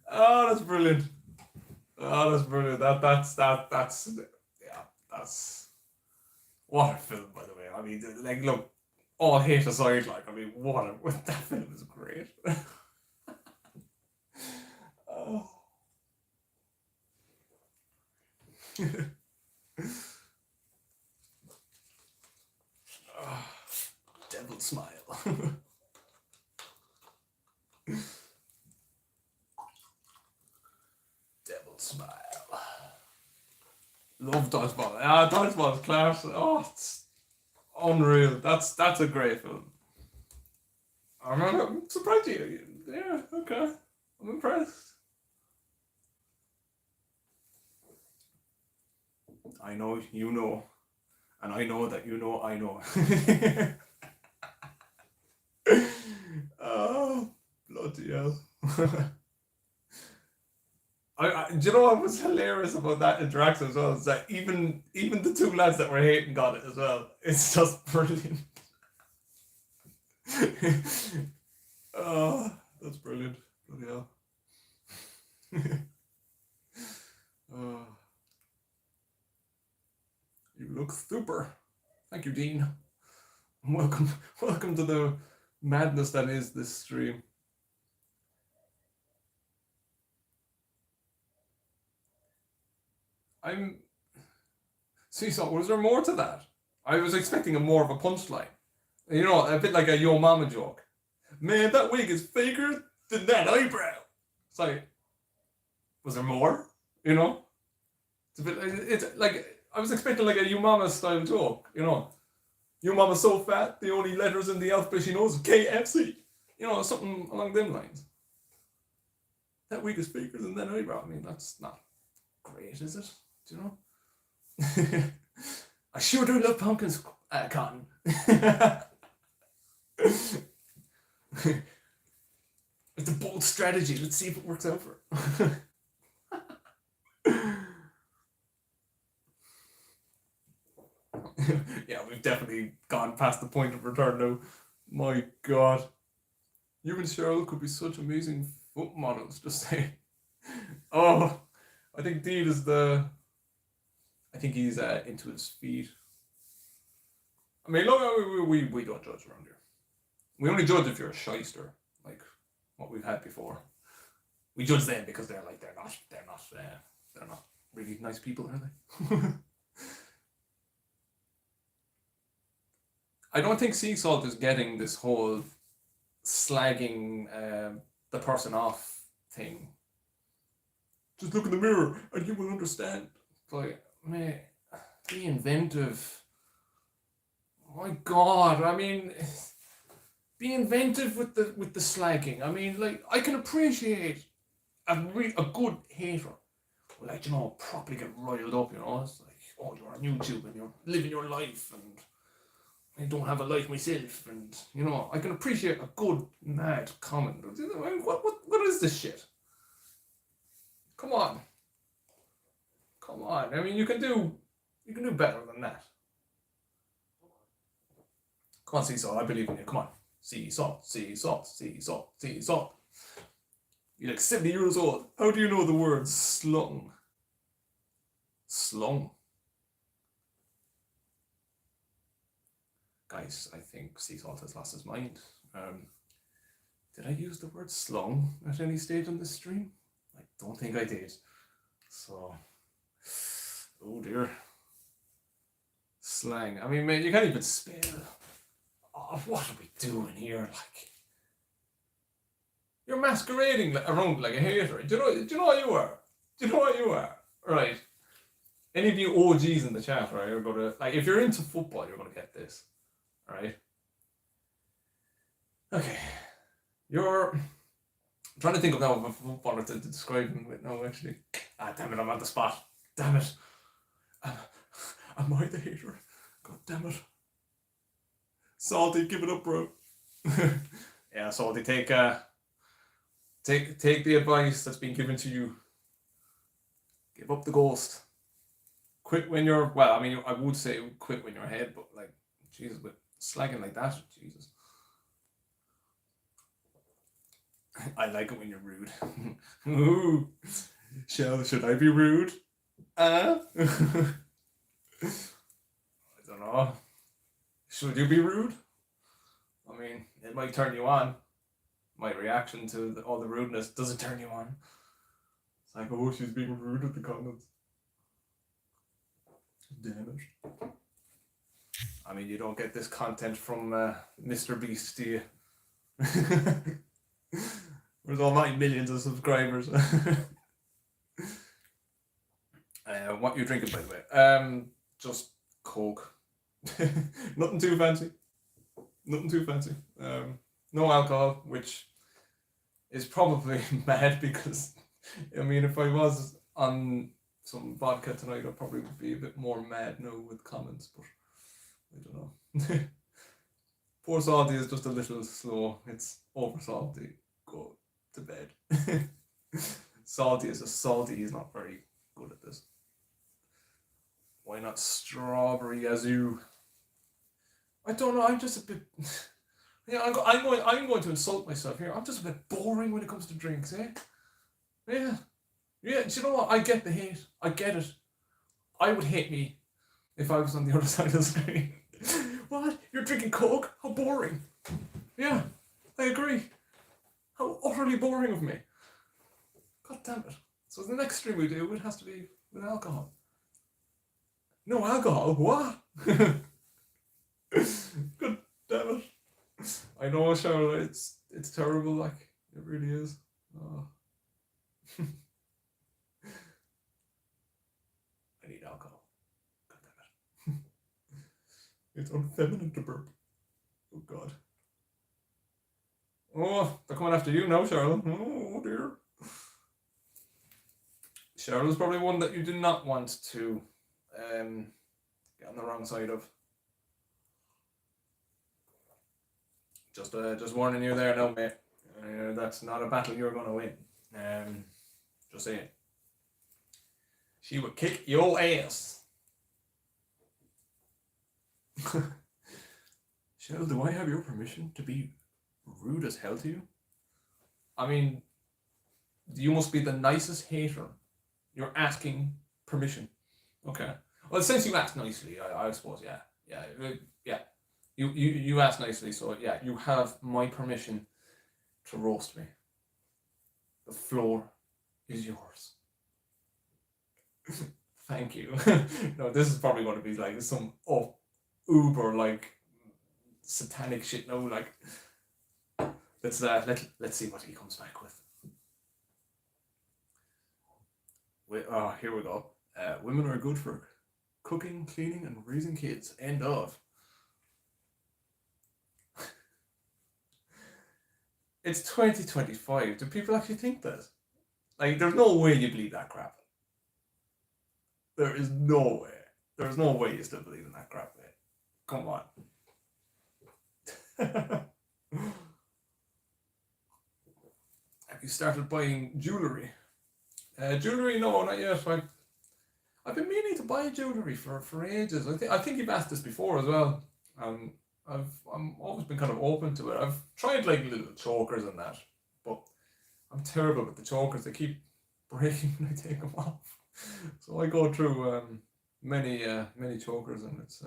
Oh, that's brilliant. Oh, that's brilliant. That's yeah, that's what a film, by the way. I mean, like, look, all hate aside, like, I mean, that film is great. Oh. Devil smile. Devil smile. Love Dodgeball. Ah, Dodgeball is class. Oh, it's unreal. That's a great film. I'm surprised you. Yeah, okay. I'm impressed. I know you know, and I know that you know I know. Oh, bloody hell. Do you know what was hilarious about that interaction as well? Is that even the two lads that were hating got it as well. It's just brilliant. Oh, that's brilliant. Bloody hell. Oh, you look super. Thank you, Dean. Welcome to the madness that is this stream. See, so was there more to that? I was expecting more of a punchline. You know, a bit like a Yo Mama joke. Man, that wig is faker than that eyebrow. It's like, was there more? You know? It's a bit, it's like, I was expecting like a Yo Mama style joke, you know? Your mama's so fat, the only letters in the alphabet she knows is KFC. You know, something along them lines. That wig is faker than that eyebrow. I mean, that's not great, is it? Do you know? I sure do love pumpkins, Cotton. It's a bold strategy. Let's see if it works out for her. Yeah, we've definitely gone past the point of return now. My God. You and Cheryl could be such amazing foot models, just saying. Oh, I think Dean is I think he's into his feet. I mean, look, we don't judge around here. We only judge if you're a shyster, like what we've had before. We judge them because they're not really nice people, are they? I don't think Sea Salt is getting this whole slagging the person off thing. Just look in the mirror and you will understand. Like, man, be inventive. My God, I mean, be inventive with the slagging. I mean, like, I can appreciate a good hater. Like, you know, properly get riled up, you know. It's like, oh, you're on YouTube and you're living your life and I don't have a life myself, and you know, I can appreciate a good mad comment. What is this shit? Come on. I mean, you can do better than that. Come on, Sea Salt, I believe in you. Come on, Sea Salt. You're like 70 years old. How do you know the word slung? Slung. Guys, I think Sea Salt has lost his mind. Did I use the word slung at any stage on this stream? I don't think I did. So, oh dear. Slang. I mean, man, you can't even spell. Oh, what are we doing here? Like, you're masquerading around like a hater. Do you know what you are? Do you know what you are? Right. Any of you OGs in the chat, right, are gonna, like, if you're into football, you're gonna get this. Right? Okay. I'm trying to think of now of a footballer to describe him with. No, actually. Ah, damn it, I'm on the spot. Damn it. Am I the hater? God damn it. Salty, give it up, bro. Yeah, Salty, take the advice that's been given to you. Give up the ghost. Quit when you're, well, I mean, I would say quit when you're ahead, but like, Jesus, with slagging like that, Jesus. I like it when you're rude. Ooh, should I be rude? I don't know. Should you be rude? I mean, it might turn you on. My reaction to all the rudeness doesn't turn you on. It's like, oh, she's being rude with the comments. Damn it. I mean, you don't get this content from Mr. Beast, do you? Where's all my millions of subscribers? What you drinking, by the way? Just Coke. Nothing too fancy. Nothing too fancy. No alcohol, which is probably mad because, I mean, if I was on some vodka tonight, I probably would be a bit more mad now with comments, but I don't know. Poor Salty is just a little slow. It's over salty. Go to bed. Salty is just salty. He's not very good at this. Why not strawberry Yazoo? I don't know. I'm just a bit. Yeah, I'm going to insult myself here. I'm just a bit boring when it comes to drinks, eh? Yeah. Yeah, do you know what? I get the hate. I get it. I would hate me if I was on the other side of the screen. What? You're drinking Coke? How boring. Yeah, I agree. How utterly boring of me. God damn it. So the next stream we do, it has to be with alcohol. No alcohol? What? God damn it. I know, Charlotte, it's terrible, like, it really is. Oh. I need alcohol. God damn it. It's unfeminine to burp. Oh, God. Oh, they're coming after you now, Charlotte. Oh, dear. Charlotte's probably one that you did not want to get on the wrong side of. Just warning you there now, mate. That's not a battle you're going to win. Just saying. She would kick your ass. Shell, do I have your permission to be rude as hell to you? I mean, you must be the nicest hater. You're asking permission. Okay. Well, since you asked nicely, I suppose, yeah. You asked nicely, so yeah, you have my permission to roast me. The floor is yours. Thank you. No, this is probably going to be like some uber like satanic shit. No, like let's see what he comes back with. Here we go. Women are good for cooking, cleaning, and raising kids. End of. It's 2025. Do people actually think that? Like, there's no way you believe that crap. There is no way. There's no way you still believe in that crap, mate. Come on. Have you started buying jewellery? Jewellery? No, not yet. I've been meaning to buy jewellery for ages. I think you've asked this before as well. I'm always been kind of open to it. I've tried like little chokers and that, but I'm terrible with the chokers. They keep breaking when I take them off. So I go through many chokers and it's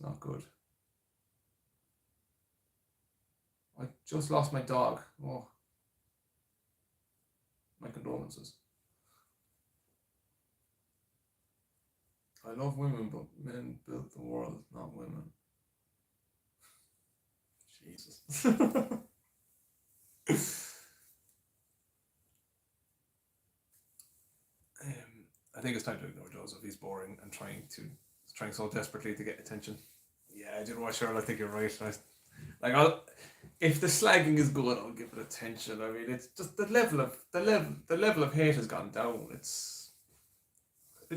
not good. I just lost my dog. Oh, my condolences. I love women, but men built the world, not women. Jesus. I think it's time to ignore Joseph. He's boring and trying so desperately to get attention. Yeah, you know what, Cheryl? I think you're right. If the slagging is good, I'll give it attention. I mean, it's just the level of hate has gone down. It's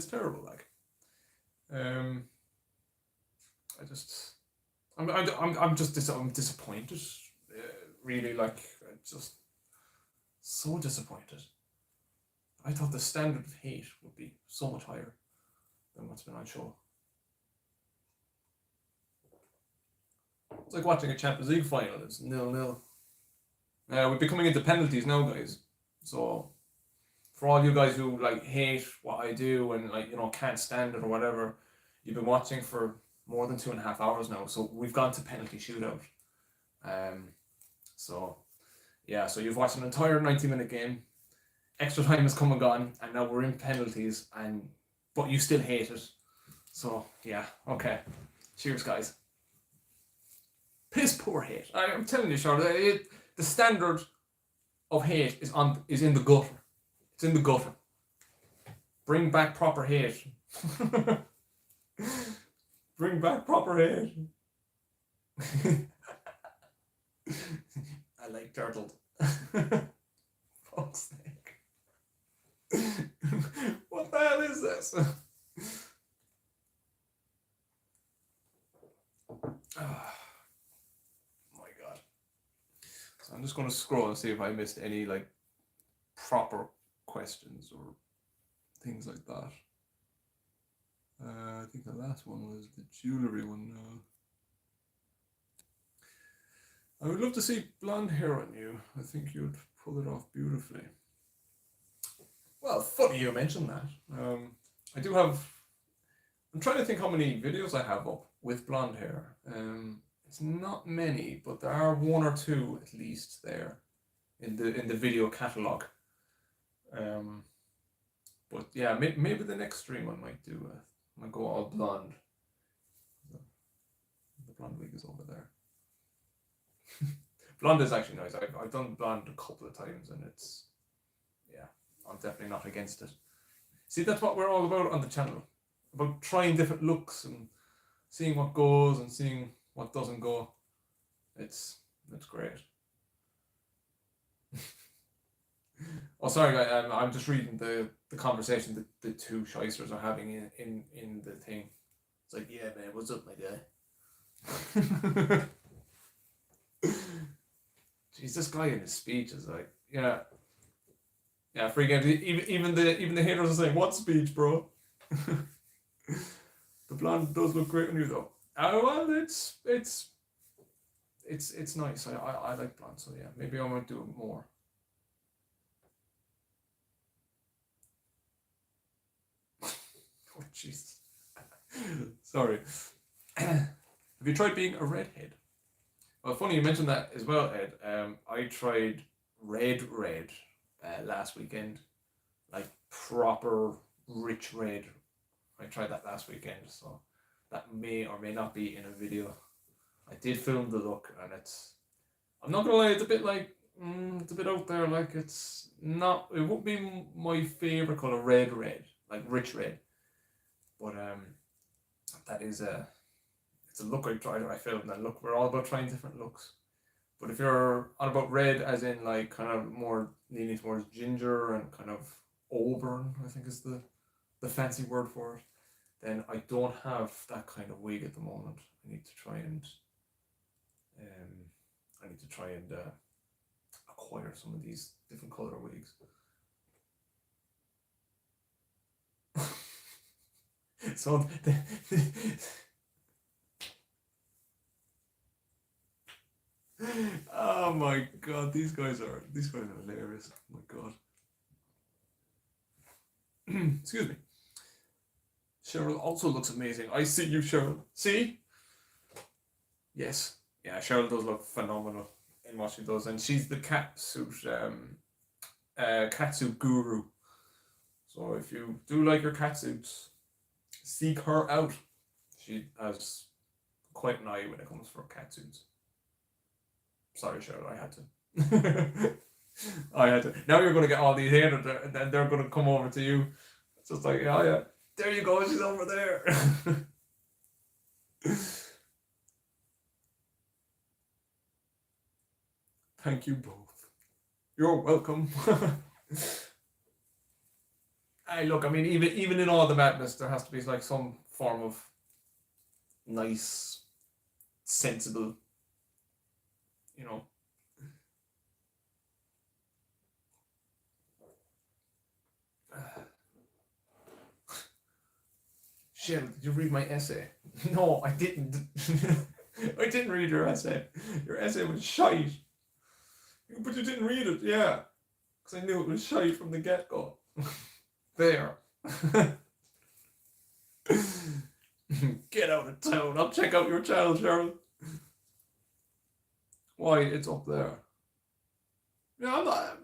terrible. Like, I'm disappointed. Really, like, just so disappointed. I thought the standard of hate would be so much higher than what's been on show. It's like watching a Champions League final. It's 0-0. We'll be coming into penalties now, guys. So for all you guys who like hate what I do and like can't stand it or whatever, you've been watching for more than 2.5 hours now. So we've gone to penalty shootout. Um, so yeah, so you've watched an entire 90-minute game. Extra time has come and gone, and now we're in penalties, but you still hate it. So yeah, okay. Cheers, guys. Piss poor hate. I'm telling you, Charlotte, the standard of hate is in the gutter. It's in the gutter. Bring back proper hate. Bring back proper hate. I like turtled. Fuck's sake. What the hell is this? Oh my god. So I'm just going to scroll and see if I missed any like proper questions or things like that. I think the last one was the jewellery one. I would love to see blonde hair on you. I think you'd pull it off beautifully. Well, funny you mentioned that. I do have. I'm trying to think how many videos I have up with blonde hair. It's not many, but there are one or two at least there in the video catalog. But yeah, maybe the next stream I might do. I might go all blonde. The blonde wig is over there. Blonde is actually nice. I've done blonde a couple of times, and it's, yeah, I'm definitely not against it. See, that's what we're all about on the channel, about trying different looks and seeing what goes and seeing what doesn't go. It's great. Oh, sorry, guys. I'm just reading the conversation that the two shysters are having in the thing. It's like, yeah, man, what's up, my guy? Jeez, this guy in his speech is like, yeah, free game. Even the haters are saying, what speech, bro? The blonde does look great on you, though. Well, it's nice. I like blonde, so yeah, maybe I might do it more. Oh, Jesus. Sorry. Have you tried being a redhead? Well, funny you mentioned that as well, Ed. I tried red last weekend, like proper rich red. I tried that last weekend, so that may or may not be in a video. I did film the look, and I'm not gonna lie, it's a bit like, it's a bit out there. Like it won't be my favorite color, red, like rich red. But that is it's a look I filmed, and look, we're all about trying different looks. But if you're on about red, as in like kind of more leaning towards ginger and kind of auburn, I think is the fancy word for it, then I don't have that kind of wig at the moment. I need to try and acquire some of these different color wigs. So oh my god, these guys are hilarious. Oh my god. Excuse me. Cheryl also looks amazing. I see you, Cheryl. See? Yes. Yeah, Cheryl does look phenomenal in what she does, and she's the catsuit guru. So if you do like your catsuits, seek her out. She has quite an eye when it comes for catsuits. Sorry, Cheryl, I had to. I had to. Now you're going to get all these haters, and then they're going to come over to you. It's just like, oh yeah, there you go, she's over there. Thank you both. You're welcome. Hey, look, I mean, even in all the madness, there has to be like some form of nice, sensible, you know. Shit, did you read my essay? No, I didn't. I didn't read your essay. Your essay was shite. But you didn't read it, yeah. Because I knew it was shite from the get-go. There. Get out of town. I'll check out your channel, Cheryl. Why? It's up there. Yeah, I'm not.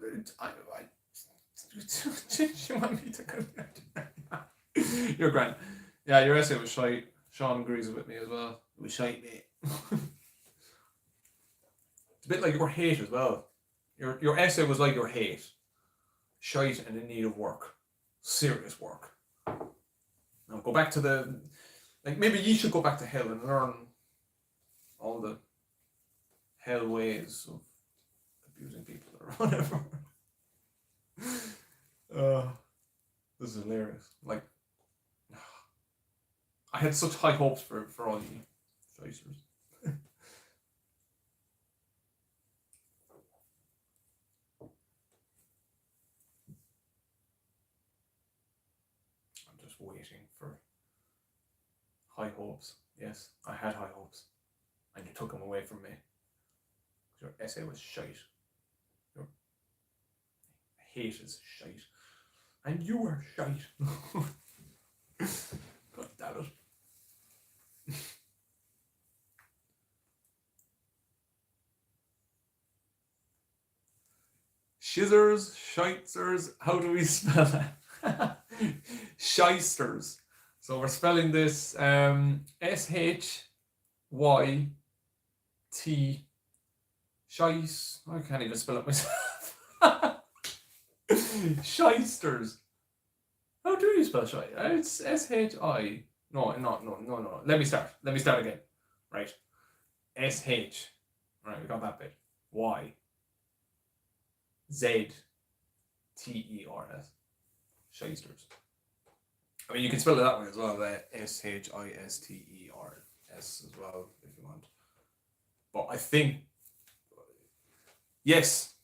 You want me to go there? You're grand. Yeah, your essay was shite. Sean agrees with me as well. It was shite, mate. It's a bit like your hate as well. Your essay was like your hate. Shite and in need of work. Serious work. Now go back to the... Like, maybe you should go back to hell and learn all the hell ways of abusing people or whatever. This is hilarious. Like, I had such high hopes for all you shysters. I'm just waiting for high hopes. Yes, I had high hopes. And you took them away from me. Your essay was shite. Your hate is shite. And you were shite. God damn it. Shizers, shiters, how do we spell that? Shysters. So we're spelling this S-H-Y-T. Shice. I can't even spell it myself. Shysters. How do you spell shite? It's S-H-I. No. Let me start again. Right. S-H. Right, we got that bit. Y. Z-T-E-R-S. Shysters. I mean, you can spell it that way as well. S-H-I-S-T-E-R-S as well, if you want. But I think... Yes.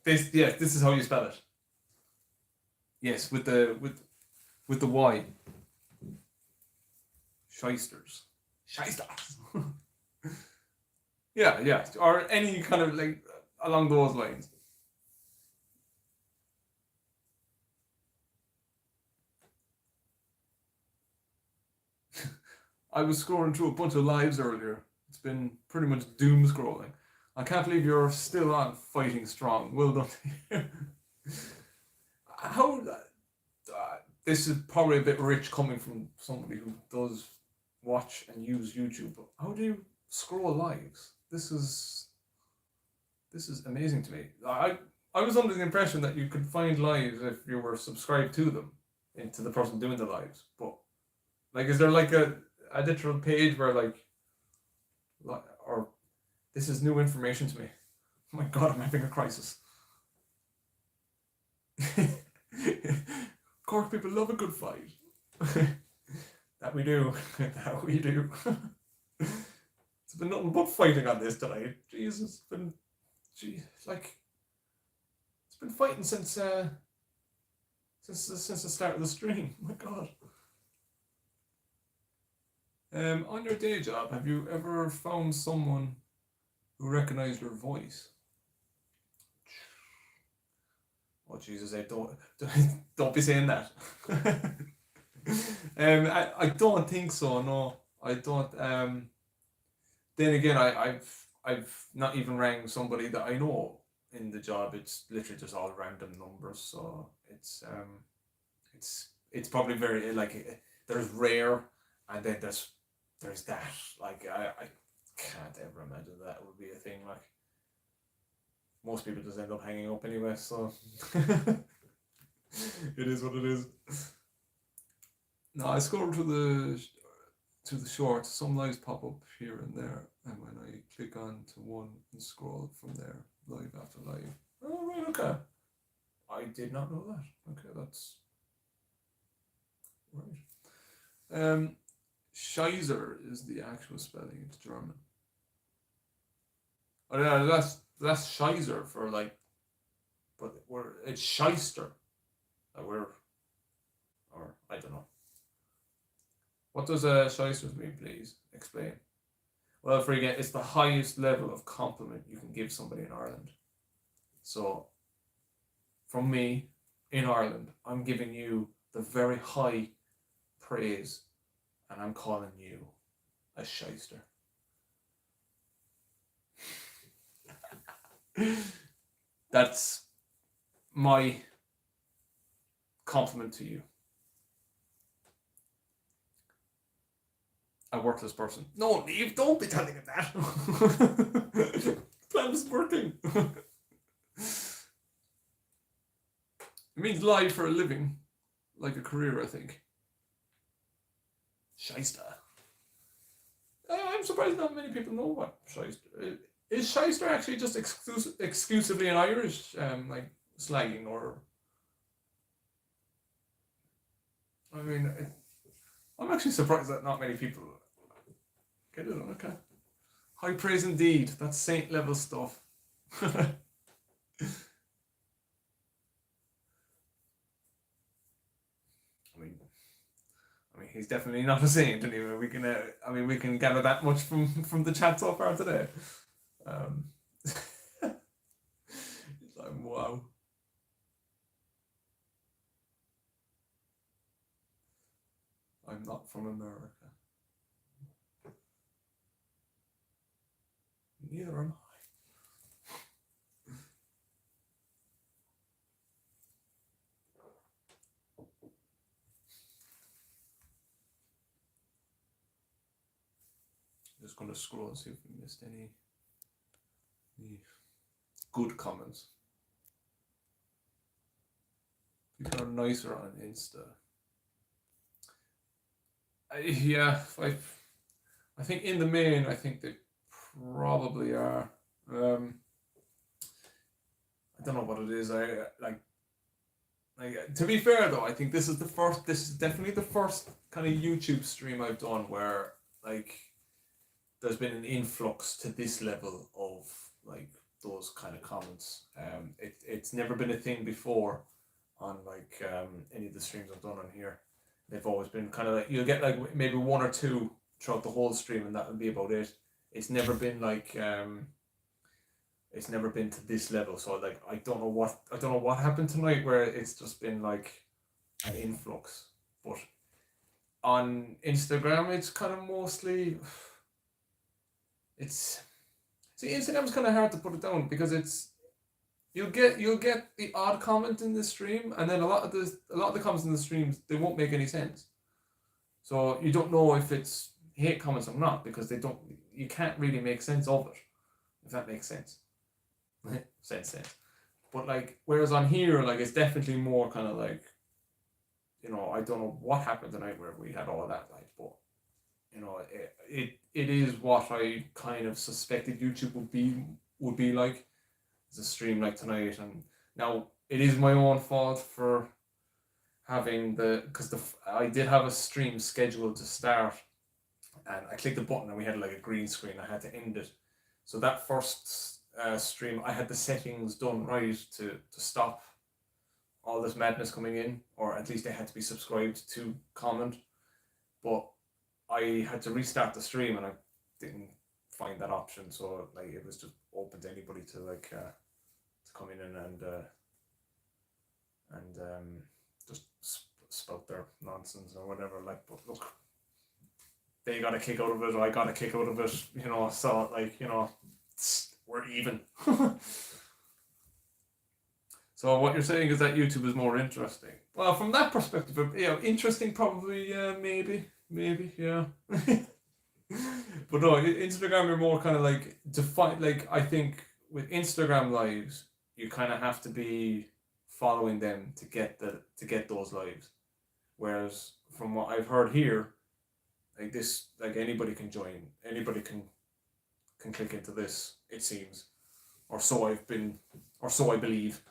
This is how you spell it. Yes, with the Y. Shysters. Shysters. Yeah. Or any kind of like along those lines. I was scrolling through a bunch of lives earlier. It's been pretty much doom scrolling. I can't believe you're still on fighting strong. Well done. How... this is probably a bit rich coming from somebody who does watch and use YouTube. But how do you scroll lives? This is amazing to me. I was under the impression that you could find lives if you were subscribed to them, into the person doing the lives. But like, is there like a literal page where like, or this is new information to me. Oh my God, I'm having a crisis. Cork people love a good fight. That we do. That we do. It's been nothing but fighting on this tonight. Jesus, it's been fighting since the start of the stream. Oh my God. On your day job, have you ever found someone who recognized your voice? Oh Jesus, don't be saying that. I don't think so. No, I don't. Then again, I've not even rang somebody that I know in the job. It's literally just all random numbers. So it's probably very like there's rare, and then there's that. Like I can't ever imagine that would be a thing. Like most people just end up hanging up anyway. So it is what it is. No, I scroll to the shorts. Some lives pop up here and there, and when I click on to one and scroll from there, live after live. Oh right, okay. I did not know that. Okay, that's right. Scheiser is the actual spelling. It's German. Oh yeah, that's Scheiser for like, but it's Scheister. Or I don't know. What does Scheisters mean, please? Explain. Well, for again, it's the highest level of compliment you can give somebody in Ireland. So from me in Ireland, I'm giving you the very high praise, and I'm calling you a shyster. That's my compliment to you. A worthless person. No, Neve, don't be telling him that. Plan is working. It means lie for a living, like a career, I think. Shyster. I'm surprised not many people know what shyster is. Shyster actually just exclusively an Irish like slagging, or? I mean, I'm actually surprised that not many people get it. Okay. High praise indeed. That's saint level stuff. I mean, he's definitely not a saint anyway. We can, we can gather that much from the chat so far today. It's like, wow. I'm not from America. Neither am I. Just going to scroll and see if we missed any good comments. People are nicer on Insta. I think in the main, I think they probably are. I don't know what it is. To be fair though, I think this is definitely the first kind of YouTube stream I've done where like there's been an influx to this level of like those kind of comments. It's never been a thing before on like any of the streams I've done on here. They've always been kind of like, you'll get like maybe one or two throughout the whole stream, and that would be about it. It's never been like it's never been to this level. So like I don't know what happened tonight where it's just been like an influx. But on Instagram, it's kind of mostly Instagram's kind of hard to put it down because you'll get the odd comment in the stream, and then a lot of the comments in the streams, they won't make any sense. So you don't know if it's hate comments or not because you can't really make sense of it, if that makes sense. sense. But like, whereas on here, like it's definitely more kind of like, I don't know what happened tonight where we had all of that, like, but it is what I kind of suspected YouTube would be like. It's a stream like tonight, and now it is my own fault for having I did have a stream scheduled to start, and I clicked the button and we had like a green screen. I had to end it. So that first stream, I had the settings done right to stop all this madness coming in, or at least they had to be subscribed to comment. But I had to restart the stream and I didn't find that option, so like it was just open to anybody to like to come in and just spout their nonsense or whatever. Like, but look, they got a kick out of it, I got a kick out of it, so like, we're even. So what you're saying is that YouTube is more interesting. Well, from that perspective, interesting probably, maybe, yeah. But no, Instagram, you're more kind of like I think with Instagram lives, you kind of have to be following them to get those lives. Whereas from what I've heard here, like this, like anybody can join, anybody can click into this, it seems, or so I believe.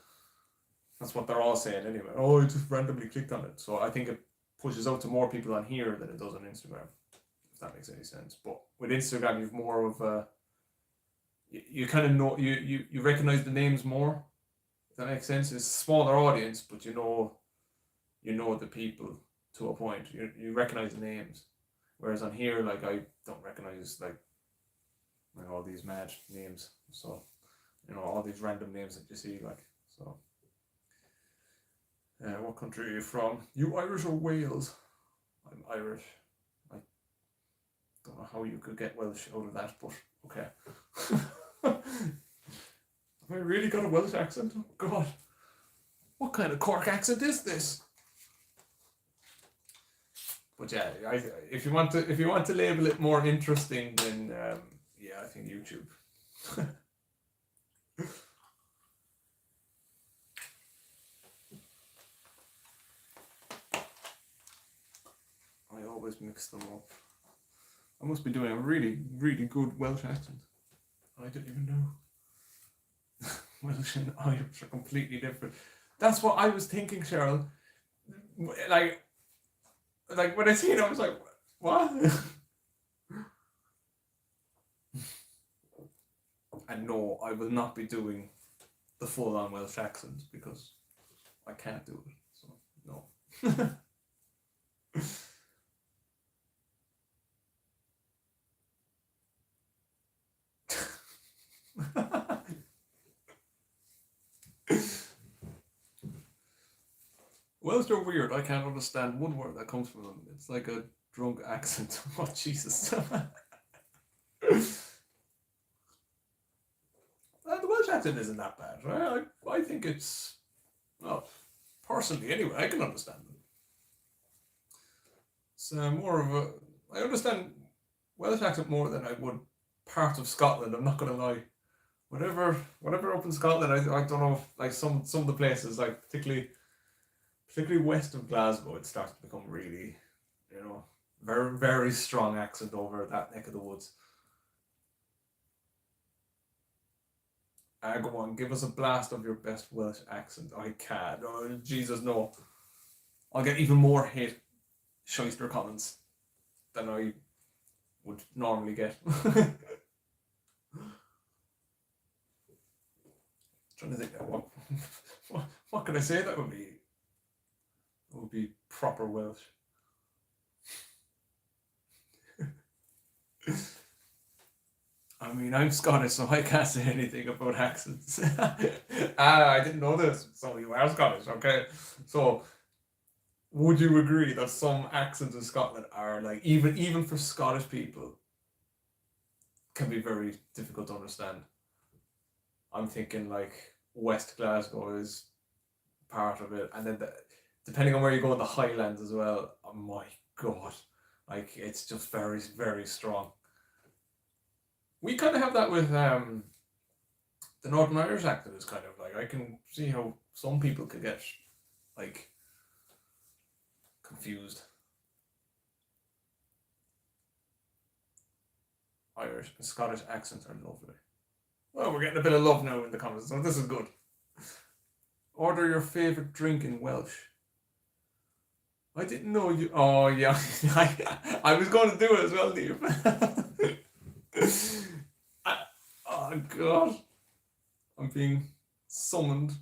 That's what they're all saying anyway. Oh, I just randomly clicked on it. So I think it pushes out to more people on here than it does on Instagram, if that makes any sense. But with Instagram, you've more of a, you kind of know, you recognize the names more, if that makes sense. It's a smaller audience, but you know the people to a point. You recognize the names. Whereas on here, like, I don't recognize like all these mad names. So all these random names that you see, like, so. What country are you from? You Irish or Wales? I'm Irish. I don't know how you could get Welsh out of that, but okay. Have I really got a Welsh accent? Oh God. What kind of Cork accent is this? But yeah, if you want to label it more interesting, then I think YouTube. I always mix them up. I must be doing a really, really good Welsh accent. I didn't even know. Welsh and Irish are completely different. That's what I was thinking, Cheryl. Like when I seen it, I was like, what? And no, I will not be doing the full-on Welsh accent because I can't do it. So no. Welsh are weird. I can't understand one word that comes from them. It's like a drunk accent. Oh Jesus. The Welsh accent isn't that bad, right? I think it's, well, personally anyway, I can understand them. It's more of a, I understand Welsh accent more than I would part of Scotland. I'm not gonna lie. Whatever up in Scotland, I don't know, like some of the places, like particularly west of Glasgow, it starts to become really, very, very strong accent over that neck of the woods. Go on, give us a blast of your best Welsh accent. I can't. Oh, Jesus, no. I'll get even more hate shyster comments than I would normally get. Trying to think, what can I say that would be proper Welsh. I mean, I'm Scottish, so I can't say anything about accents. I didn't know this. So you are Scottish, okay? So, would you agree that some accents in Scotland are like, even for Scottish people, can be very difficult to understand? I'm thinking like West Glasgow is part of it, and then depending on where you go in the Highlands as well. Oh my God, like it's just very, very strong. We kind of have that with the Northern Irish accent. Is kind of like, I can see how some people could get like confused. Irish and Scottish accents are lovely. Well, we're getting a bit of love now in the comments, so this is good. Order your favourite drink in Welsh. I didn't know you. Oh yeah, I was going to do it as well, Liam. Oh God, I'm being summoned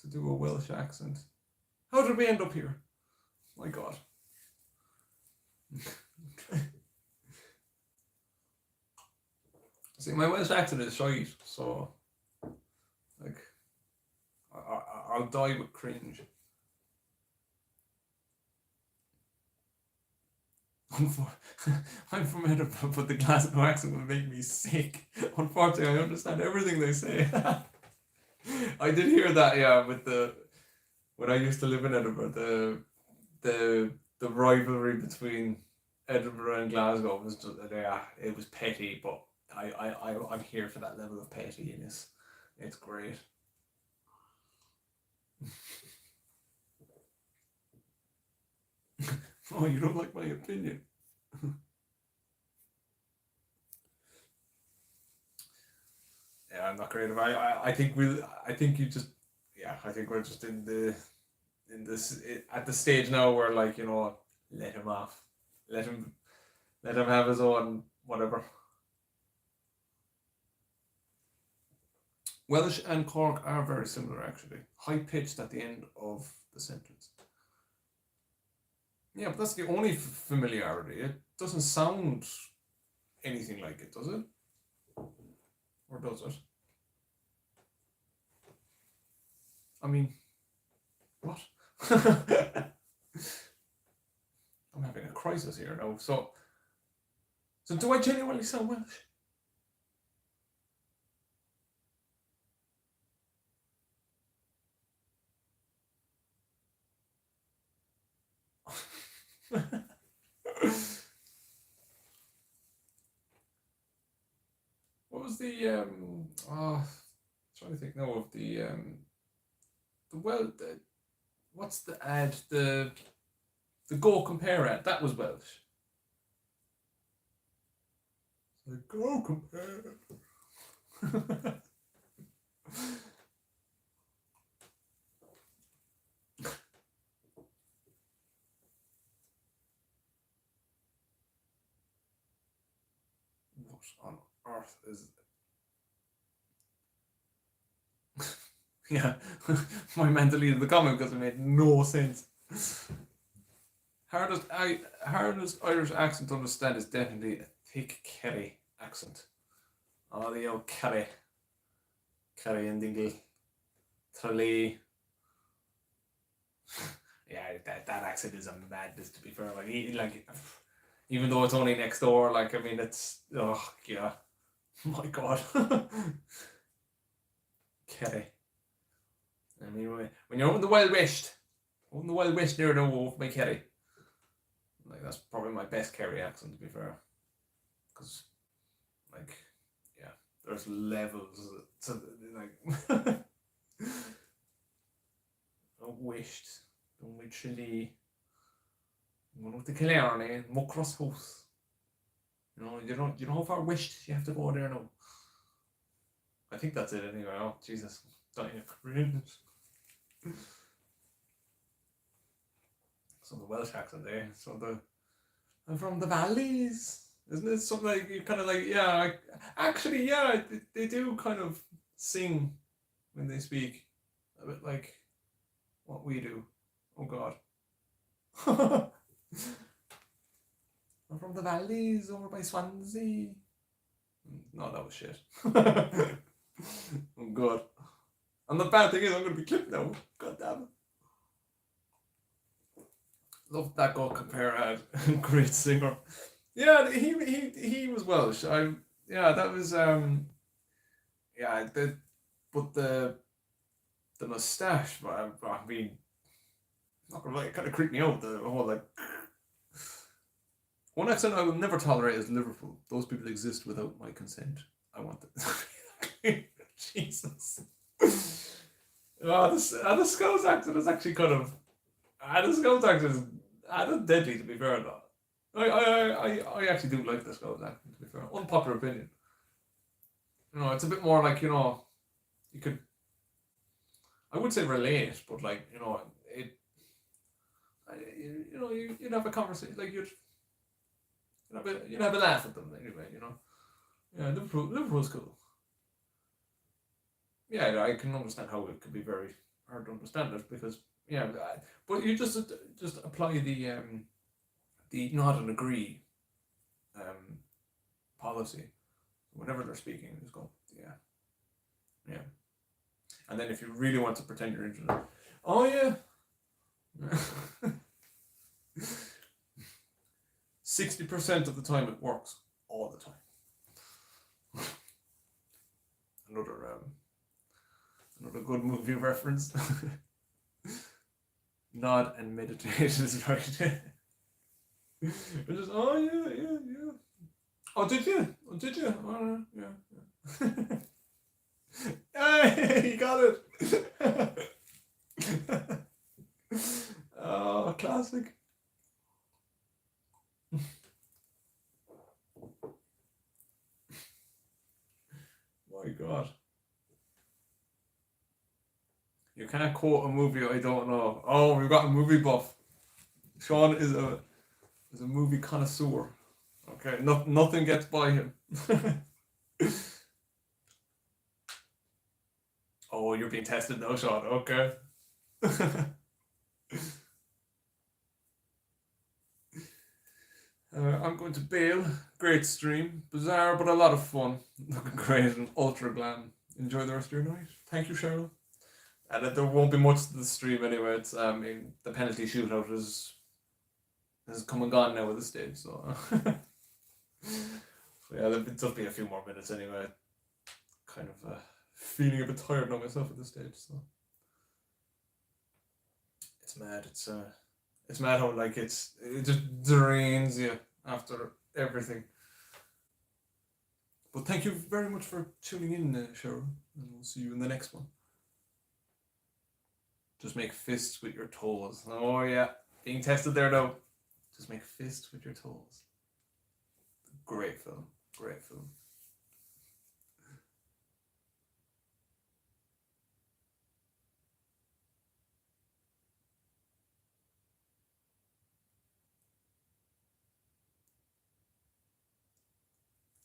to do a Welsh accent. How did we end up here? My God. See, my Welsh accent is shite, so like I'll die with cringe. I'm from Edinburgh, but the Glasgow accent will make me sick. Unfortunately, I understand everything they say. I did hear that, yeah, when I used to live in Edinburgh, the rivalry between Edinburgh and Glasgow was just, yeah, it was petty, but I'm here for that level of pettiness. It's great. Oh, you don't like my opinion? Yeah, I'm not creative. I think I think we're just in this at the stage now where, like, let him off, let him have his own whatever. Welsh and Cork are very similar, actually. High pitched at the end of the sentence. Yeah, but that's the only familiarity. It doesn't sound anything like it, does it? Or does it? I mean, what? I'm having a crisis here now. So do I genuinely sound Welsh? What was the trying to think now of the what's the ad, the Go Compare ad, that was Welsh. The Go Compare. What on earth is yeah, my man deleted the comment because it made no sense. Hardest Irish accent to understand is definitely a thick Kerry accent. Oh, the old Kerry and Dingle, Tralee. Yeah, that accent is a madness. To be fair, like even though it's only next door, like I mean, it's oh yeah, my god, Kerry. I mean, when you're out in the Wild West, near the Wolf by Kerry, like that's probably my best Kerry accent, to be fair, because like yeah, there's levels to like wished, don't we chili, one of the Killarney, Muckross House. You know how far wished you have to go there now. I think that's it anyway. Oh Jesus, dying of cringe. So the Welsh accent there. So I'm from the valleys. Isn't it something like you kind of like yeah? Actually, yeah, they do kind of sing when they speak, a bit like what we do. Oh God. I'm from the valleys over by Swansea. No, that was shit. Oh God. And the bad thing is, I'm going to be clipped now. God damn it. Love that Go Compare ad. Great singer. Yeah, he was Welsh. Yeah, that was yeah, but the moustache, I mean, not gonna lie, it kind of creeped me out. The whole like one accent I will never tolerate is Liverpool. Those people exist without my consent. I want it. Jesus. The Scouse accent is actually kind of. The Scouse accent is deadly, to be fair. Though. I actually do like the Scouse accent, to be fair. Unpopular opinion. It's a bit more like, you could. I would say relate, but like, it. You'd have a conversation, like you'd have a laugh at them anyway. Yeah, Liverpool's cool. Yeah, I can understand how it could be very hard to understand it because yeah, but you just apply the not and agree policy whenever they're speaking. Just go yeah, and then if you really want to pretend you're interested, oh yeah. 60% of the time it works all the time. Another good movie reference. Nod and meditate is right. It's just yeah. Oh, did you? Oh, yeah. Hey, you got it. Oh, classic. My God. You can't quote a movie I don't know. Oh, we've got a movie buff. Sean is a movie connoisseur. Okay, nothing gets by him. Oh, you're being tested now, Sean. Okay. I'm going to bail. Great stream. Bizarre, but a lot of fun. Looking great and ultra glam. Enjoy the rest of your night. Thank you, Cheryl. And there won't be much to the stream anyway. It's the penalty shootout is come and gone now at this stage. So, so yeah, there'll just be a few more minutes anyway. Kind of feeling a bit tired now myself at this stage. So it's mad. It's mad how like it just drains you after everything. But thank you very much for tuning in, Cheryl, and we'll see you in the next one. Just make fists with your toes. Oh yeah, being tested there now. Just make fists with your toes. Great film. Great film.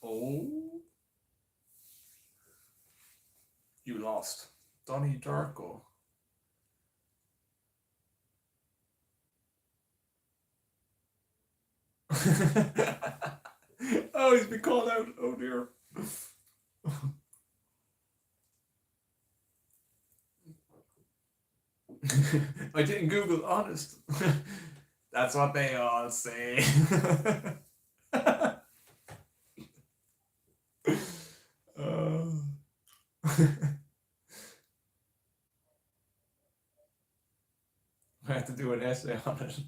Oh, you lost. Donnie Darko. Oh, he's been called out. Oh dear. I didn't Google honest. That's what they all say. I have to do an essay on it.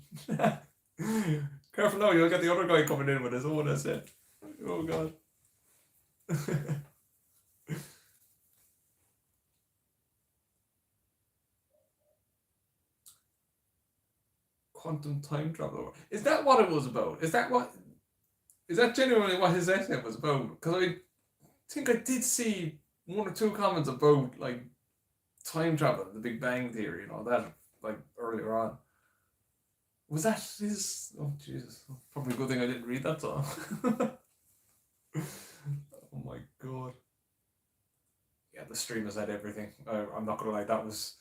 Careful now, you'll get the other guy coming in with his own essay. Oh god. Quantum time travel. Is that what it was about? Is that genuinely what his essay was about? Because I think I did see one or two comments about like time travel, the Big Bang Theory, and all that, like earlier on. Was that his? Oh Jesus! Probably a good thing I didn't read that song. Oh my god! Yeah, the stream has had everything. I'm not gonna lie, that was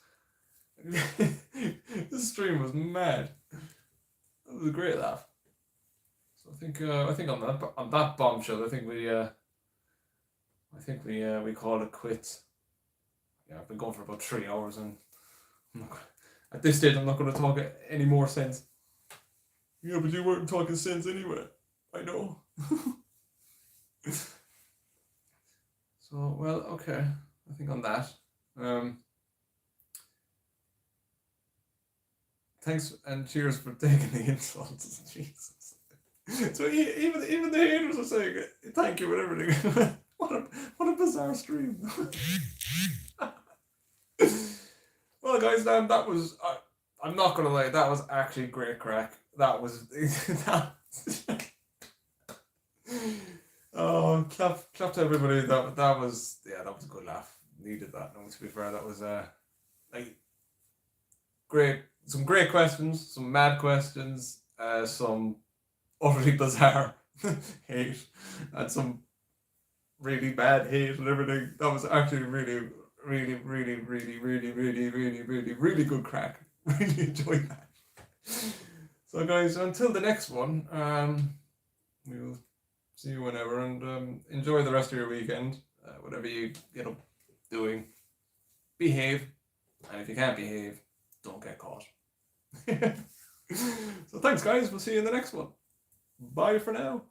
the stream was mad. That was a great laugh. So I think on that bombshell, I think we call it quits. Yeah, I've been going for about 3 hours, and at this stage, I'm not going to talk any more sense. Yeah, but you weren't talking sense anyway. I know. So, well, okay. I think on that. Thanks and cheers for taking the insults. Jesus. So even the haters are saying thank you and everything. what a bizarre stream. Well, guys, that was. I'm not gonna lie, that was actually great crack. That was. That, oh, clap to everybody. That was that was a good laugh. Needed that. No, to be fair, that was like great. Some great questions, some mad questions, some utterly bizarre hate, and some really bad hate and everything. That was actually really, really, really, really, really, really, really, really, really good crack. Really enjoyed that. So, guys, until the next one, we will see you whenever, and enjoy the rest of your weekend. Whatever you get up doing, behave, and if you can't behave, don't get caught. So, thanks, guys. We'll see you in the next one. Bye for now.